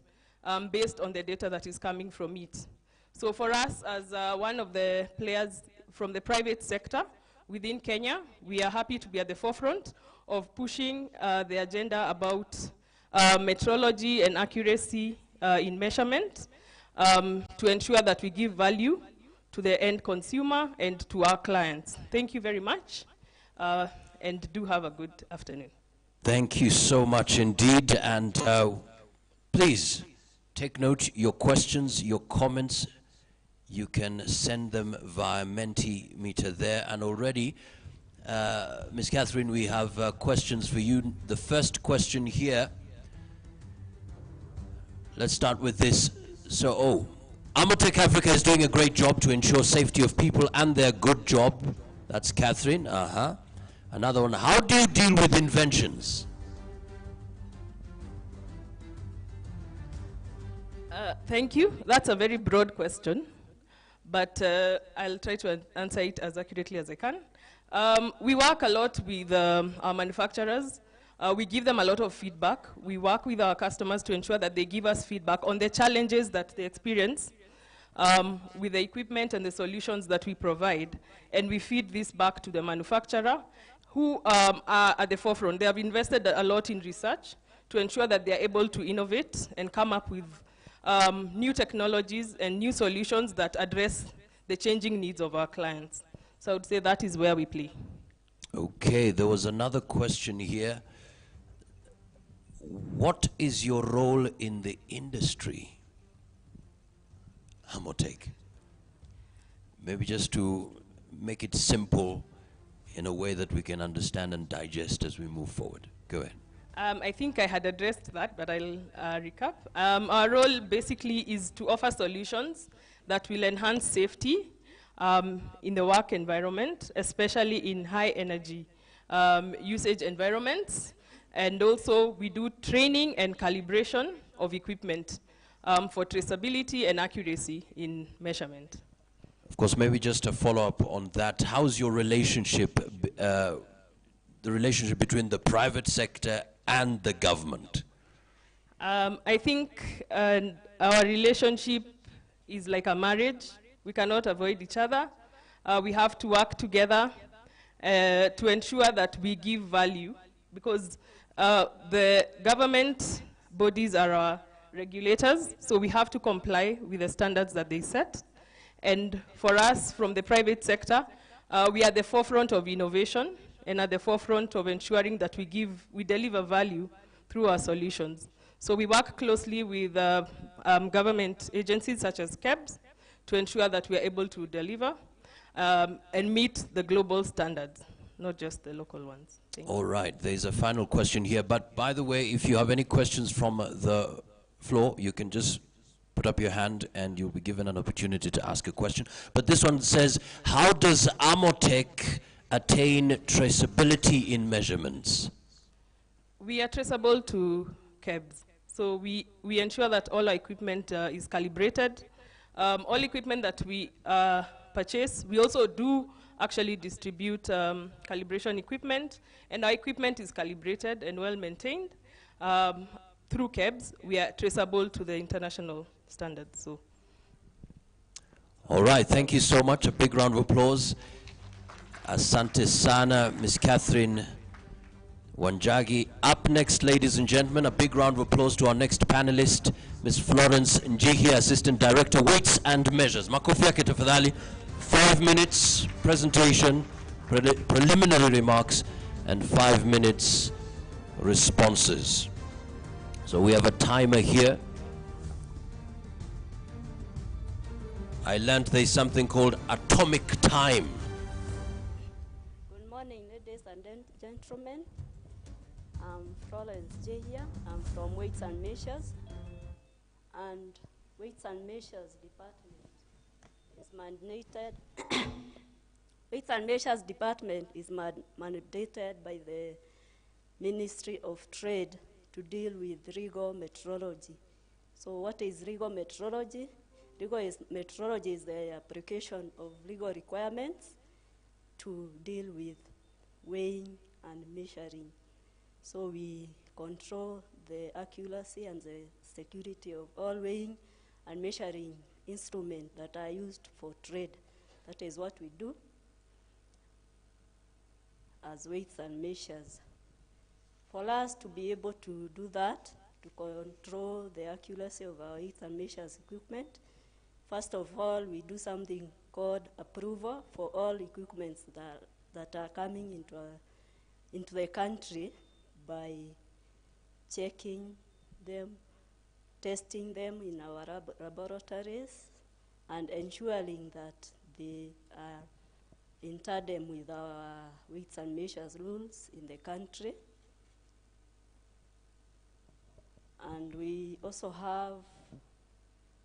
based on the data that is coming from it. So for us, as one of the players from the private sector within Kenya, we are happy to be at the forefront of pushing the agenda about metrology and accuracy in measurement to ensure that we give value to the end consumer and to our clients. Thank you very much, and do have a good afternoon. Thank you so much indeed, and please take note, your questions, your comments, you can send them via Mentimeter there, and already, Ms. Catherine, we have questions for you. The first question here, let's start with this. So, Amotech Africa is doing a great job to ensure safety of people and their good job. That's Catherine. Another one, how do you deal with inventions? Thank you. That's a very broad question, but I'll try to answer it as accurately as I can. We work a lot with our manufacturers. We give them a lot of feedback. We work with our customers to ensure that they give us feedback on the challenges that they experience with the equipment and the solutions that we provide. And we feed this back to the manufacturer, who are at the forefront. They have invested a lot in research to ensure that they are able to innovate and come up with new technologies and new solutions that address the changing needs of our clients. So I would say that is where we play. Okay, there was another question here. What is your role in the industry? Amotech. Maybe just to make it simple in a way that we can understand and digest as we move forward. Go ahead. I think I had addressed that, but I'll recap. Our role basically is to offer solutions that will enhance safety in the work environment, especially in high energy usage environments. And also we do training and calibration of equipment for traceability and accuracy in measurement. Of course, maybe just a follow-up on that. How's your relationship, the relationship between the private sector and the government? I think our relationship is like a marriage. We cannot avoid each other. We have to work together to ensure that we give value, because the government bodies are our regulators, so we have to comply with the standards that they set. And for us, from the private sector, we are at the forefront of innovation and at the forefront of ensuring that we deliver value through our solutions. So we work closely with government agencies such as KEBS to ensure that we are able to deliver and meet the global standards, not just the local ones. All right, there's a final question here, but by the way, if you have any questions from the floor, you can just put up your hand and you'll be given an opportunity to ask a question. But this one says, how does Amotech attain traceability in measurements? We are traceable to KEBS. So we ensure that all our equipment is calibrated. All equipment that we purchase, we also do actually distribute calibration equipment, and our equipment is calibrated and well maintained. Through KEBS, we are traceable to the international standards. So. All right, thank you so much. A big round of applause. Asante sana, Ms. Catherine Wanjagi. Up next, ladies and gentlemen, a big round of applause to our next panelist, Ms. Florence Njihi, Assistant Director, Weights and Measures. Makofi yake tafadhali. 5 minutes presentation, preliminary remarks, and 5 minutes responses. So we have a timer here. I learned there's something called atomic time. Ladies and gentlemen, I'm Florence J here. I'm from Weights and Measures. And Weights and Measures Department is mandated. Weights and Measures Department is mandated by the Ministry of Trade to deal with legal metrology. So what is legal metrology? Metrology is the application of legal requirements to deal with weighing and measuring. So we control the accuracy and the security of all weighing and measuring instruments that are used for trade. That is what we do as weights and measures. For us to be able to do that, to control the accuracy of our weights and measures equipment, first of all, we do something called approval for all equipments that are coming into the country by checking them, testing them in our laboratories, and ensuring that they are in tandem with our weights and measures rules in the country. And we also have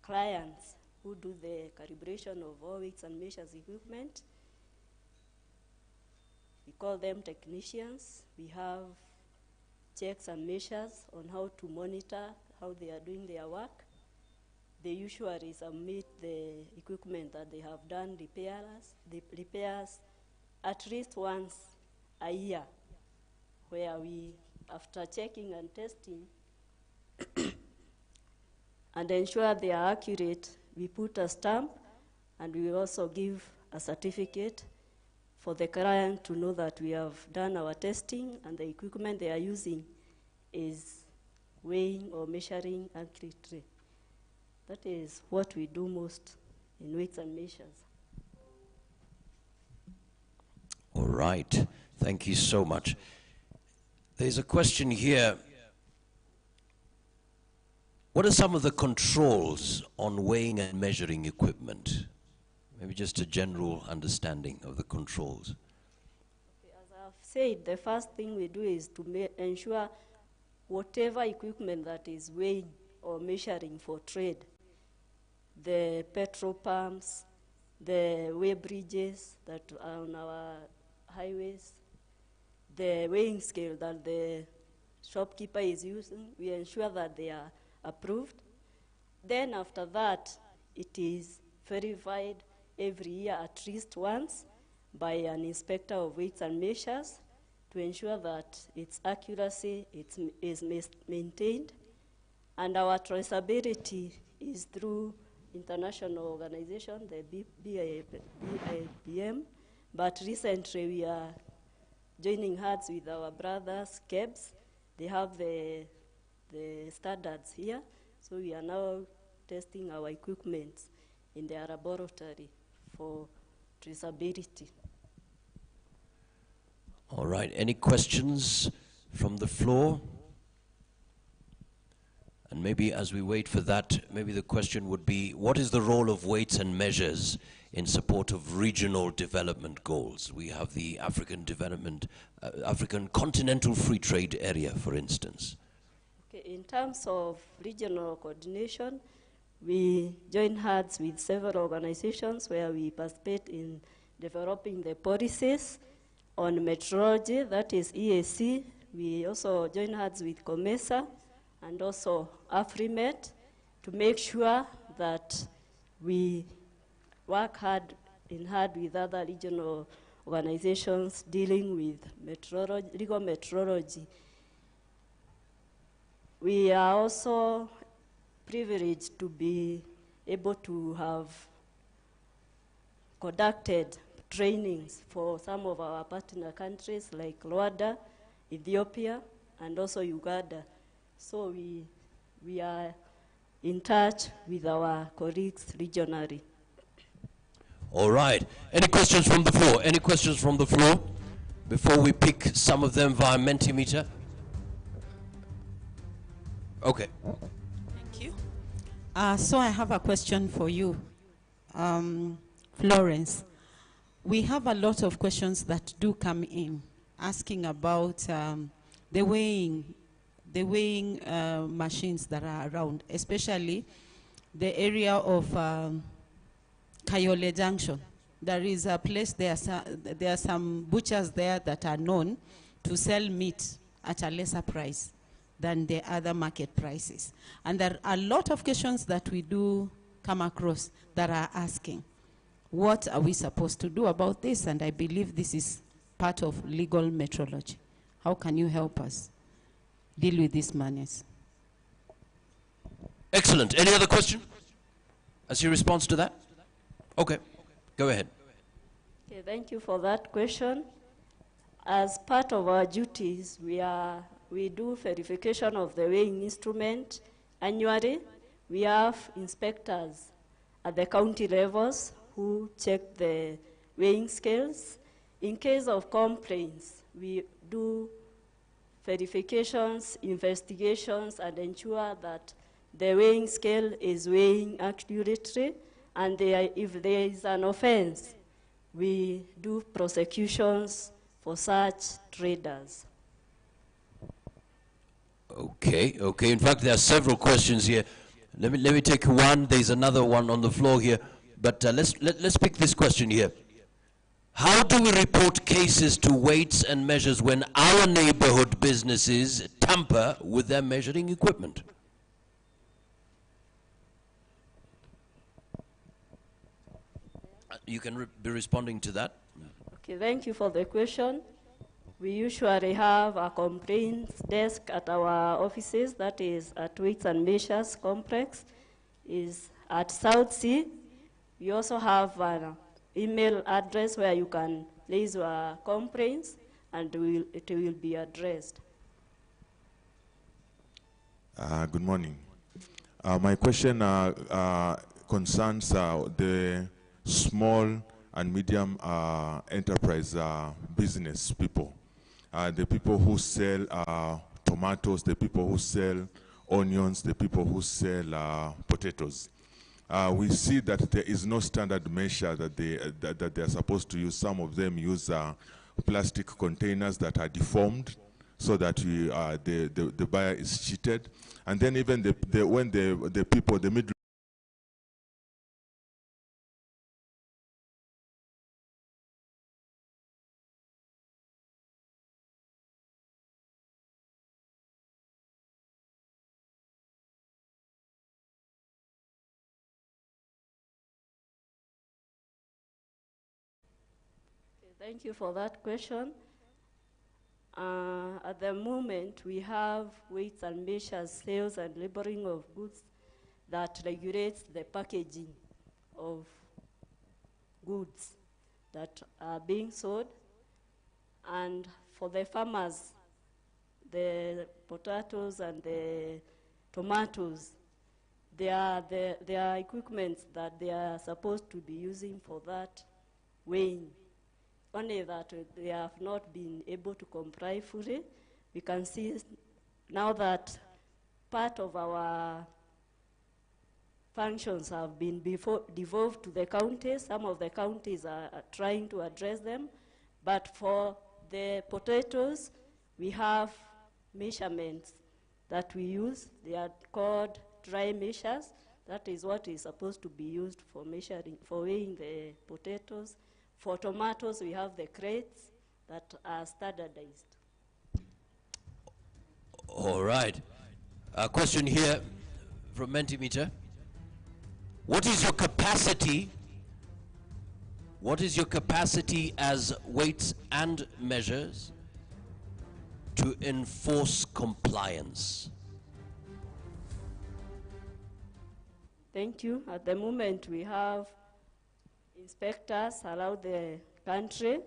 clients who do the calibration of all weights and measures equipment. We call them technicians. We have checks and measures on how to monitor how they are doing their work. They usually submit the equipment that they have done repairs at least once a year, where we, after checking and testing and ensure they are accurate, we put a stamp, and we also give a certificate for the client to know that we have done our testing and the equipment they are using is weighing or measuring accurately. That is what we do most in weights and measures. All right. Thank you so much. There's a question here. What are some of the controls on weighing and measuring equipment? Maybe just a general understanding of the controls. Okay, as I've said, the first thing we do is to ensure whatever equipment that is weighing or measuring for trade, the petrol pumps, the weigh bridges that are on our highways, the weighing scale that the shopkeeper is using, we ensure that they are approved. Then after that, it is verified every year at least once by an inspector of weights and measures to ensure that its accuracy is maintained. And our traceability is through international organization, the BIPM, but recently we are joining hands with our brothers, KEBS. They have the standards here, so we are now testing our equipment in their laboratory for traceability. All right, any questions from the floor? And maybe as we wait for that, maybe the question would be, what is the role of weights and measures in support of regional development goals? We have the African Continental Free Trade Area, for instance. Okay, in terms of regional coordination, we join hands with several organizations where we participate in developing the policies on metrology, that is EAC. We also join hands with COMESA and also AfriMet to make sure that we work hard with other regional organizations dealing with metrology, legal metrology. We are also privileged to be able to have conducted trainings for some of our partner countries like Rwanda, Ethiopia, and also Uganda. So we are in touch with our colleagues regionally. All right. Any questions from the floor? Any questions from the floor before we pick some of them via Mentimeter? Okay. Thank you. So I have a question for you, Florence. We have a lot of questions that do come in asking about the weighing machines that are around, especially the area of Kayole Junction. There is a place there, there are some butchers there that are known to sell meat at a lesser price than the other market prices. And there are a lot of questions that we do come across that are asking, what are we supposed to do about this? And I believe this is part of legal metrology. How can you help us deal with these matters? Excellent. Any other question as your response to that? Okay, go ahead. Okay, thank you for that question. As part of our duties, we do verification of the weighing instrument annually. We have inspectors at the county levels who check the weighing scales. In case of complaints, we do verifications, investigations, and ensure that the weighing scale is weighing accurately, and if there is an offense, we do prosecutions for such traders. Okay, okay. In fact, there are several questions here. Let me take one. There's another one on the floor here. But let's pick this question here. How do we report cases to weights and measures when our neighborhood businesses tamper with their measuring equipment? You can be responding to that. Okay, thank you for the question. We usually have a complaints desk at our offices, that is at Weights and Measures Complex, is at South Sea. We also have an email address where you can place your complaints and it will be addressed. Good morning. My question concerns the small and medium enterprise business people. The people who sell tomatoes, the people who sell onions, the people who sell potatoes. We see that there is no standard measure that they are supposed to use. Some of them use plastic containers that are deformed so that the buyer is cheated. And then even when the people, the middle Thank you for that question. At the moment, we have weights and measures, sales and labeling of goods that regulates the packaging of goods that are being sold. And for the farmers, the potatoes and the tomatoes, there are equipment that they are supposed to be using for that weighing. Only that they have not been able to comply fully. We can see now that part of our functions have been devolved to the counties. Some of the counties are trying to address them. But for the potatoes, we have measurements that we use. They are called dry measures. That is what is supposed to be used for measuring, for weighing the potatoes. For tomatoes, we have the crates that are standardized. All right. A question here from Mentimeter. What is your capacity? What is your capacity as weights and measures to enforce compliance? Thank you. At the moment, we have inspectors around the country.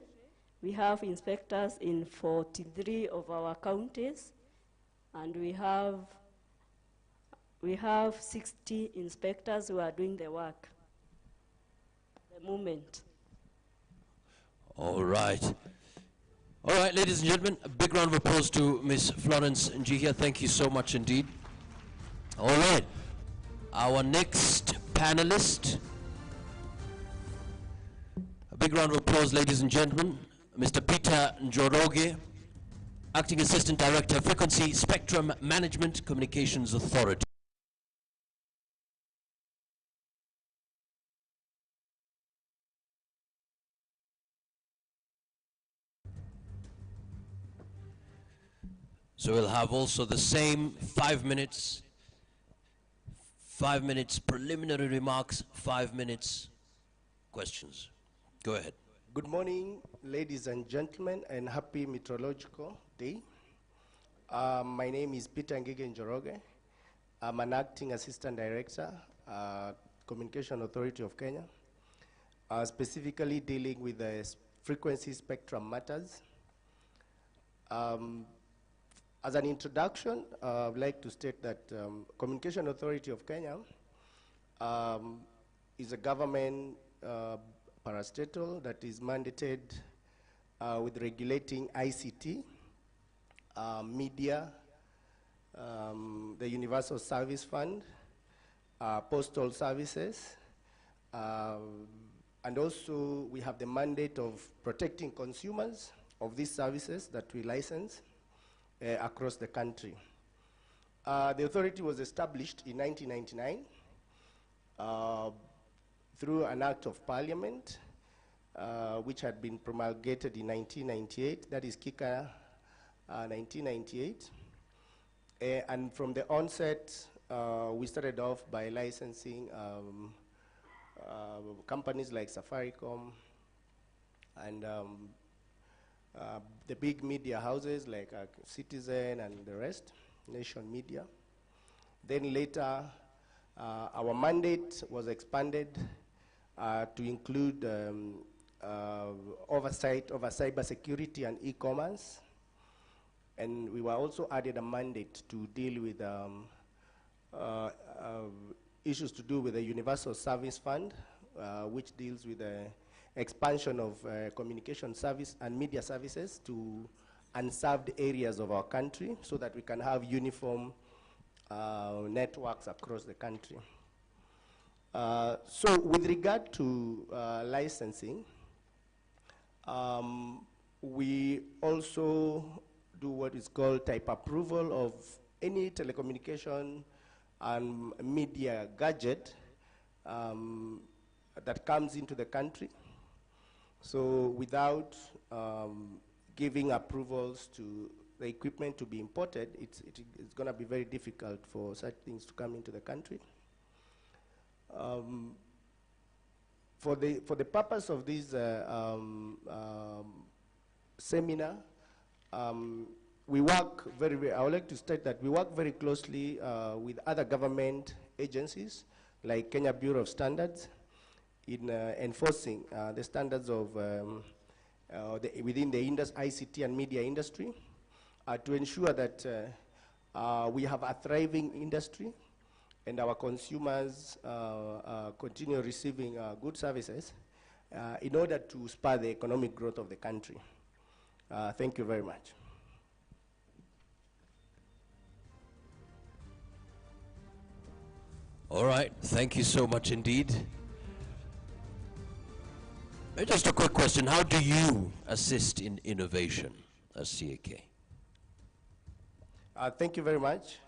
We have inspectors in 43 of our counties, and we have 60 inspectors who are doing the work at the moment. All right. All right, ladies and gentlemen, a big round of applause to Ms. Florence Njihia. Thank you so much indeed. All right. Our next panelist. A big round of applause, ladies and gentlemen. Mr. Peter Njoroge, Acting Assistant Director, Frequency Spectrum Management Communications Authority. So we'll have also the same 5 minutes, 5 minutes preliminary remarks, 5 minutes questions. Go ahead. Good morning, ladies and gentlemen, and happy Meteorological Day. My name is Peter Ngige Njoroge. I'm an Acting Assistant Director, Communication Authority of Kenya, specifically dealing with the frequency spectrum matters. As an introduction, I would like to state that Communication Authority of Kenya is a government parastatal that is mandated with regulating ICT, media, the Universal Service Fund, postal services, and also we have the mandate of protecting consumers of these services that we license across the country. The authority was established in 1999 through an act of parliament which had been promulgated in 1998, that is KICA 1998. And from the onset, we started off by licensing companies like Safaricom and the big media houses like Citizen and the rest, Nation Media. Then later, our mandate was expanded to include oversight over cybersecurity and e-commerce. And we were also added a mandate to deal with issues to do with the Universal Service Fund, which deals with the expansion of communication service and media services to unserved areas of our country so that we can have uniform networks across the country. So with regard to licensing, we also do what is called type approval of any telecommunication and media gadget that comes into the country. So without giving approvals to the equipment to be imported, it's going to be very difficult for such things to come into the country. For the purpose of this seminar, we work I would like to state that we work very closely with other government agencies like Kenya Bureau of Standards in enforcing the standards of within the ICT and media industry to ensure that we have a thriving industry and our consumers continue receiving good services in order to spur the economic growth of the country. Thank you very much. All right, thank you so much indeed. Just a quick question, how do you assist in innovation as CAK? Thank you very much.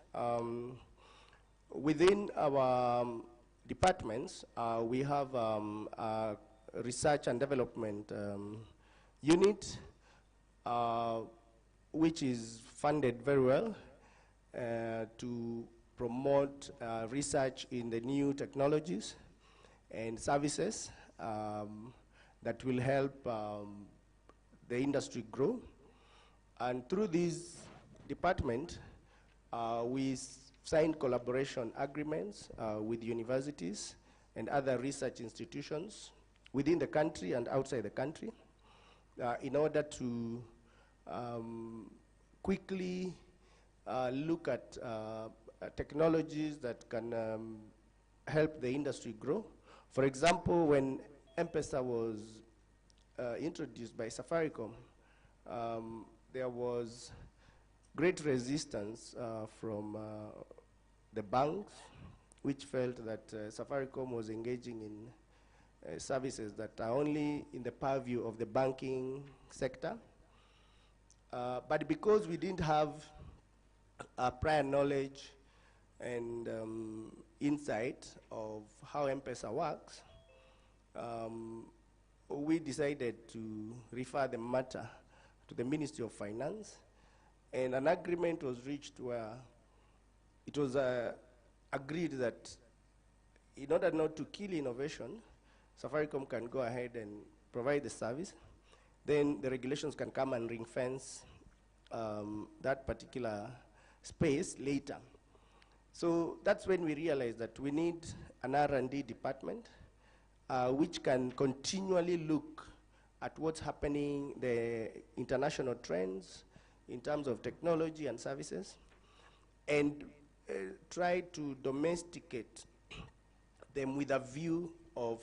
Within our departments, we have a research and development unit, which is funded very well to promote research in the new technologies and services that will help the industry grow. And through this department, we signed collaboration agreements with universities and other research institutions within the country and outside the country in order to quickly look at technologies that can help the industry grow. For example, when M-Pesa was introduced by Safaricom, there was great resistance from the banks, which felt that Safaricom was engaging services that are only in the purview of the banking sector. But because we didn't have prior knowledge and insight of how M-Pesa works, we decided to refer the matter to the Ministry of Finance, and an agreement was reached where it was agreed that in order not to kill innovation, Safaricom can go ahead and provide the service. Then the regulations can come and ring fence that particular space later. So that's when we realized that we need an R&D department which can continually look at what's happening, the international trends in terms of technology and services, and try to domesticate them with a view of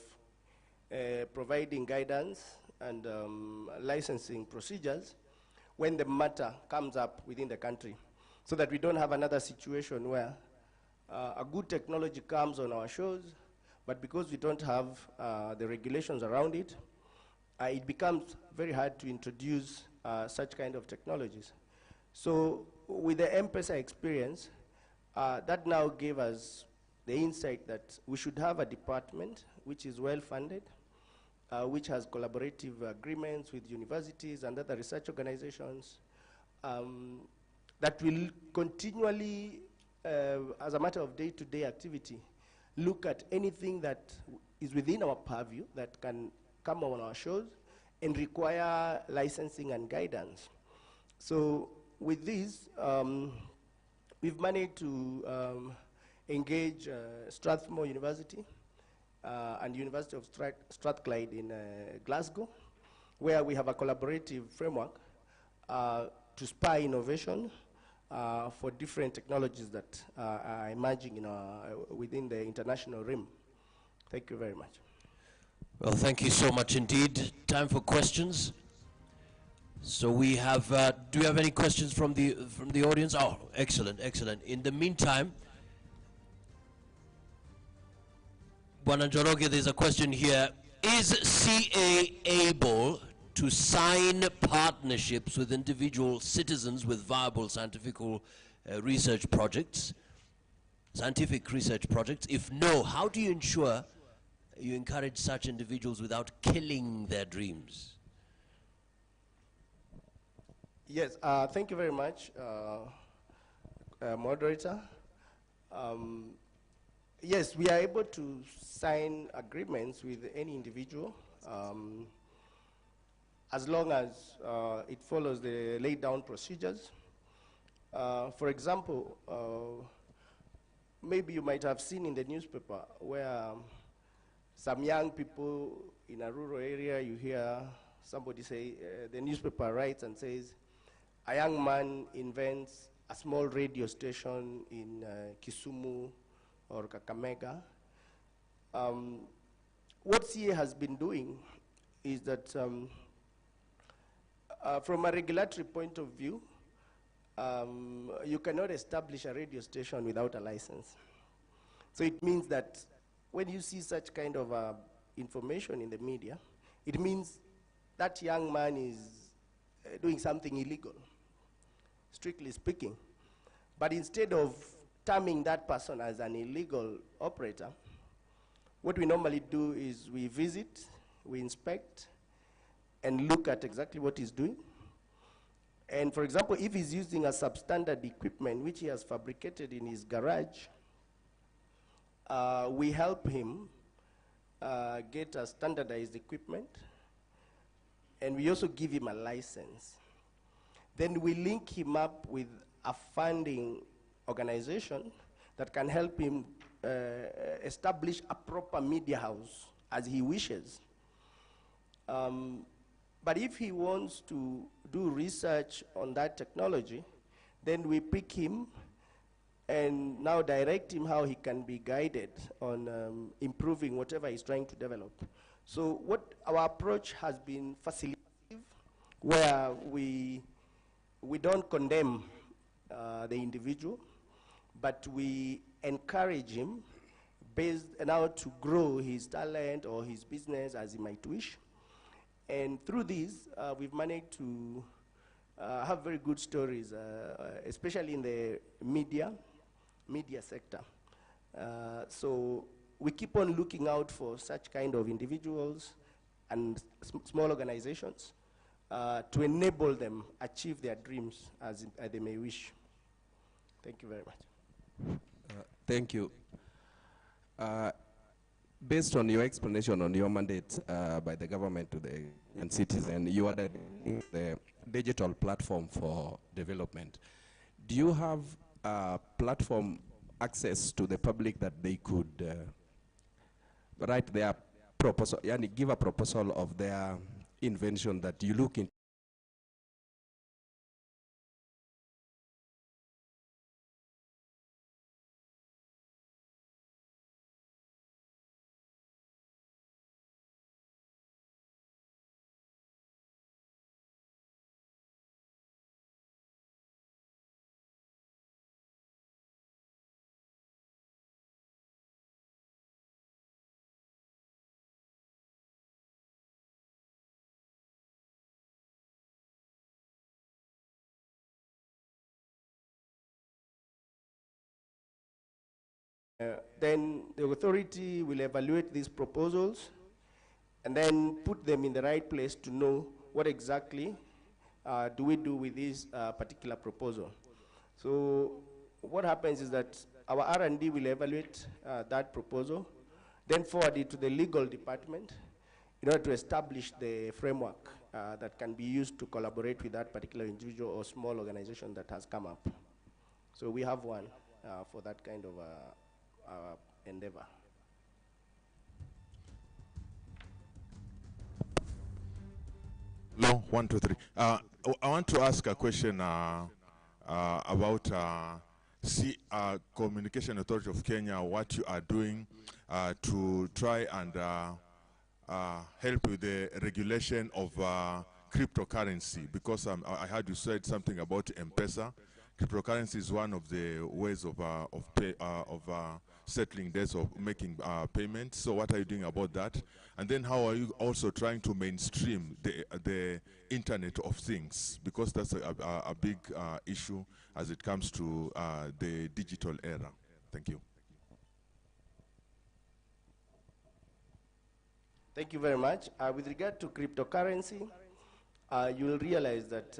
providing guidance and licensing procedures when the matter comes up within the country, so that we don't have another situation where a good technology comes on our shores, but because we don't have the regulations around it, it becomes very hard to introduce such kind of technologies. So with the M-Pesa experience, that now gave us the insight that we should have a department which is well-funded, which has collaborative agreements with universities and other research organizations, that will continually, as a matter of day-to-day activity, look at anything that is within our purview that can come on our shows and require licensing and guidance. So with this, we've managed to engage Strathmore University and University of Strathclyde in Glasgow, where we have a collaborative framework to spur innovation for different technologies that are emerging within the international realm. Thank you very much. Well, thank you so much indeed. Time for questions. So we have, do you have any questions from the audience? Oh, excellent, excellent. In the meantime, Bwana Njoroge, there's a question here. Is CA able to sign partnerships with individual citizens with viable scientific research projects? If no, how do you ensure you encourage such individuals without killing their dreams? Yes, thank you very much, moderator. Yes, we are able to sign agreements with any individual as long as it follows the laid down procedures. For example, maybe you might have seen in the newspaper where some young people in a rural area, you hear somebody say, the newspaper writes and says, a young man invents a small radio station in Kisumu or Kakamega. What CA has been doing is that from a regulatory point of view, you cannot establish a radio station without a license. So it means that when you see such kind of information in the media, it means that young man is doing something illegal, strictly speaking. But instead of terming that person as an illegal operator, what we normally do is we visit, we inspect, and look at exactly what he's doing. And for example, if he's using a substandard equipment which he has fabricated in his garage, we help him get a standardized equipment, and we also give him a license. Then we link him up with a funding organization that can help him establish a proper media house as he wishes. But if he wants to do research on that technology, then we pick him and now direct him how he can be guided on improving whatever he's trying to develop. So what our approach has been facilitative, where we don't condemn the individual, but we encourage him based now to grow his talent or his business as he might wish. And through this, we've managed to have very good stories, especially in the media sector. So we keep on looking out for such kind of individuals and small organizations to enable them achieve their dreams as they may wish. Thank you very much. Thank you. Based on your explanation on your mandate by the government to the citizen, you are the digital platform for development. Do you have platform access to the public that they could write their proposal, give a proposal of their invention that you look into? Then the authority will evaluate these proposals and then put them in the right place to know what exactly do we do with this particular proposal. So what happens is that our R&D will evaluate that proposal, then forward it to the legal department in order to establish the framework that can be used to collaborate with that particular individual or small organization that has come up. So we have one for that kind of endeavor. No, 1, 2, 3. I want to ask a question about Communication Authority of Kenya, what you are doing to try and help with the regulation of cryptocurrency, because I heard you said something about M-Pesa. Cryptocurrency is one of the ways of settling debts or making payments. So what are you doing about that? And then how are you also trying to mainstream the Internet of Things? Because that's a big issue as it comes to the digital era. Thank you. Thank you very much. With regard to cryptocurrency, you will realize that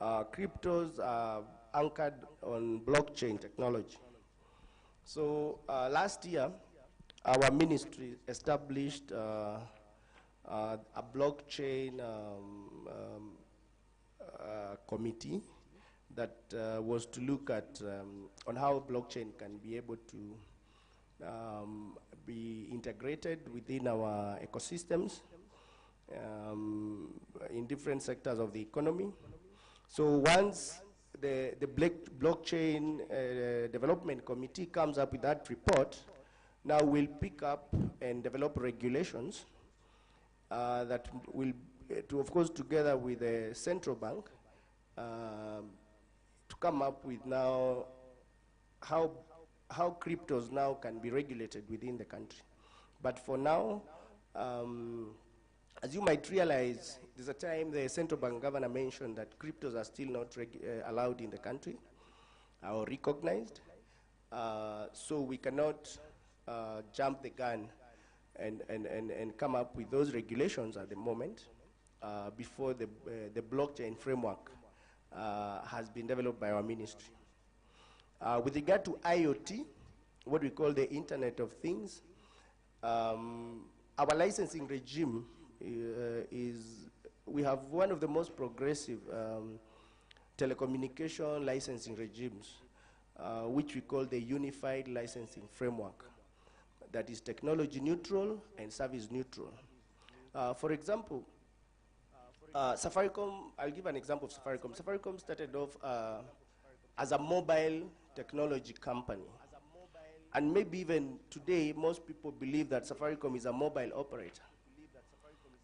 cryptos are anchored on blockchain technology. So last year, our ministry established a blockchain committee that was to look at on how blockchain can be able to be integrated within our ecosystems in different sectors of the economy. So once the blockchain development committee comes up with that report, now we'll pick up and develop regulations that will, of course, together with the central bank, to come up with now how cryptos now can be regulated within the country. But for now, as you might realize, there's a time the central bank governor mentioned that cryptos are still not allowed in the country or recognized. So we cannot jump the gun and come up with those regulations at the moment before the blockchain framework has been developed by our ministry. With regard to IoT, what we call the Internet of Things, our licensing regime we have one of the most progressive telecommunication licensing regimes, which we call the Unified Licensing Framework, that is technology neutral and service neutral. For example, Safaricom, I'll give an example of Safaricom. Safaricom started off as a mobile technology company. And maybe even today, most people believe that Safaricom is a mobile operator.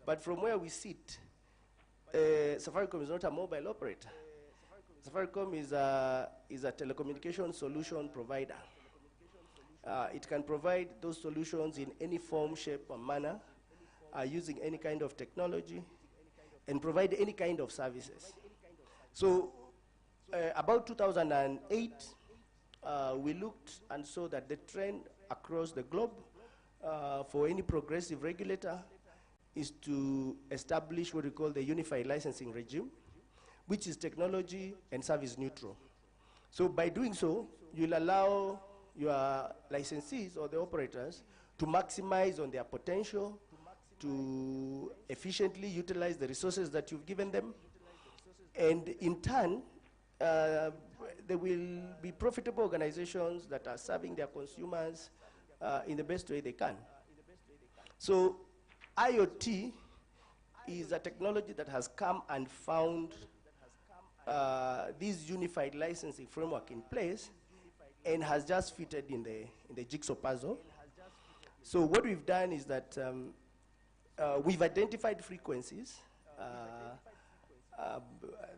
But from where we sit, Safaricom is not a mobile operator. Safaricom is a telecommunication solution provider. It can provide those solutions in any form, shape, or manner, using any kind of technology, and provide any kind of services. So about 2008, we looked and saw that the trend across the globe for any progressive regulator is to establish what we call the unified licensing regime, which is technology and service neutral. So by doing so, you'll allow your licensees or the operators to maximize on their potential, to efficiently utilize the resources that you've given them, and in turn, there will be profitable organizations that are serving their consumers in the best way they can. So IoT is a technology that has come and found this unified licensing framework in place and has just fitted in the jigsaw puzzle. So what we've done is that we've identified frequencies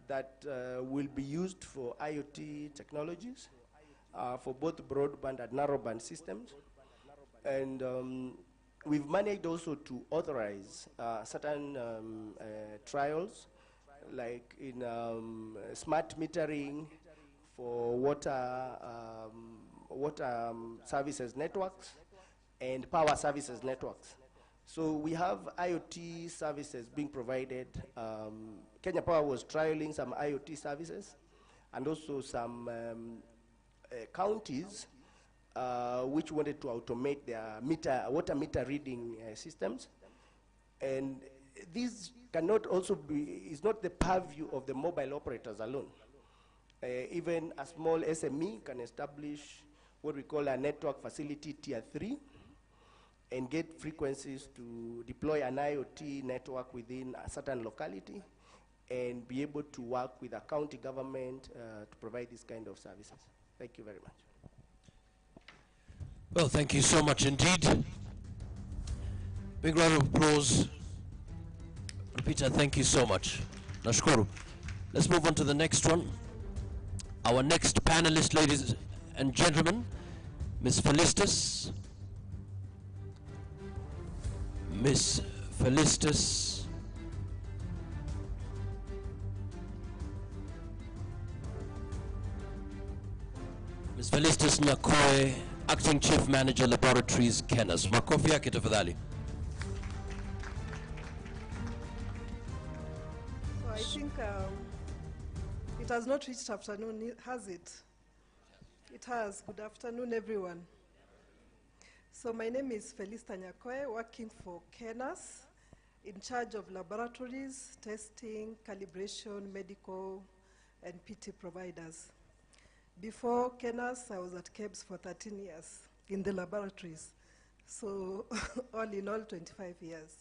that will be used for IoT technologies for both broadband and narrowband systems. And we've managed also to authorize certain trials, like in smart metering for water services networks and power services networks. So we have IoT services being provided. Kenya Power was trialing some IoT services, and also some counties which wanted to automate their water meter reading systems. And this cannot also be, it's not the purview of the mobile operators alone. Even a small SME can establish what we call a network facility tier 3 and get frequencies to deploy an IoT network within a certain locality and be able to work with a county government to provide this kind of services. Thank you very much. Well, thank you so much indeed. Big round of applause. Peter, thank you so much. Nashukuru. Let's move on to the next one. Our next panelist, ladies and gentlemen, Ms. Felistus. Ms. Felistus. Ms. Felistus Nyakoe, Acting Chief Manager, Laboratories, Kenas. Makofi yake tafadhali. So I think it has not reached afternoon, has it? It has. Good afternoon, everyone. So my name is Felista Nyakoe, working for Kenas, in charge of laboratories, testing, calibration, medical, and PT providers. Before Kenas, I was at KEBS for 13 years in the laboratories. So all in all, 25 years.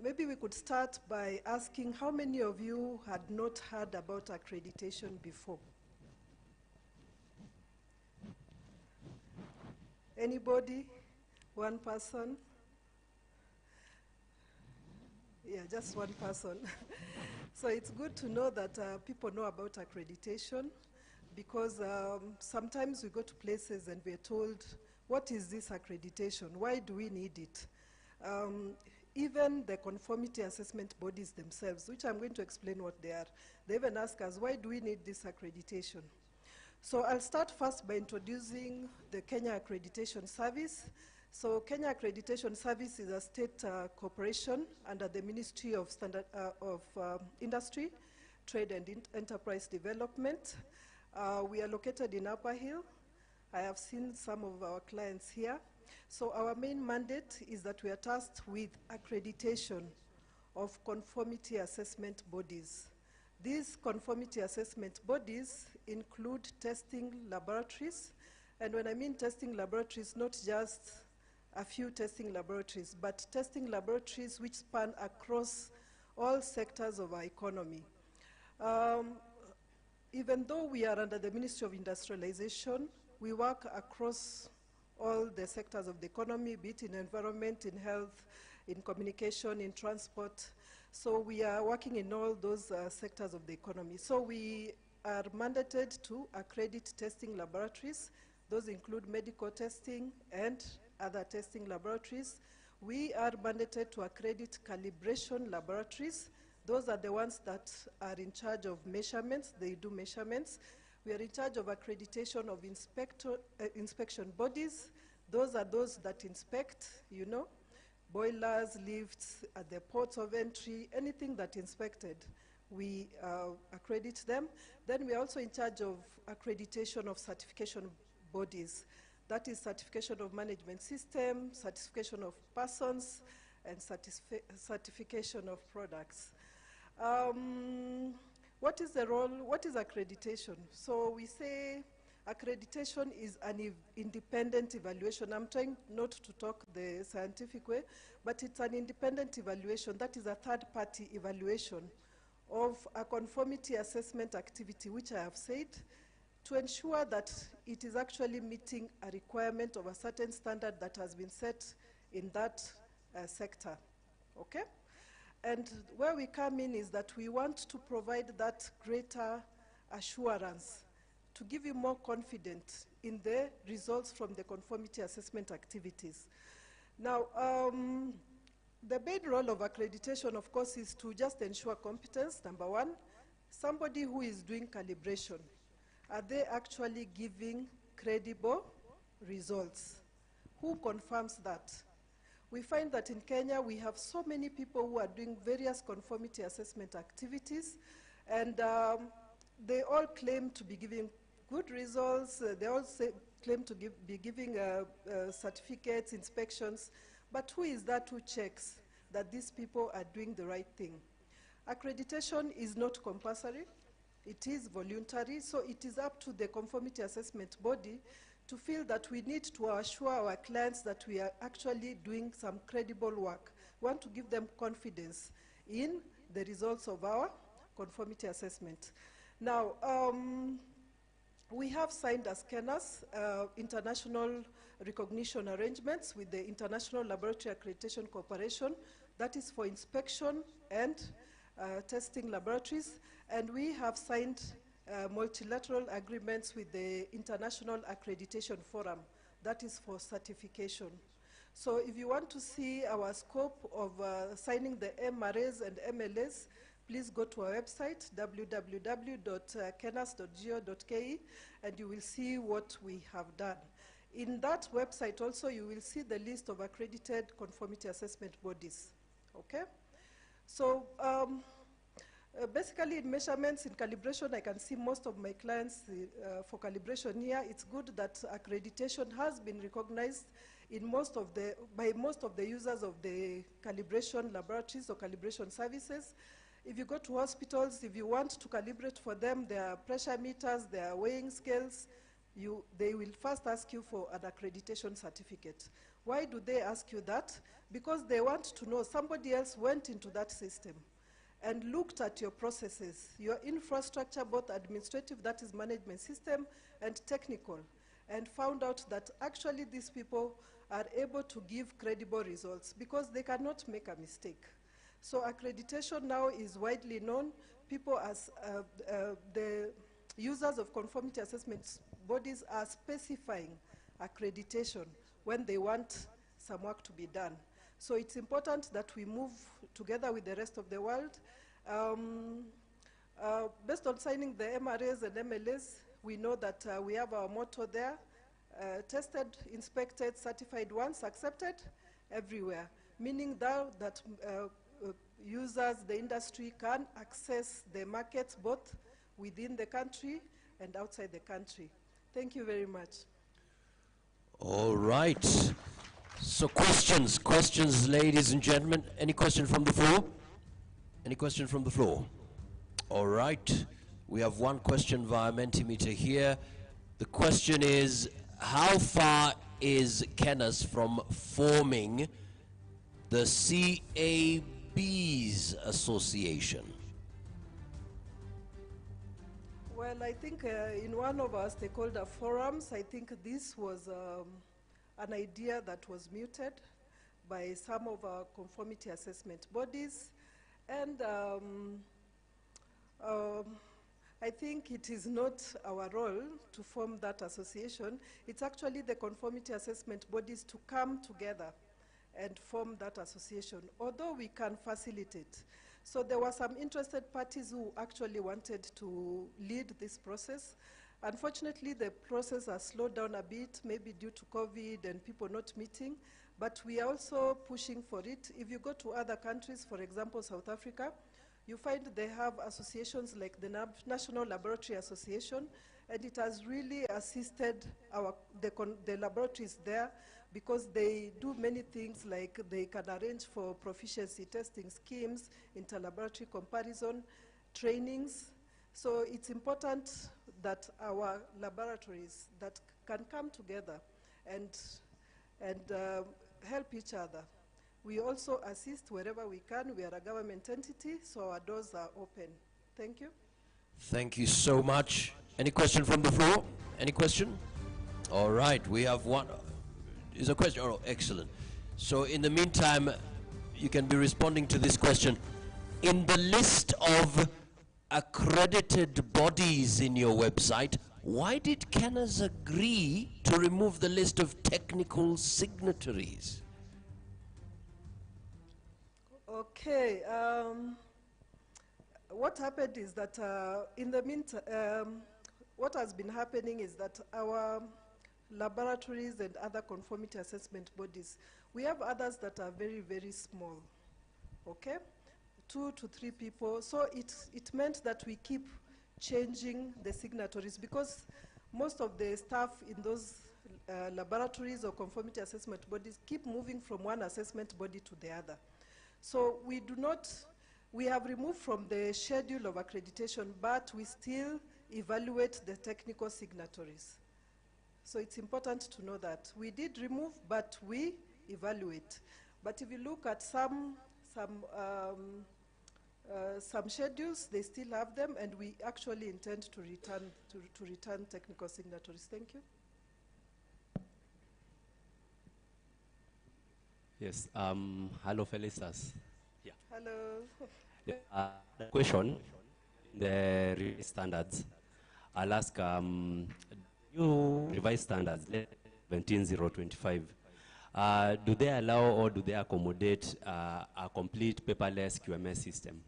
Maybe we could start by asking how many of you had not heard about accreditation before? Anybody? One person? Yeah, just one person. So it's good to know that people know about accreditation, because sometimes we go to places and we're told, what is this accreditation? Why do we need it? Even the conformity assessment bodies themselves, which I'm going to explain what they are, they even ask us, why do we need this accreditation? So I'll start first by introducing the Kenya Accreditation Service. So Kenya Accreditation Service is a state corporation under the Ministry of Industry, Trade and Enterprise Development. We are located in Upper Hill. I have seen some of our clients here. So our main mandate is that we are tasked with accreditation of conformity assessment bodies. These conformity assessment bodies include testing laboratories. And when I mean testing laboratories, not just a few testing laboratories, but testing laboratories which span across all sectors of our economy. Even though we are under the Ministry of Industrialization, we work across all the sectors of the economy, be it in environment, in health, in communication, in transport. So we are working in all those sectors of the economy. So we are mandated to accredit testing laboratories Those include medical testing and other testing laboratories. We are mandated to accredit calibration laboratories. Those are the ones that are in charge of measurements. They do measurements. We are in charge of accreditation of inspection bodies. Those are those that inspect, you know, boilers, lifts, at the ports of entry, anything that inspected, we accredit them. Then we are also in charge of accreditation of certification bodies. That is certification of management system, certification of persons, and certification of products. What is the role, what is accreditation? So we say accreditation is an independent evaluation. I'm trying not to talk the scientific way, but it's an independent evaluation. That is a third-party evaluation of a conformity assessment activity, which I have said, to ensure that it is actually meeting a requirement of a certain standard that has been set in that sector, okay? And where we come in is that we want to provide that greater assurance to give you more confidence in the results from the conformity assessment activities. Now, the main role of accreditation, of course, is to just ensure competence, number one. Somebody who is doing calibration, are they actually giving credible results? Who confirms that? We find that in Kenya, we have so many people who are doing various conformity assessment activities, and they all claim to be giving good results. They all claim to be giving certificates, inspections, but who is that who checks that these people are doing the right thing? Accreditation is not compulsory. It is voluntary, so it is up to the conformity assessment body to feel that we need to assure our clients that we are actually doing some credible work. We want to give them confidence in the results of our conformity assessment. Now, we have signed as KENAS international recognition arrangements with the International Laboratory Accreditation Corporation. That is for inspection and testing laboratories. And we have signed multilateral agreements with the International Accreditation Forum. That is for certification. So if you want to see our scope of signing the MRAs and MLAs, please go to our website, www.kenas.go.ke, and you will see what we have done. In that website also, you will see the list of accredited conformity assessment bodies, okay? So basically in measurements, in calibration, I can see most of my clients for calibration here. It's good that accreditation has been recognized in by most of the users of the calibration laboratories or calibration services. If you go to hospitals, if you want to calibrate for them, there are pressure meters, there are weighing scales, they will first ask you for an accreditation certificate. Why do they ask you that? Because they want to know somebody else went into that system and looked at your processes, your infrastructure, both administrative, that is management system, and technical, and found out that actually these people are able to give credible results because they cannot make a mistake. So accreditation now is widely known. People the users of conformity assessment bodies are specifying accreditation when they want some work to be done. So it's important that we move together with the rest of the world. Based on signing the MRAs and MLAs, we know that we have our motto there, tested, inspected, certified once, accepted everywhere, meaning that users, the industry can access the markets both within the country and outside the country. Thank you very much. All right. So questions, ladies and gentlemen. Any question from the floor? Any question from the floor? All right. We have one question via Mentimeter here. The question is, how far is KENAS from forming the KEBS Association? Well, I think in one of our stakeholder forums, I think this was an idea that was mooted by some of our conformity assessment bodies. And I I think it is not our role to form that association. It's actually the conformity assessment bodies to come together and form that association, although we can facilitate. So there were some interested parties who actually wanted to lead this process. Unfortunately, the process has slowed down a bit, maybe due to COVID and people not meeting, but we are also pushing for it. If you go to other countries, for example, South Africa, you find they have associations like the National Laboratory Association, and it has really assisted the laboratories there, because they do many things, like they can arrange for proficiency testing schemes, interlaboratory comparison, trainings. So it's important that our laboratories that can come together and help each other. We also assist wherever we can. We are a government entity, so our doors are open. Thank you. Thank you so much. Any question from the floor? Any question? All right, we have one. Is a question? Oh, excellent. So in the meantime, you can be responding to this question. In the list of accredited bodies in your website, why did KENAS agree to remove the list of technical signatories? Okay. What happened is that in the meantime, what has been happening is that our laboratories and other conformity assessment bodies, we have others that are very, very small, okay? 2 to 3 people. So it meant that we keep changing the signatories, because most of the staff in those laboratories or conformity assessment bodies keep moving from one assessment body to the other. So we have removed from the schedule of accreditation, but we still evaluate the technical signatories. So it's important to know that. We did remove, but we evaluate. But if you look at some schedules, they still have them, and we actually intend to return technical signatories. Thank you. Yes. Hello, Felicitas. Yeah. Hello. The question, the revised standards. I'll ask. You revised standards 17025. Do they allow or do they accommodate a complete paperless QMS system?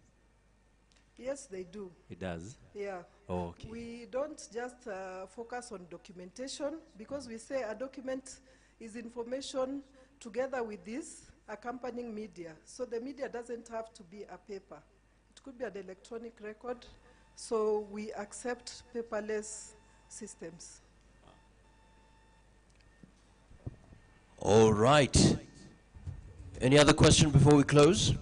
Yes, they do. It does? Yeah. Oh, okay. We don't just focus on documentation, because we say a document is information together with this accompanying media. So the media doesn't have to be a paper. It could be an electronic record. So we accept paperless systems. All right. Any other question before we close?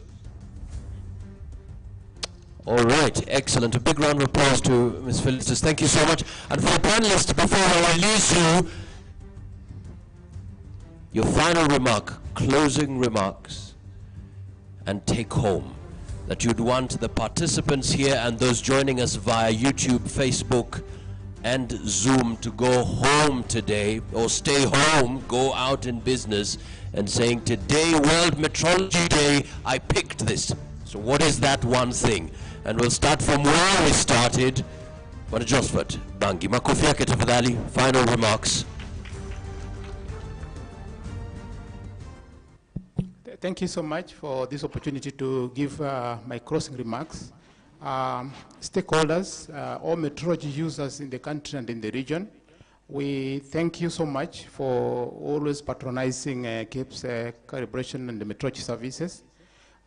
All right, excellent. A big round of applause to Ms. Felicitas. Thank you so much. And for the panelists, before I release you, your final remark, closing remarks, and take home that you'd want the participants here and those joining us via YouTube, Facebook, and Zoom to go home today, or stay home, go out in business, and saying, today, World Metrology Day, I picked this. So what is that one thing? And we'll start from where we started. Bwana Josephat Bangi, makofi yake tafadhali, final remarks. Thank you so much for this opportunity to give my closing remarks. Stakeholders, all metrology users in the country and in the region, we thank you so much for always patronizing KEBS calibration and the metrology services.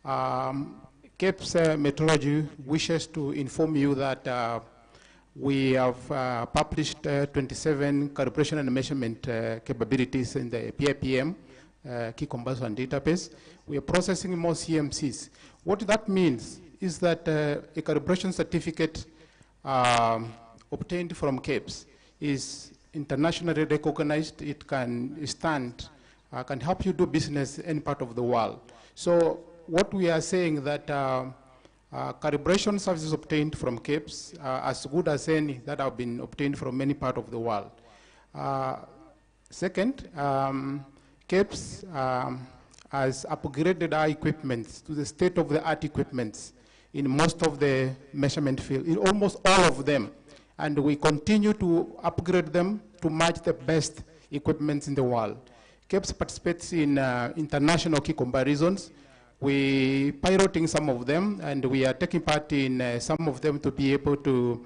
KEBS Metrology wishes to inform you that we have published 27 calibration and measurement capabilities in the PIPM, Key Comparison Database. We are processing more CMCs. What that means is that a calibration certificate obtained from KEBS is internationally recognized. It can stand, can help you do business in any part of the world. So what we are saying that calibration services obtained from KEBS are as good as any that have been obtained from many parts of the world. Second, KEBS has upgraded our equipment to the state-of-the-art equipment in most of the measurement field, in almost all of them. And we continue to upgrade them to match the best equipment in the world. KEBS participates in international key comparisons. We piloting some of them, and we are taking part in some of them to be able to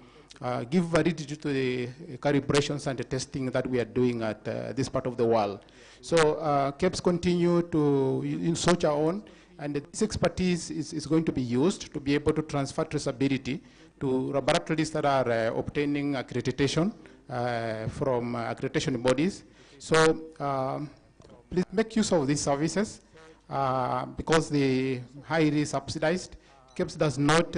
give validity to the calibrations and the testing that we are doing at this part of the world. So KEBS continue to soldier on, and this expertise is going to be used to be able to transfer traceability to laboratories that are obtaining accreditation from accreditation bodies. So please make use of these services because they highly subsidized. KEBS does not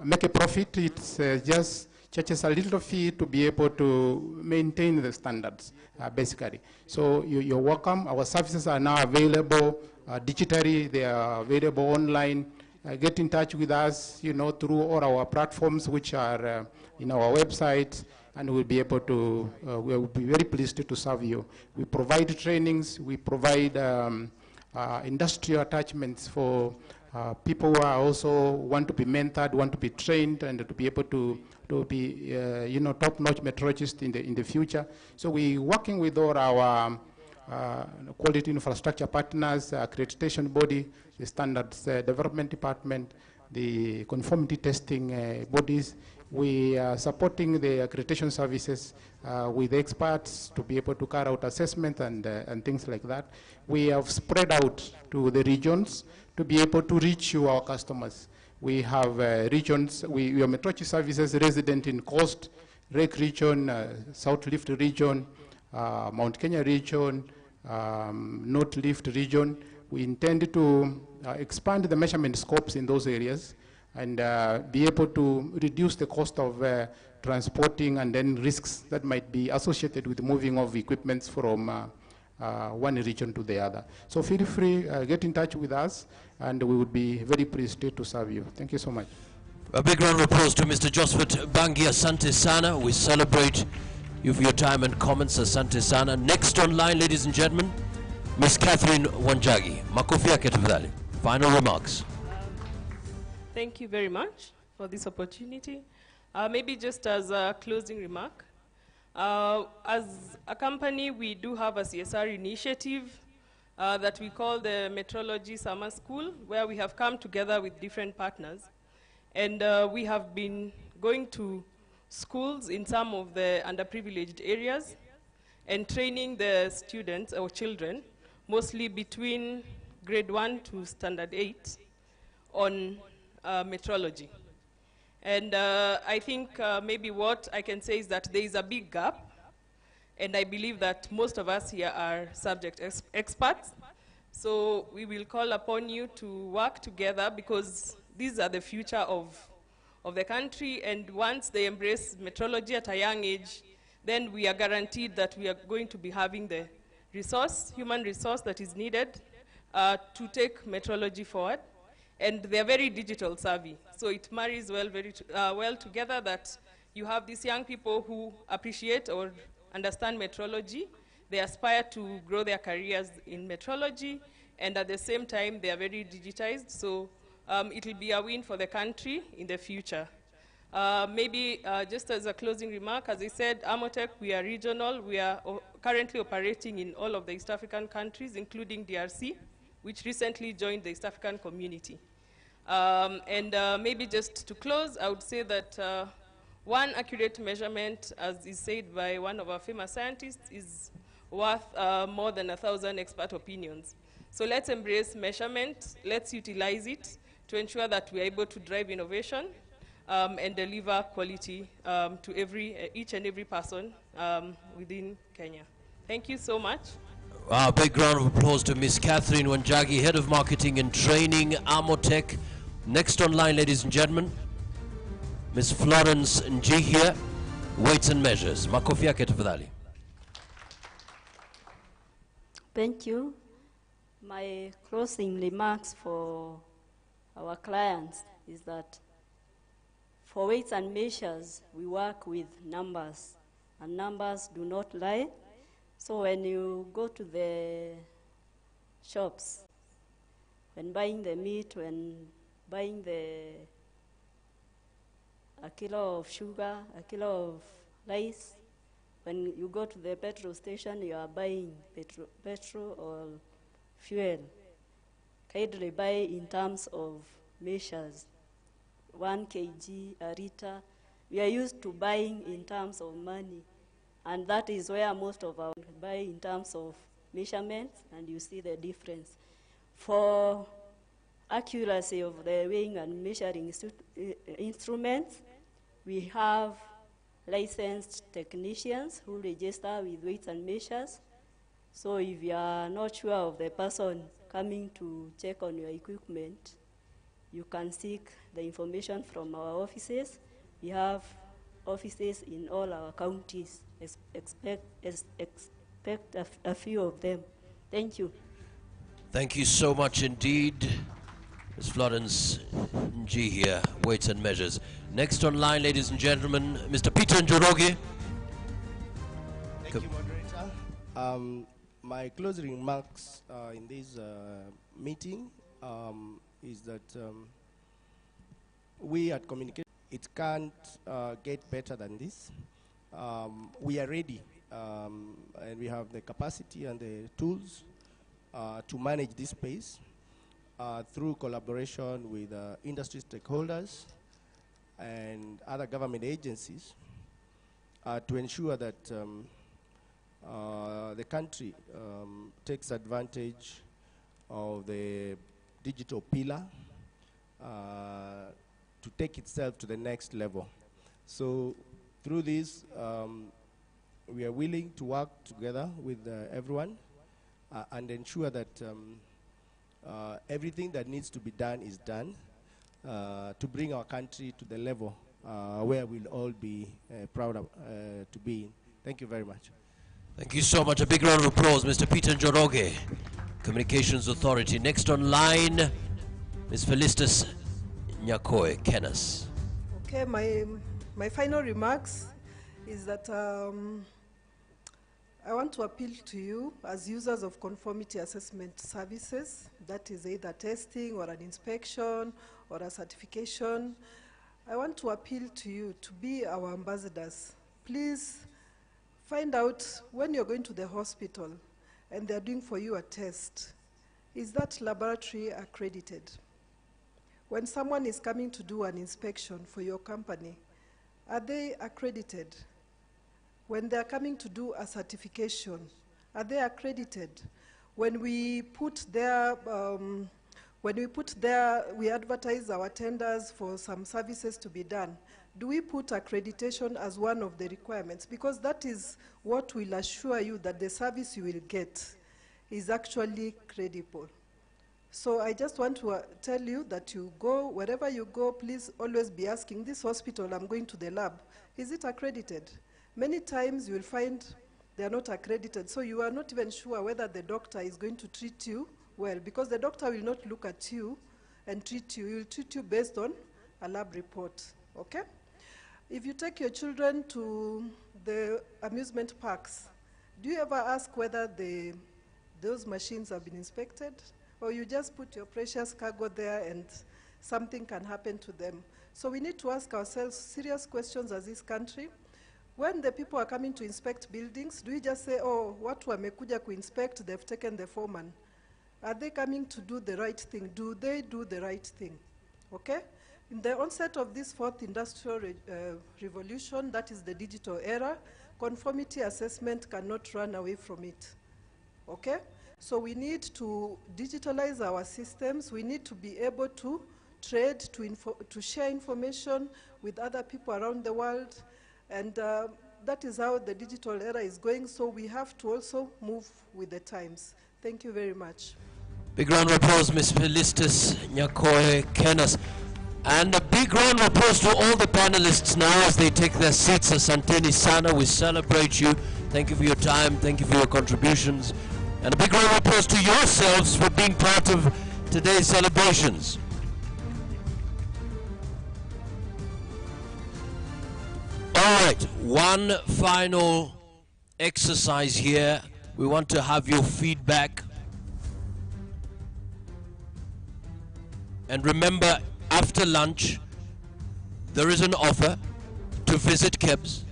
make a profit. It's just charges a little fee to be able to maintain the standards, basically. So you're welcome. Our services are now available digitally. They are available online. Get in touch with us, through all our platforms, which are in our website, and we'll be able to, we'll be very pleased to serve you. We provide trainings. We provide industrial attachments for people who are also want to be mentored, want to be trained, and to be able to be, top-notch metrologists in the future. So we're working with all our quality infrastructure partners, accreditation body, the standards development department, the conformity testing bodies. We are supporting the accreditation services with experts to be able to carry out assessment and things like that. We have spread out to the regions to be able to reach our customers. We have regions, we have metrology services resident in Coast, Lake region, South Rift region, Mount Kenya region, North Rift region. We intend to expand the measurement scopes in those areas and be able to reduce the cost of transporting and then risks that might be associated with moving of equipment from one region to the other. So feel free, get in touch with us, and we would be very pleased to serve you. Thank you so much. A big round of applause to Mr. Josephat Bangi. Asante sana. We celebrate you for your time and comments. Asante sana. Next online, ladies and gentlemen, Miss Catherine Wanjagi. Makofi yake tafadhali. Final remarks. Thank you very much for this opportunity. Maybe just as a closing remark, as a company, we do have a CSR initiative that we call the Metrology Summer School, where we have come together with different partners. And we have been going to schools in some of the underprivileged areas and training the students or children, mostly between grade 1 to standard 8, on metrology. And I think maybe what I can say is that there is a big gap, and I believe that most of us here are subject experts. So we will call upon you to work together, because these are the future of the country, and once they embrace metrology at a young age, then we are guaranteed that we are going to be having the resource, human resource that is needed to take metrology forward. And they are very digital savvy. So it marries well, very well together that you have these young people who appreciate or understand metrology. They aspire to grow their careers in metrology, and at the same time, they are very digitized. So it will be a win for the country in the future. Maybe just as a closing remark, as I said, Amotech, we are regional. We are currently operating in all of the East African countries, including DRC, which recently joined the East African community. Maybe just to close, I would say that one accurate measurement, as is said by one of our famous scientists, is worth more than 1,000 expert opinions. So let's embrace measurement, let's utilize it to ensure that we are able to drive innovation and deliver quality to each and every person within Kenya. Thank you so much. A big round of applause to Miss Catherine Wanjagi, Head of Marketing and Training, Amotech. Next online, ladies and gentlemen, Miss Florence Njihia, Weights and Measures. Makofi yake tafadhali. Thank you. My closing remarks for our clients is that for weights and measures, we work with numbers, and numbers do not lie. So when you go to the shops, when buying the meat, when buying a kilo of sugar, a kilo of rice. When you go to the petrol station, you are buying petrol or fuel. Kindly buy in terms of measures. 1 kg, a liter. We are used to buying in terms of money, and that is where most of our buy in terms of measurements, and you see the difference. For accuracy of the weighing and measuring instruments, we have licensed technicians who register with weights and measures. So if you are not sure of the person coming to check on your equipment, you can seek the information from our offices. We have offices in all our counties. Expect a few of them. Thank you. Thank you so much indeed. Ms. Florence G here, weights and measures. Next on line, ladies and gentlemen, Mr. Peter Njoroge. Thank you, moderator. My closing remarks in this meeting is that we at Communication, it can't get better than this. We are ready, and we have the capacity and the tools to manage this space through collaboration with industry stakeholders and other government agencies to ensure that the country takes advantage of the digital pillar to take itself to the next level. So through this, we are willing to work together with everyone and ensure that everything that needs to be done is done to bring our country to the level where we'll all be proud of, to be in. Thank you very much. Thank you so much. A big round of applause, Mr. Peter Njoroge, Communications Authority. Next on line, Ms. Felistus Nyakoe Kenas. Okay, my final remarks is that I want to appeal to you as users of conformity assessment services, that is either testing or an inspection or a certification. I want to appeal to you to be our ambassadors. Please find out when you're going to the hospital and they're doing for you a test, is that laboratory accredited? When someone is coming to do an inspection for your company, are they accredited? When they're coming to do a certification, are they accredited? When we put there, we advertise our tenders for some services to be done. Do we put accreditation as one of the requirements? Because that is what will assure you that the service you will get is actually credible. So I just want to tell you that you go, wherever you go, please always be asking, this hospital, I'm going to the lab, is it accredited? Many times you will find they are not accredited, so you are not even sure whether the doctor is going to treat you well, because the doctor will not look at you and treat you. He will treat you based on a lab report, okay? If you take your children to the amusement parks, do you ever ask whether those machines have been inspected? Or you just put your precious cargo there and something can happen to them? So we need to ask ourselves serious questions as this country. When the people are coming to inspect buildings, do we just say, oh, watu wamekuja kuinspect, they've taken the foreman? Are they coming to do the right thing? Do they do the right thing? Okay? In the onset of this fourth industrial revolution, that is the digital era, conformity assessment cannot run away from it. Okay? So we need to digitalize our systems. We need to be able to trade, to share information with other people around the world. And that is how the digital era is going. So we have to also move with the times. Thank you very much. Big round of applause, Ms. Felistus Nyakoe Kenas. And a big round of applause to all the panelists now as they take their seats. Asanteni sana, we celebrate you. Thank you for your time. Thank you for your contributions. And a big round of applause to yourselves for being part of today's celebrations. All right, one final exercise here. We want to have your feedback. And remember, after lunch, there is an offer to visit KEBS.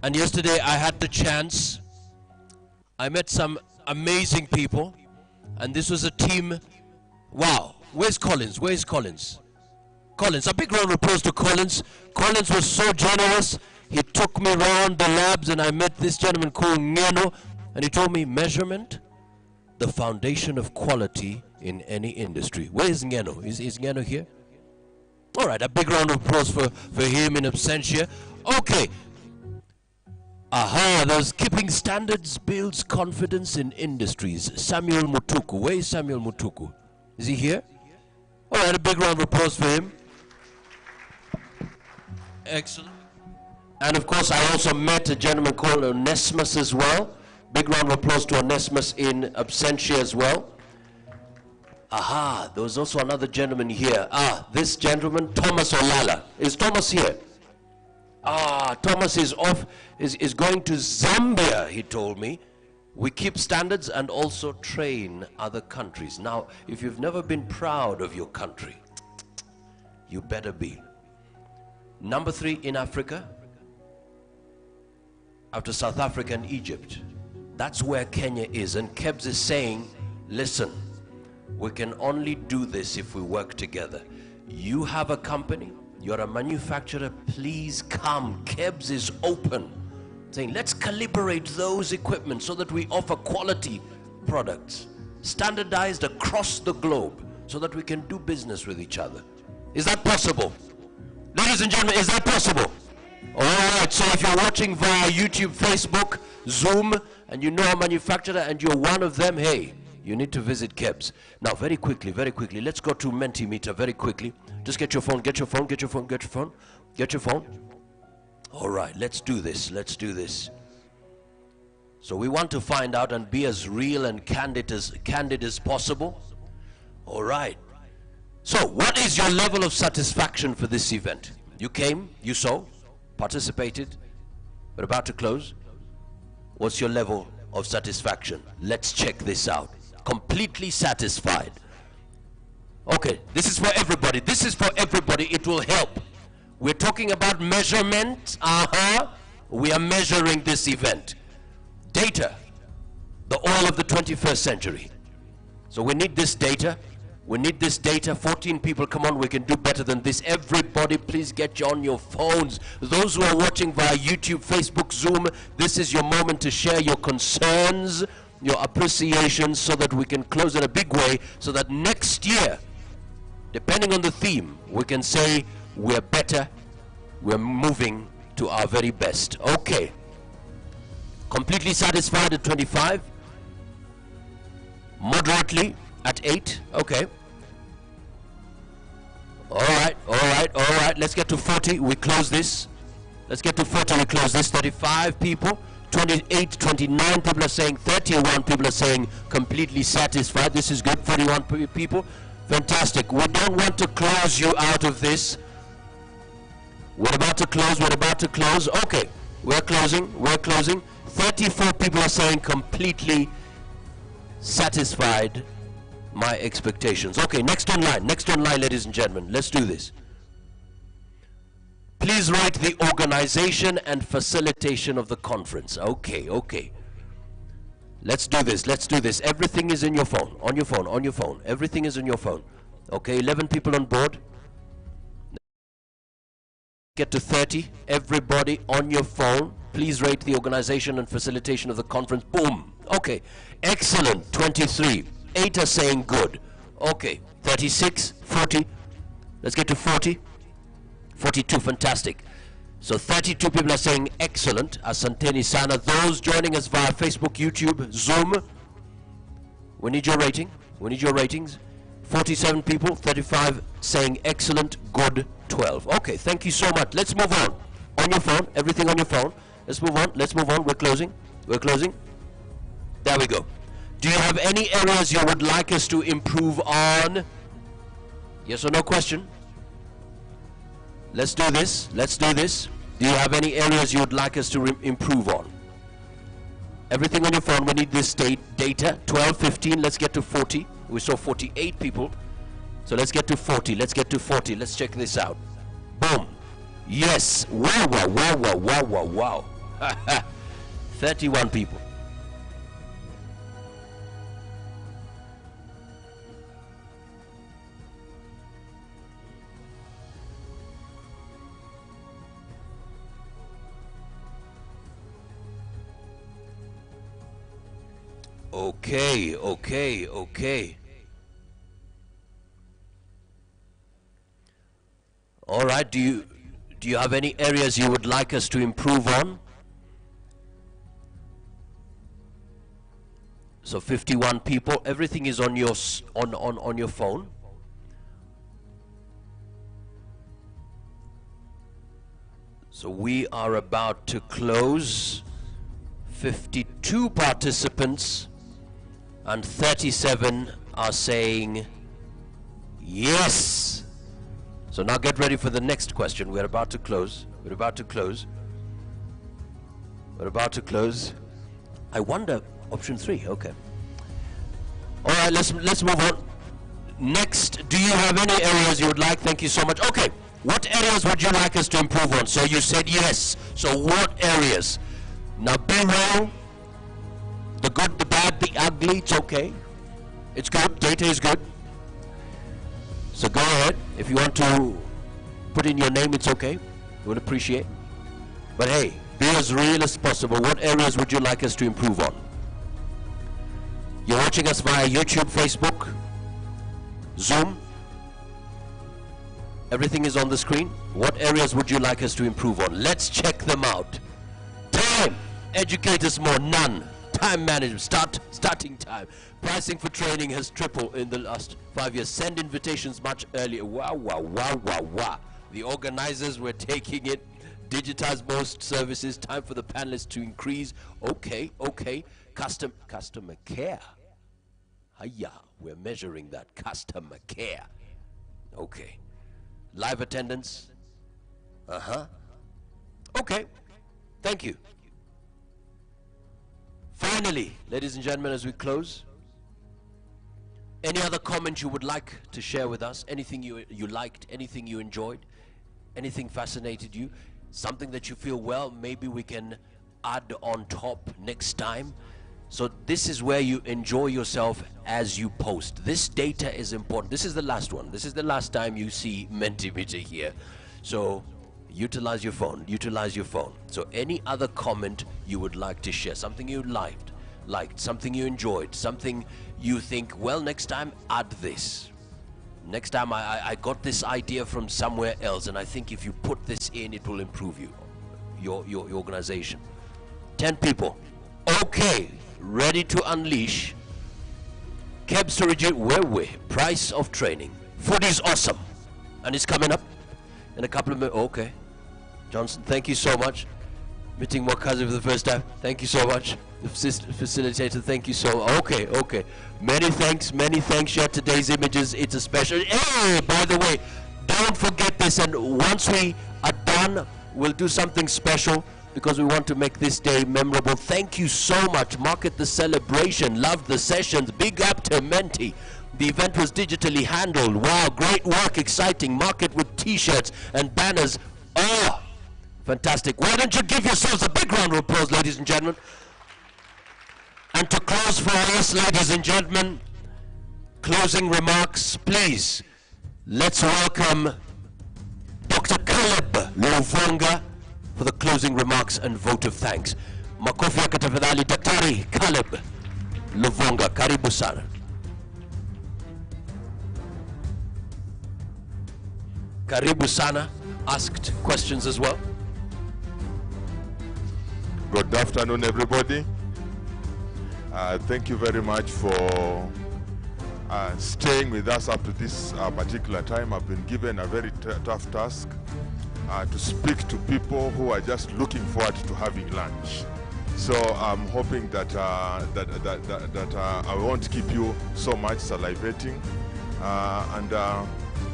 And yesterday I had the chance. I met some amazing people. And this was a team. Wow. Where's Collins? Where's Collins? Collins. A big round of applause to Collins. Collins was so generous. He took me around the labs and I met this gentleman called Ngeno. And he told me, measurement, the foundation of quality in any industry. Where is Ngeno? Is Ngeno here? All right, a big round of applause for him in absentia. Okay. Aha, those keeping standards builds confidence in industries. Samuel Mutuku. Where is Samuel Mutuku? Is he here? All right, a big round of applause for him. Excellent. And of course, I also met a gentleman called Onesimus as well. Big round of applause to Onesimus in absentia as well. Aha, there was also another gentleman here. Ah, this gentleman, Thomas Olala. Is Thomas here? Ah, Thomas is off, is going to Zambia, he told me. We keep standards and also train other countries. Now, if you've never been proud of your country, you better be. Number 3 in Africa, after South Africa and Egypt. That's where Kenya is. And KEBS is saying, listen, we can only do this if we work together. You have a company, you're a manufacturer, please come. KEBS is open, saying let's calibrate those equipment so that we offer quality products, standardized across the globe, so that we can do business with each other. Is that possible? Ladies and gentlemen, is that possible? All right, so if you're watching via YouTube, Facebook, Zoom, and you know a manufacturer and you're one of them, hey, you need to visit KEBS. Now, very quickly, let's go to Mentimeter very quickly. Just get your phone, get your phone, get your phone, get your phone, get your phone. All right, let's do this, let's do this. So we want to find out and be as real and candid as possible. All right. So what is your level of satisfaction for this event? You came, you saw, participated, we're about to close. What's your level of satisfaction? Let's check this out. Completely satisfied. Okay, this is for everybody. This is for everybody. It will help. We're talking about measurement. We are measuring this event. Data, the oil of the 21st century. So we need this data. We need this data. 14 people, come on, we can do better than this. Everybody, please get on your phones. Those who are watching via YouTube, Facebook, Zoom, this is your moment to share your concerns, your appreciations, so that we can close in a big way, so that next year, depending on the theme, we can say we're better, we're moving to our very best. Okay. Completely satisfied at 25. Moderately at 8. Okay. All right. Let's get to 40. We close this. Let's get to 40. We close this. 35 people. 28, 29 people are saying, 31 people are saying completely satisfied. This is good. 41 people. Fantastic. We don't want to close you out of this. We're about to close. We're about to close. Okay. We're closing. We're closing. 34 people are saying completely satisfied my expectations. Okay, next online, ladies and gentlemen. Let's do this. Please write the organization and facilitation of the conference. Okay. Let's do this, let's do this. Everything is in your phone, on your phone, on your phone. Everything is in your phone. Okay, 11 people on board. Get to 30. Everybody on your phone. Please rate the organization and facilitation of the conference. Boom. Okay, excellent. 23. 8 are saying good. Okay, 36, 40. Let's get to 40. 42, fantastic. So 32 people are saying excellent. Asanteni sana. Those joining us via Facebook, YouTube, Zoom, we need your rating. We need your ratings. 47 people, 35 saying excellent, good, 12. Okay, thank you so much. Let's move on. On your phone, everything on your phone. Let's move on. Let's move on. We're closing. We're closing. There we go. Do you have any areas you would like us to improve on? Yes or no question? Let's do this. Let's do this. Do you have any areas you would like us to improve on? Everything on your phone. We need this data. 12, 15. Let's get to 40. We saw 48 people. So let's get to 40. Let's get to 40. Let's check this out. Boom. Yes. Wow, wow, wow, wow, wow, wow, wow. 31 people. Okay, okay, okay. All right, do you have any areas you would like us to improve on? So 51 people, everything is on your on your phone. So we are about to close. 52 participants and 37 are saying yes. So now get ready for the next question. We're about to close. We're about to close. We're about to close. I wonder, option 3, okay. All right, let's move on. Next, do you have any areas you would like? Thank you so much. Okay, what areas would you like us to improve on? So you said yes. So what areas? Now be real. The good, the bad, the ugly, it's okay. It's good, data is good. So go ahead. If you want to put in your name, it's okay. We'll appreciate. But hey, be as real as possible. What areas would you like us to improve on? You're watching us via YouTube, Facebook, Zoom. Everything is on the screen. What areas would you like us to improve on? Let's check them out. Time. Educate us more. None. Time management. Starting time. Pricing for training has tripled in the last 5 years. Send invitations much earlier. Wow, wow, wow, wow, wow. The organizers were taking it. Digitize most services. Time for the panelists to increase. Okay, okay. Customer care. Hiya, we're measuring that. Customer care. Okay. Live attendance. Uh-huh. Okay. Thank you. Finally, ladies and gentlemen, as we close, any other comments you would like to share with us? Anything you liked, anything you enjoyed, anything fascinated you, something that you feel, well, maybe we can add on top next time? So this is where you enjoy yourself as you post. This data is important. This is the last one. This is the last time you see Mentimeter here. So utilize your phone, utilize your phone. So any other comment you would like to share, something you liked, something you enjoyed, something you think, well, next time add this. Next time I got this idea from somewhere else, and I think if you put this in, it will improve your organization. 10 people. Okay, ready to unleash. KEBS to reduce, where we? Price of training. Food is awesome. And it's coming up in a couple of minutes. Okay. Johnson, thank you so much. Meeting Wakazi for the first time. Thank you so much. The facilitator, thank you so much. Okay, okay. Many thanks, share today's images. It's a special. Hey, by the way, don't forget this. And once we are done, we'll do something special because we want to make this day memorable. Thank you so much. Market the celebration. Loved the sessions. Big up to Menti. The event was digitally handled. Wow, great work, exciting. Market with t-shirts and banners. Oh, fantastic. Why don't you give yourselves a big round of applause, ladies and gentlemen? And to close for us, ladies and gentlemen, closing remarks, please. Let's welcome Dr. Caleb Luvunga for the closing remarks and vote of thanks. Makofi yake tafadhali, Daktari Caleb Luvunga. Karibu sana. Karibu sana. Asked questions as well. Good afternoon, everybody. Thank you very much for staying with us up to this particular time. I've been given a very tough task to speak to people who are just looking forward to having lunch. So I'm hoping that I won't keep you so much salivating.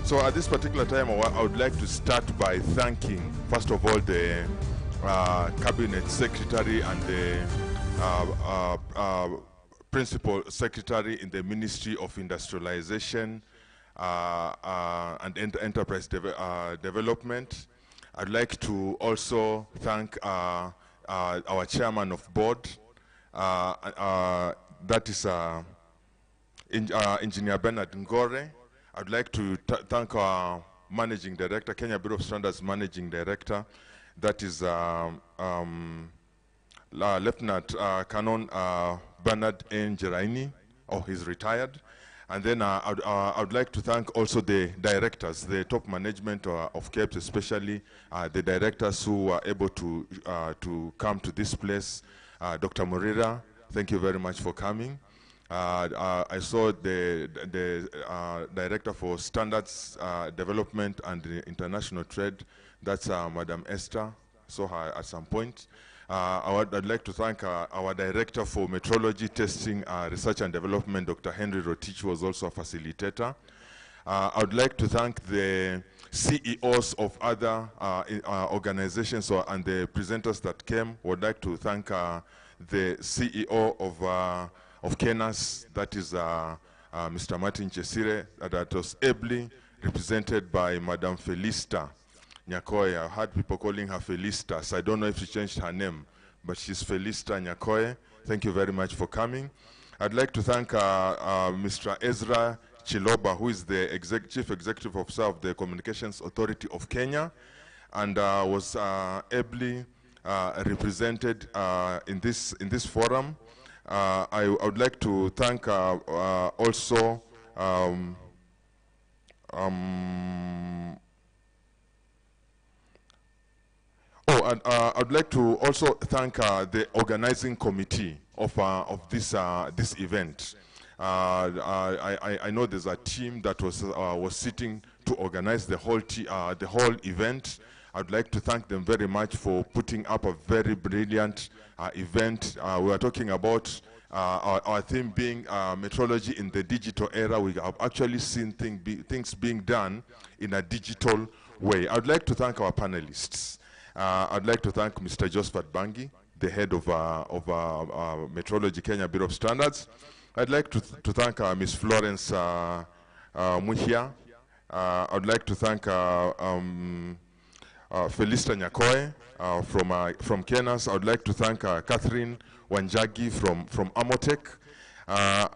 So at this particular time, I would like to start by thanking, first of all, the Cabinet Secretary and the Principal Secretary in the Ministry of Industrialization, and enterprise development. I'd like to also thank our chairman of board, that is Engineer Bernard Ngore. I'd like to thank our managing director, Kenya Bureau of Standards managing director, that is Lieutenant Canon Bernard N. Geraini. Oh, he's retired. And then I would like to thank also the directors, the top management of KEBS, especially the directors who were able to come to this place. Dr. Morira, thank you very much for coming. I saw the director for standards development and international trade, that's Madam Esther, saw her at some point. I'd like to thank our director for metrology testing, research and development, Dr. Henry Rotich, was also a facilitator. I would like to thank the CEOs of other organizations and the presenters that came. I would like to thank the CEO of KENAS, that is Mr. Martin Chesire, that was ably represented by Madam Felista Nyakoe. I heard people calling her Felista, so I don't know if she changed her name, but she's Felista Nyakoe. Thank you very much for coming. I'd like to thank Mr. Ezra Chiloba, who is the Chief Executive Officer of the Communications Authority of Kenya, and was ably represented in this forum. I would like to thank also I'd like to also thank the organizing committee of this event. I know there's a team that was sitting to organize the whole event. I'd like to thank them very much for putting up a very brilliant event. We are talking about our theme being metrology in the digital era. We have actually seen things being done in a digital way. I'd like to thank our panelists. I'd like to thank Mr. Josephat Bangi, the head of Metrology Kenya Bureau of Standards. I'd like to thank Ms. Florence Muhia. I'd like to thank Felista Nyakoe from KENAS. I would like to thank Catherine Wanjagi from Amotech.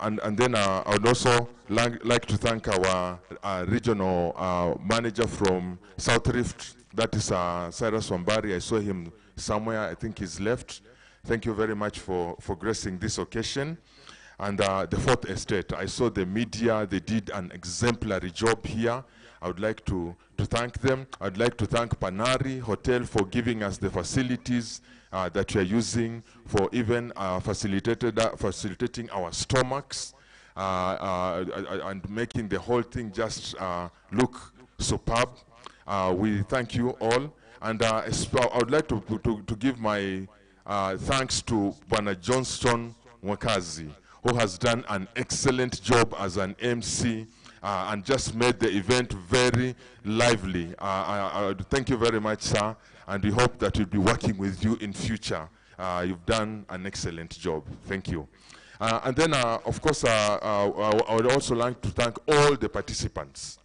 And then I would also like to thank our regional manager from South Rift, that is Cyrus Wambari. I saw him somewhere, I think he's left. Thank you very much for gracing this occasion. And the Fourth Estate, I saw the media, they did an exemplary job here. I would like to thank them. I'd like to thank Panari Hotel for giving us the facilities that we are using, for even facilitating our stomachs and making the whole thing just look superb. We thank you all. And I would like to give my thanks to Bwana Johnston Mwakazi, who has done an excellent job as an MC and just made the event very lively. Thank you very much, sir, and we hope that we'll be working with you in future. You've done an excellent job. Thank you. And then, of course, I would also like to thank all the participants.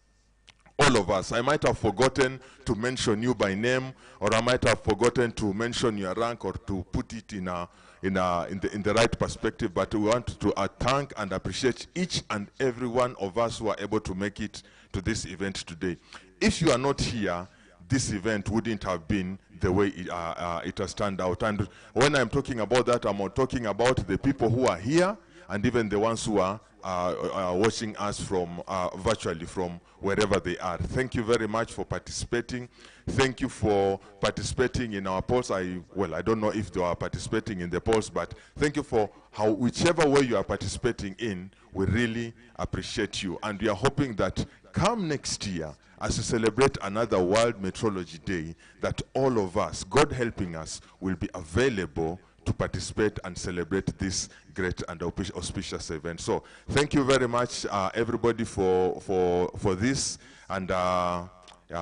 All of us. I might have forgotten to mention you by name, or I might have forgotten to mention your rank or to put it in the right perspective, but we want to thank and appreciate each and every one of us who are able to make it to this event today. If you are not here, this event wouldn't have been the way it has turned out. And when I'm talking about that, I'm talking about the people who are here and even the ones who are watching us from virtually from wherever they are. Thank you very much for participating. Thank you for participating in our polls. I don't know if they are participating in the polls, but thank you for whichever way you are participating in, we really appreciate you. And we are hoping that come next year, as we celebrate another World Metrology Day, that all of us, God helping us, will be available to participate and celebrate this great and auspicious event. So thank you very much, everybody, for this. And yeah,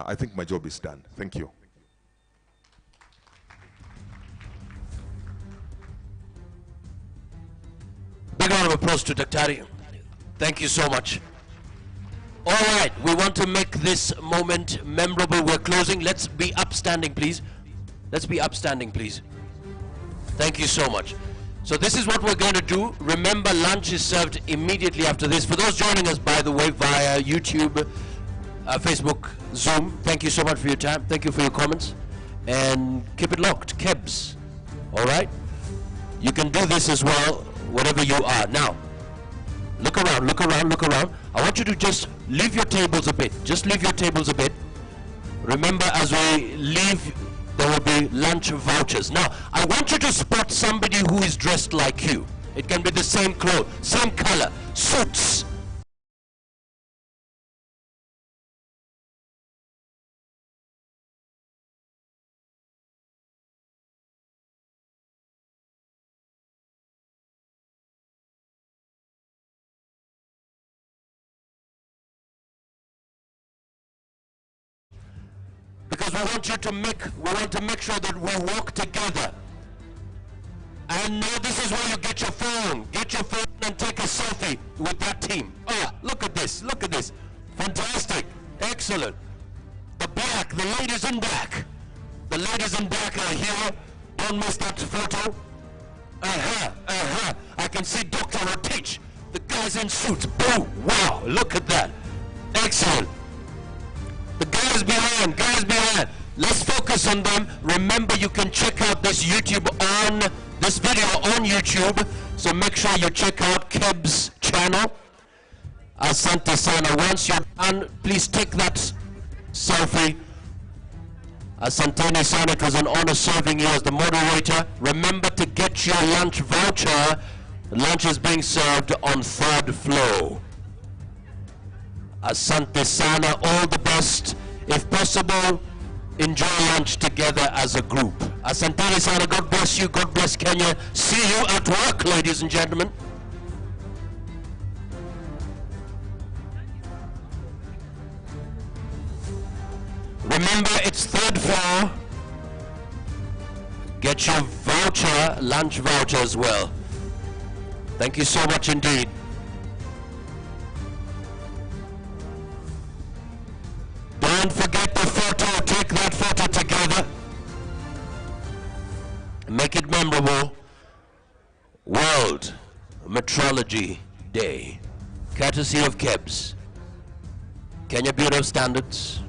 I think my job is done. Thank you. Big round of applause to Daktari. Thank you so much. All right, we want to make this moment memorable. We're closing. Let's be upstanding, please. Let's be upstanding, please. Thank you so much. So this is what we're going to do. Remember, lunch is served immediately after this. For those joining us, by the way, via YouTube, Facebook, Zoom, thank you so much for your time. Thank you for your comments. And keep it locked, KEBS. All right? You can do this as well, wherever you are. Now, look around, look around, look around. I want you to just leave your tables a bit. Just leave your tables a bit. Remember, as we leave, there will be lunch vouchers. Now, I want you to spot somebody who is dressed like you. It can be the same clothes, same color, suits. Because we want to make sure that we work together. And now this is where you get your phone. Get your phone and take a selfie with that team. Oh, look at this, look at this. Fantastic, excellent. The black, the ladies in black. The ladies in black are here. Don't miss that photo. I can see Dr. Rotich. The guys in suits. Boom, wow, look at that. Excellent. The guys behind, let's focus on them. Remember, you can check out this video on YouTube, so make sure you check out KEBS channel. Asante sana. Once you're done, please take that selfie. Asante sana, it was an honor serving you as the moderator. Remember to get your lunch voucher. Lunch is being served on 3rd floor. Asante sana, all the best. If possible, enjoy lunch together as a group. Asante sana, God bless you, God bless Kenya. See you at work, ladies and gentlemen. Remember, it's 3rd floor. Get your voucher, lunch voucher as well. Thank you so much indeed. Don't forget the photo. Take that photo together. Make it memorable. World Metrology Day. Courtesy of KEBS, Kenya Bureau of Standards.